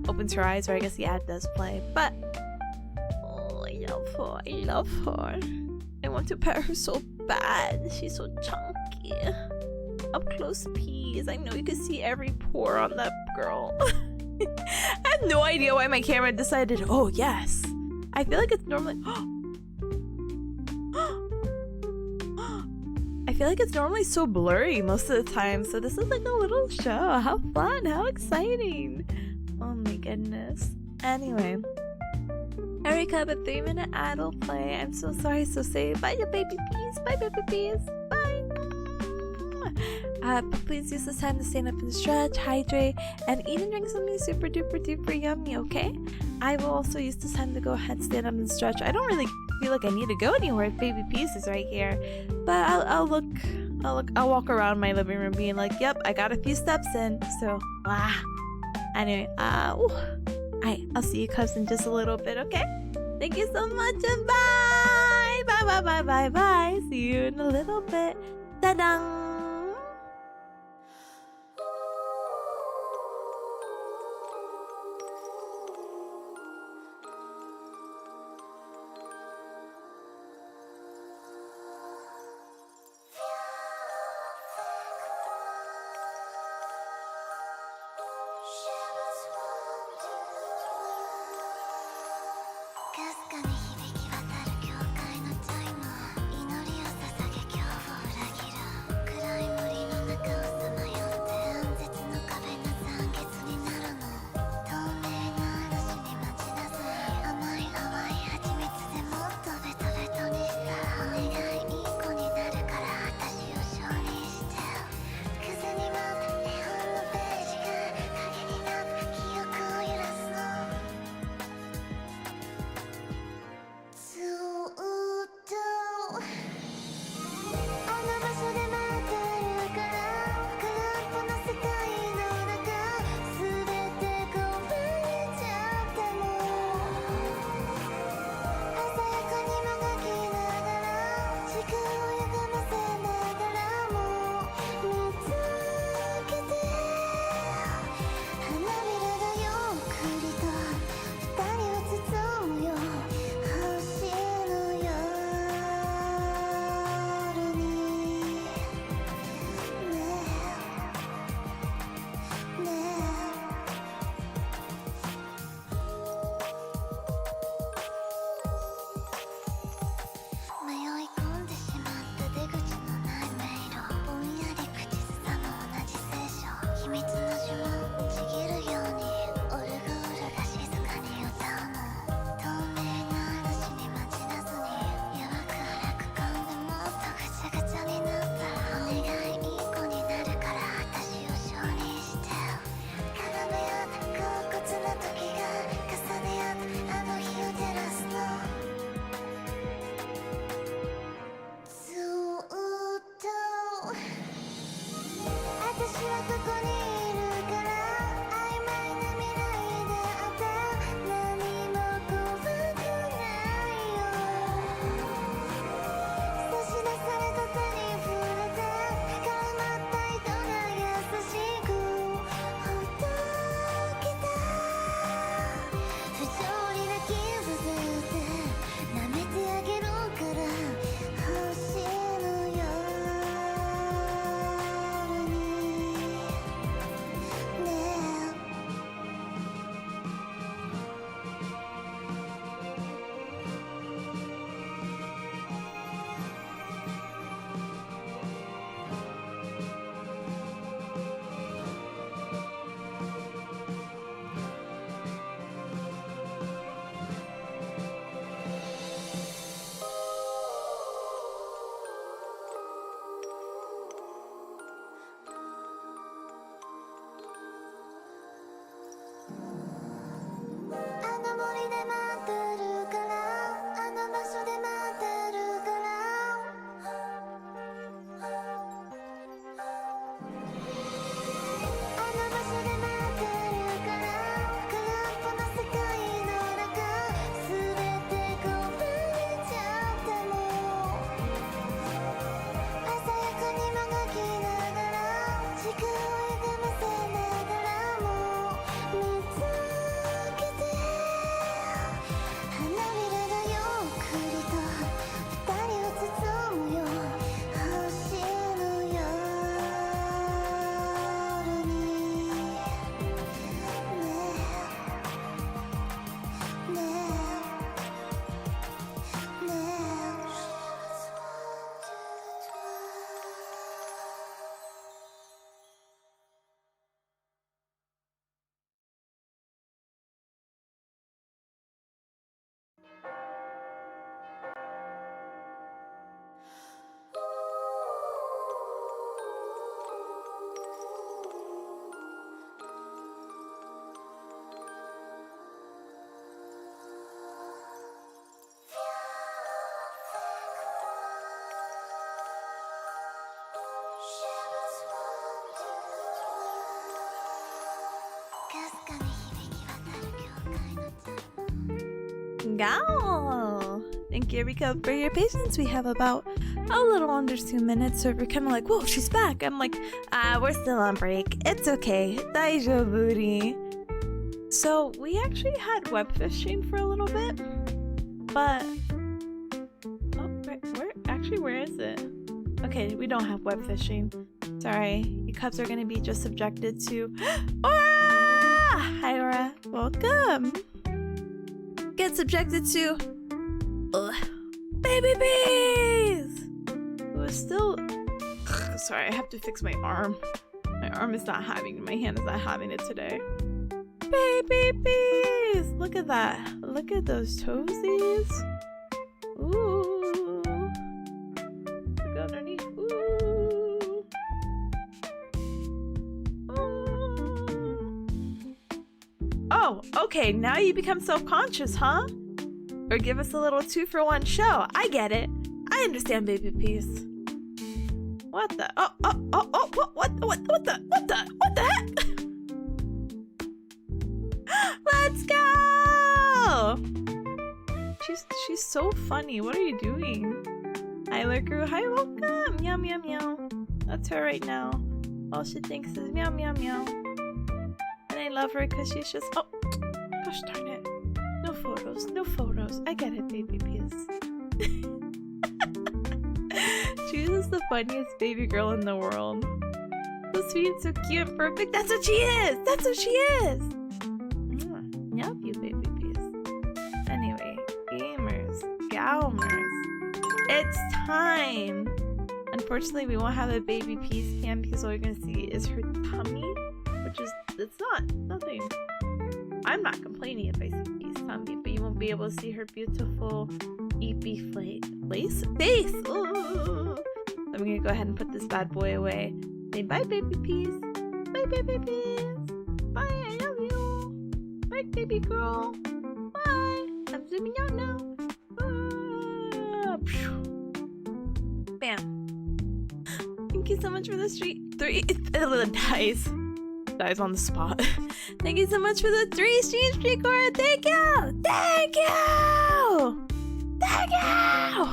opens her eyes, or I guess the ad does play. But oh, I love her. I want to pet her so bad. She's so chunky. Up close peas. I know you can see every pore on that girl. I have no idea why my camera decided, oh yes. I feel like it's normally I feel like it's normally so blurry most of the time, so this is like a little show. How fun, how exciting. Oh my goodness. Anyway, Erika, a 3-minute ad will play. I'm so sorry, so say bye to baby peas. Bye baby peas. Bye. But please use this time to stand up and stretch, hydrate, and eat and drink something super duper duper yummy, okay? I will also use this time to go ahead, stand up and stretch. I don't really feel like I need to go anywhere if baby peas is right here, but I'll walk around my living room being like, yep, I got a few steps in. So anyway, I'll see you cubs in just a little bit, okay? Thank you so much and bye. Bye. See you in a little bit. Ta-da! Gal! Thank you, Erika, for your patience. We have about a little under 2 minutes, so we're kind of like, whoa, she's back. I'm like, we're still on break. It's okay. Daijoubu. So we actually had web fishing for a little bit, but where is it? Okay, we don't have web fishing. Sorry, you cubs are gonna be just subjected to Aura! Hi Aura, welcome. Get subjected to baby bees. It was still sorry, I have to fix my arm. My hand is not having it today. Baby bees! Look at that. Look at those toesies. Ooh. Look underneath. Ooh. Ooh. Oh, okay. Now you become self-conscious, huh? Or give us a little 2-for-1 show. I get it. I understand, baby peas. What the? What the heck? Let's go! She's so funny. What are you doing? Hi, Lurker. Hi, welcome. Meow, meow, meow. That's her right now. All she thinks is meow, meow, meow. And I love her because she's just... Oh, gosh darn it. No photos. No photos. I get it, baby peas. She's just the funniest baby girl in the world. So sweet, so cute, and perfect. That's what she is! That's what she is! Love you, baby peas. Anyway, gamers, galmers, it's time! Unfortunately, we won't have a baby peas cam because all you're gonna see is her tummy, which is, it's nothing. I'm not complaining if I see Pea's tummy, but you won't be able to see her beautiful EP face. Ooh. I'm gonna go ahead and put this bad boy away. Say bye, baby peas. Bye, baby peas. Bye, I love you. Bye, baby girl. Bye. I'm zooming out now. Bam. Thank you so much for the street. 3 dies on the spot. Thank you so much for the 3 stream Cora. Thank you. Thank you. Thank you.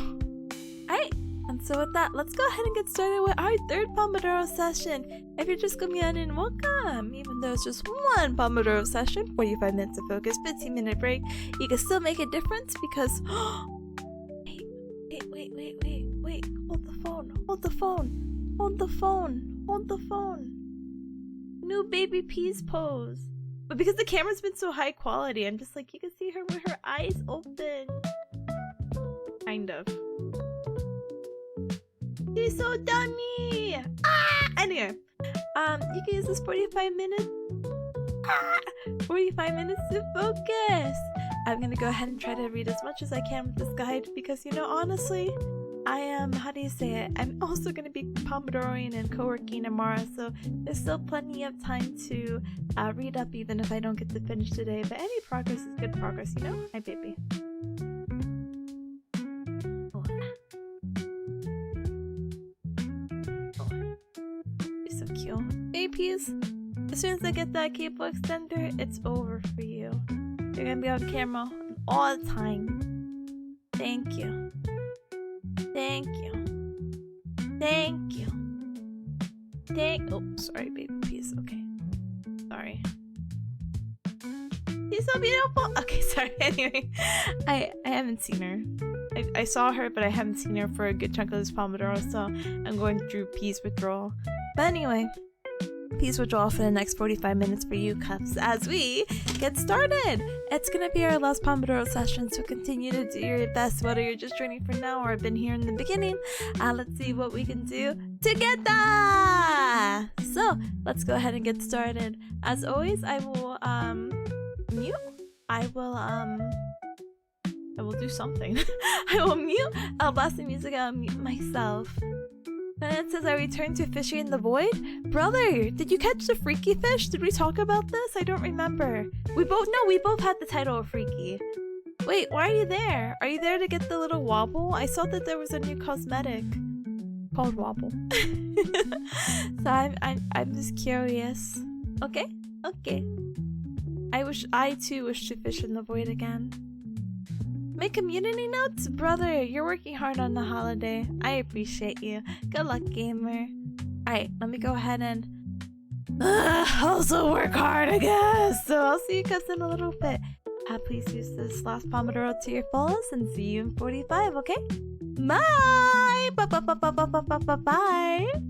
Alright. And so with that, let's go ahead and get started with our 3rd Pomodoro session. If you're just coming in, welcome! Even though it's just 1 Pomodoro session, 45 minutes of focus, 15-minute break, you can still make a difference because... Wait. Hold the phone. New baby peas pose. But because the camera's been so high quality, I'm just like, you can see her with her eyes open. Kind of. She's so dummy! Anyway, you can use this 45 minutes. 45 minutes to focus. I'm gonna go ahead and try to read as much as I can with this guide because, you know, honestly, I am, how do you say it? I'm also gonna be Pomodoroing and co-working tomorrow, so there's still plenty of time to read up even if I don't get to finish today. But any progress is good progress, you know? Hi, baby. Peas. As soon as I get that cable extender, it's over for you. You're gonna be on camera all the time. Thank you. Oh, sorry, baby peas. Okay. Sorry. She's so beautiful. Okay, sorry. Anyway, I haven't seen her. I saw her, but I haven't seen her for a good chunk of this Pomodoro, so I'm going through peas withdrawal. But anyway, peas withdrawal for the next 45 minutes for you cups as we get started. It's gonna be our last Pomodoro session, so continue to do your best whether you're just joining for now or have been here in the beginning. Let's see what we can do together. So let's go ahead and get started. As always, I will mute. I will do something. I will mute. I'll blast the music. I'll mute myself. And it says I return to fishing in the void. Brother, did you catch the freaky fish? Did we talk about this? I don't remember. We both had the title of freaky. Wait, why are you there? Are you there to get the little wobble? I saw that there was a new cosmetic called wobble. So I'm just curious. Okay. I too wish to fish in the void again. Make community notes? Brother, you're working hard on the holiday. I appreciate you. Good luck, gamer. Alright, let me go ahead and also work hard, I guess. So I'll see you guys in a little bit. Please use this last Pomodoro to your fullest and see you in 45, okay? Bye! Bye!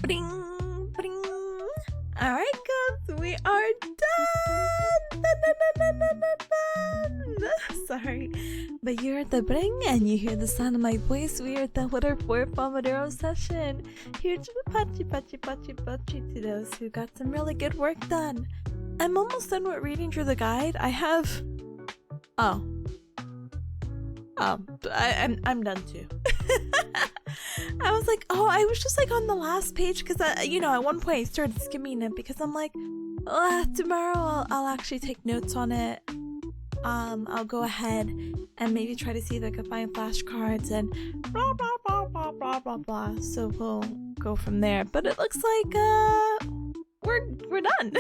Bring, bring. Alright, guys, we are done. Done. Sorry, but you heard the bring and you hear the sound of my voice. We are done with our 4th Pomodoro session. Here's the pachi to those who got some really good work done. I'm almost done with reading through the guide. I have... I'm done too. I was like, I was just like on the last page because at one point I started skimming it because I'm like, tomorrow I'll actually take notes on it. I'll go ahead and maybe try to see if I can find flashcards and blah blah blah blah blah blah blah. So we'll go from there. But it looks like we're done.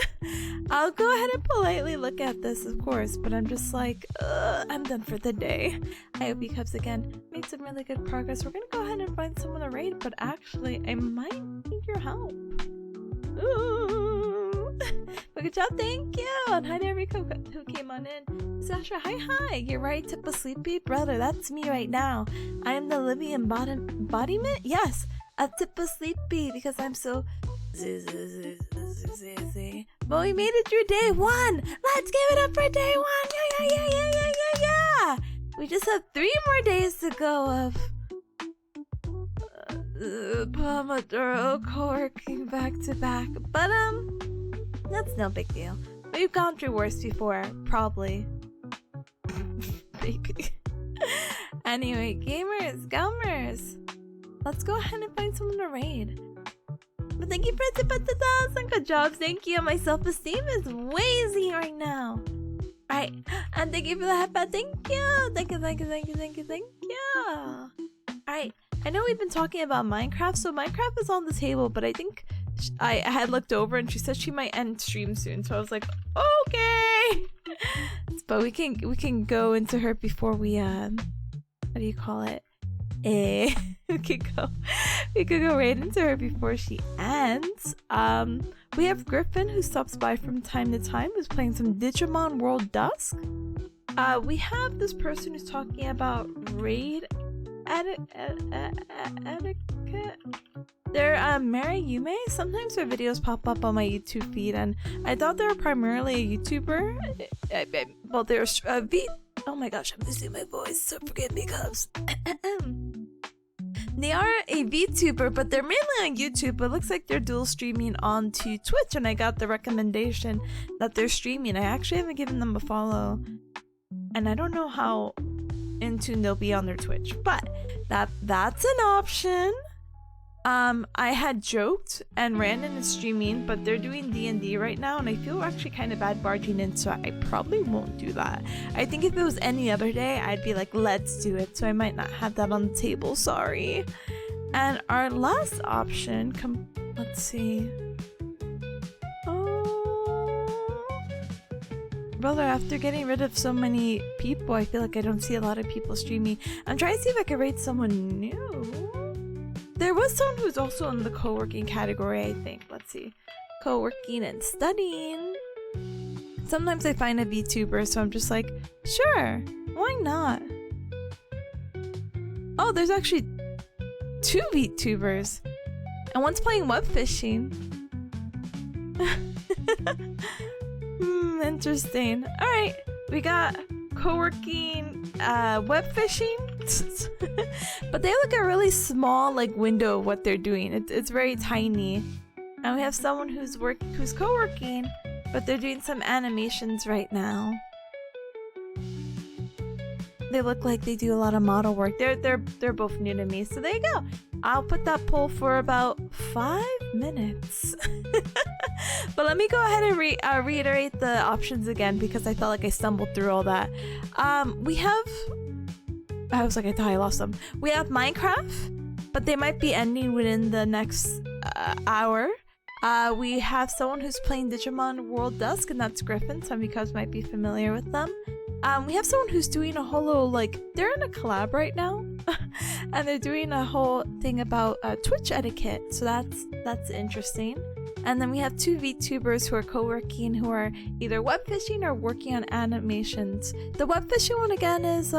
I'll go ahead and politely look at this, of course, but I'm just like, I'm done for the day. I hope you cubs again made some really good progress. We're gonna go ahead and find someone to raid, but actually I might need your help. Ooh. Well, good job, thank you. And hi to everyone who came on in. Sasha, hi. You're right, tip of sleepy brother. That's me right now. I am the living embodiment. Yes, a tip of sleepy because I'm so. But we made it through day 1. Let's give it up for day 1. Yeah. We just have 3 more days to go of Pomodoro co-working back to back. But that's no big deal. We've gone through worse before, probably. Maybe. Anyway, gamers, let's go ahead and find someone to raid. But thank you for the 1,000 good jobs. Thank you. My self-esteem is way easy right now. Alright, and thank you for the headband. Thank you. Thank you. Alright, I know we've been talking about Minecraft, so Minecraft is on the table, but I think I had looked over and she said she might end stream soon, so I was like, okay. But we can go into her before we what do you call it? We could go right into her before she ends. We have Griffin, who stops by from time to time, who's playing some Digimon World Dusk. We have this person who's talking about raid etiquette. They're Mary Yume. Sometimes their videos pop up on my YouTube feed, and I thought they were primarily a YouTuber. Well, they're oh my gosh, I'm losing my voice, so forgive me, cubs. They are a VTuber, but they're mainly on YouTube. But it looks like they're dual streaming onto Twitch, and I got the recommendation that they're streaming. I actually haven't given them a follow, and I don't know how in tune they'll be on their Twitch, but that's an option. I had joked and Randon is streaming, but they're doing D&D right now, and I feel actually kind of bad barging in, so I probably won't do that. I think if it was any other day, I'd be like, let's do it, so I might not have that on the table, sorry. And our last option, let's see. Brother, after getting rid of so many people, I feel like I don't see a lot of people streaming. I'm trying to see if I can rate someone new. There was someone who's also in the co-working category, I think. Let's see. Co-working and studying. Sometimes I find a VTuber, so I'm just like, sure, why not? Oh, there's actually 2 VTubers. And one's playing web fishing. Interesting. Alright, we got co-working, web fishing. But they look at a really small window of what they're doing. It's very tiny. And we have someone who's co-working, but they're doing some animations right now. They look like they do a lot of model work. They're both new to me, so there you go. I'll put that poll for about 5 minutes. But let me go ahead and reiterate the options again, because I felt like I stumbled through all that. We have... I was like, I thought I lost them. We have Minecraft, but they might be ending within the next hour. We have someone who's playing Digimon World Dusk, and that's Griffin. Some of you guys might be familiar with them. We have someone who's doing a whole, they're in a collab right now. And they're doing a whole thing about Twitch etiquette. So that's interesting. And then we have 2 VTubers who are co-working, who are either web fishing or working on animations. The web fishing one again is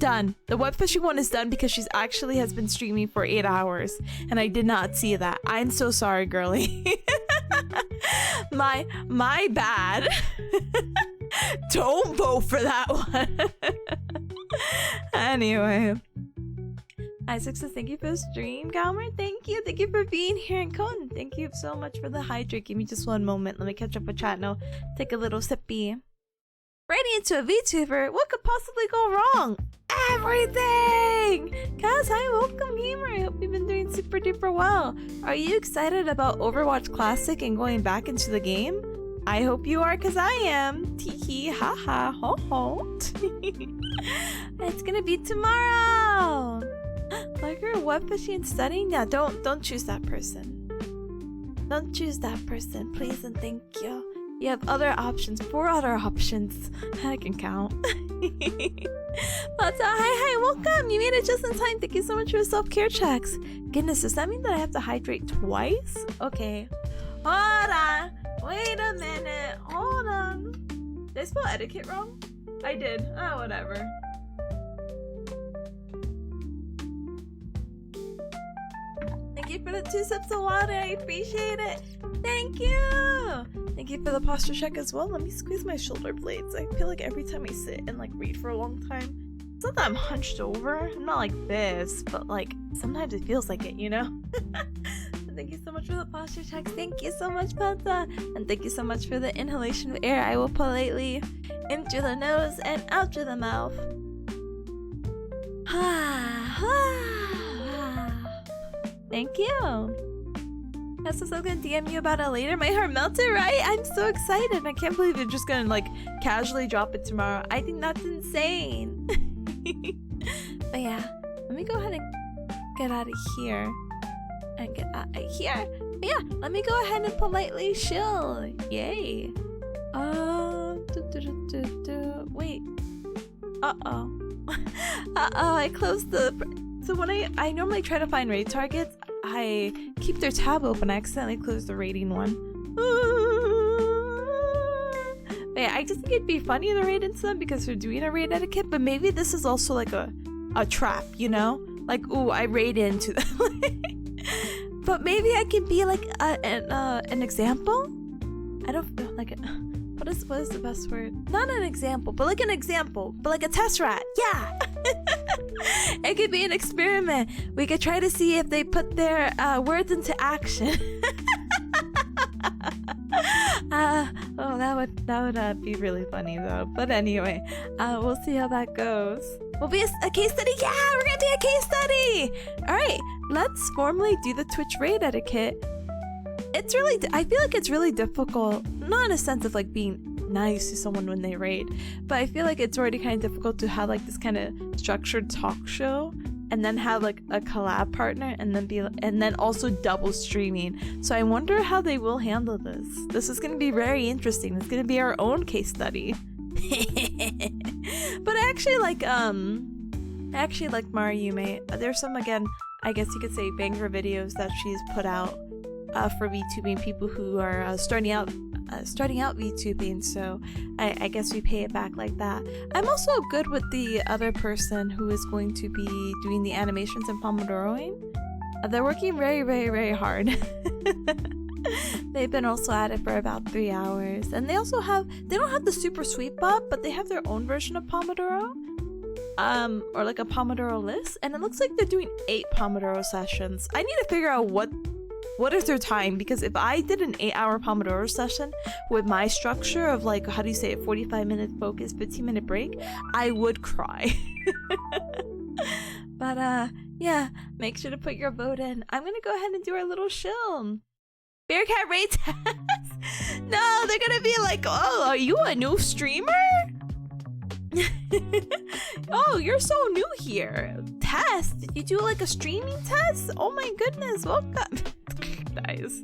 done. The web fishing one is done because she's actually has been streaming for 8 hours, and I did not see that. I'm so sorry, girly. my bad. Don't vote for that one. Anyway. Isaac says, thank you for the stream, Galmer. Thank you. Thank you for being here. And Conan, thank you so much for the hydrate. Give me just one moment. Let me catch up with chat now. Take a little sippy. Right into a VTuber. What could possibly go wrong? Everything! Guys, hi, welcome, gamer. I hope you've been doing super duper well. Are you excited about Overwatch Classic and going back into the game? I hope you are, because I am. Teehee, haha, ho ho. It's gonna be tomorrow. Like you're web fishing and studying? Yeah, don't choose that person. Don't choose that person, please and thank you. You have other options, 4 other options. I can count. But hi, welcome. You made it just in time. Thank you so much for the self-care checks. Goodness, does that mean that I have to hydrate twice? Okay. Hold on. Wait a minute. Hold on. Did I spell etiquette wrong? I did. Oh, whatever. Thank you for the 2 sips of water. I appreciate it. Thank you. Thank you for the posture check as well. Let me squeeze my shoulder blades. I feel like every time I sit and like read for a long time, it's not that I'm hunched over. I'm not like this, but like sometimes it feels like it, you know? Thank you so much for the posture checks. Thank you so much, Panta. And thank you so much for the inhalation of air. I will politely in through the nose and out through the mouth. Thank you. That's what I was gonna DM you about it later. My heart melted, right? I'm so excited. I can't believe you're just gonna like casually drop it tomorrow. I think that's insane. But yeah, let me go ahead and get out of here. And get out of here. But yeah, let me go ahead and politely chill. Yay. Wait. Uh-oh. I closed the... So when I normally try to find raid targets, I keep their tab open. I accidentally closed the raiding one. But yeah, I just think it'd be funny to raid into them because they're doing a raid etiquette, but maybe this is also like a trap, you know? Like, ooh, I raid into them. But maybe I can be like an example? I don't feel like it. What is the best word? Not an example, but like an example. But like a test rat. Yeah! It could be an experiment. We could try to see if they put their words into action. Oh, that would be really funny though. But anyway, we'll see how that goes. We'll be a case study. Yeah, we're gonna be a case study. All right, let's formally do the Twitch raid etiquette. I feel like it's really difficult, not in a sense of like being nice to someone when they raid, but I feel like it's already kind of difficult to have like this kind of structured talk show and then have like a collab partner and then also double streaming. So I wonder how they will handle this. This is going to be very interesting. It's going to be our own case study. But I actually like Mariume. There's some, again, I guess you could say banger videos that she's put out for VTubing people who are starting out VTubing, so I guess we pay it back like that. I'm also good with the other person who is going to be doing the animations and Pomodoroing. They're working very, very, very hard. They've been also at it for about 3 hours, and they don't have the super sweet bot, but they have their own version of Pomodoro, or like a Pomodoro list, and it looks like they're doing 8 Pomodoro sessions. I need to figure out what is their time, because if I did an 8-hour Pomodoro session with my structure of like, how do you say it, 45-minute focus, 15-minute break, I would cry. But yeah, make sure to put your vote in. I'm gonna go ahead and do our little shill. Bearcat raid test. No, they're gonna be like, oh, are you a new streamer? Oh, you're so new here. Test? Did you do like a streaming test? Oh my goodness, welcome. Guys,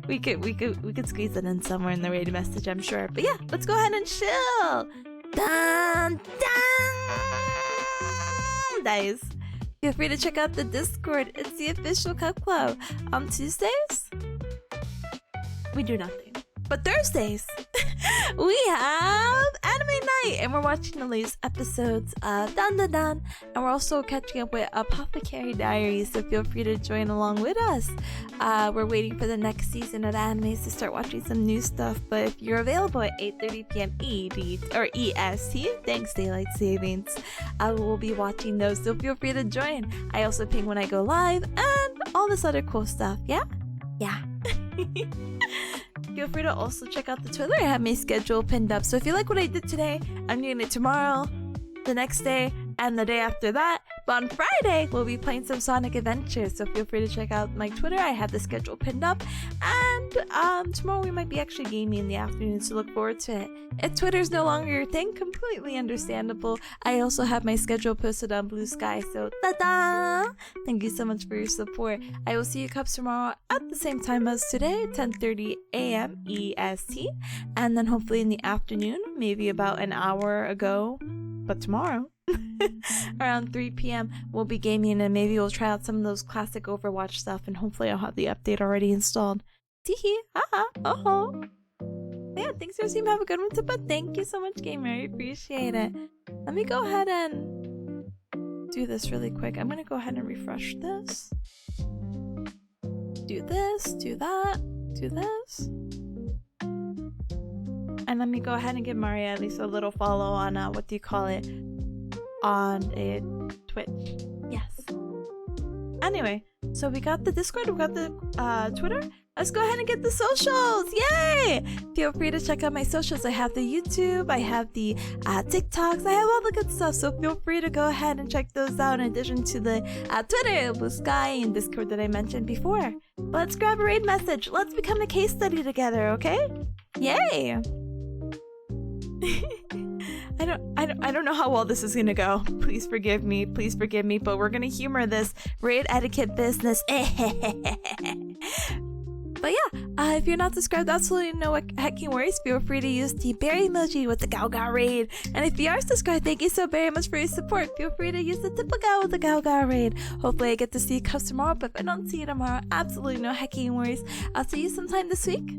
we could squeeze it in somewhere in the raid message, I'm sure. But yeah, let's go ahead and chill. Dun dun. Guys, feel free to check out the Discord. It's the official Cup Club. On Tuesdays, we do nothing. But Thursdays, we have anime night, and we're watching the latest episodes of Dan Dan Dan, and we're also catching up with Apothecary Diaries, so feel free to join along with us. We're waiting for the next season of animes to start watching some new stuff, but if you're available at 8:30 p.m. ED or EST, thanks Daylight Savings, I will be watching those, so feel free to join. I also ping when I go live and all this other cool stuff. Yeah. Feel free to also check out the Twitter. I have my schedule pinned up, so if you like what I did today, I'm doing it tomorrow, the next day, and the day after that. But on Friday, we'll be playing some Sonic Adventures, so feel free to check out my Twitter. I have the schedule pinned up, and tomorrow we might be actually gaming in the afternoon, so look forward to it. If Twitter's no longer your thing, completely understandable. I also have my schedule posted on Blue Sky, so ta-da! Thank you so much for your support. I will see you Cubs tomorrow at the same time as today, 10:30 a.m. EST, and then hopefully in the afternoon, maybe about an hour ago, but tomorrow. Around 3 p.m. we'll be gaming, and maybe we'll try out some of those classic Overwatch stuff, and hopefully I'll have the update already installed. Teehee, oh. Yeah, thanks for seeing. Have a good one, but thank you so much, gamer. I appreciate it. Let me go ahead and do this really quick. I'm gonna go ahead and refresh this. Do this, do that, do this. And let me go ahead and give Maria at least a little follow on, what do you call it? On a Twitch. Yes. Anyway, so we got the Discord, we got the Twitter. Let's go ahead and get the socials. Yay! Feel free to check out my socials. I have the YouTube, I have the TikToks, I have all the good stuff. So feel free to go ahead and check those out in addition to the Twitter, Blue Sky, and Discord that I mentioned before. But let's grab a raid message. Let's become a case study together, okay? Yay! I don't know how well this is gonna go. Please forgive me, but we're gonna humor this raid etiquette business. But yeah, if you're not subscribed, absolutely no hecking worries. Feel free to use the bear emoji with the Gao raid. And if you are subscribed, thank you so very much for your support. Feel free to use the Tipanya with the Gao raid. Hopefully I get to see you Cubs tomorrow, but if I don't see you tomorrow, absolutely no hecking worries. I'll see you sometime this week.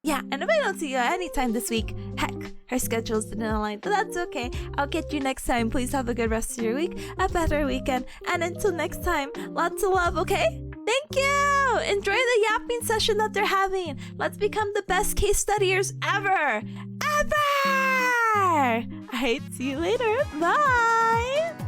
Yeah, and if I don't see you anytime this week, heck, her schedules didn't align, but that's okay. I'll get you next time. Please have a good rest of your week, a better weekend, and until next time, lots of love, okay? Thank you! Enjoy the yapping session that they're having. Let's become the best case studiers ever! Alright, see you later. Bye!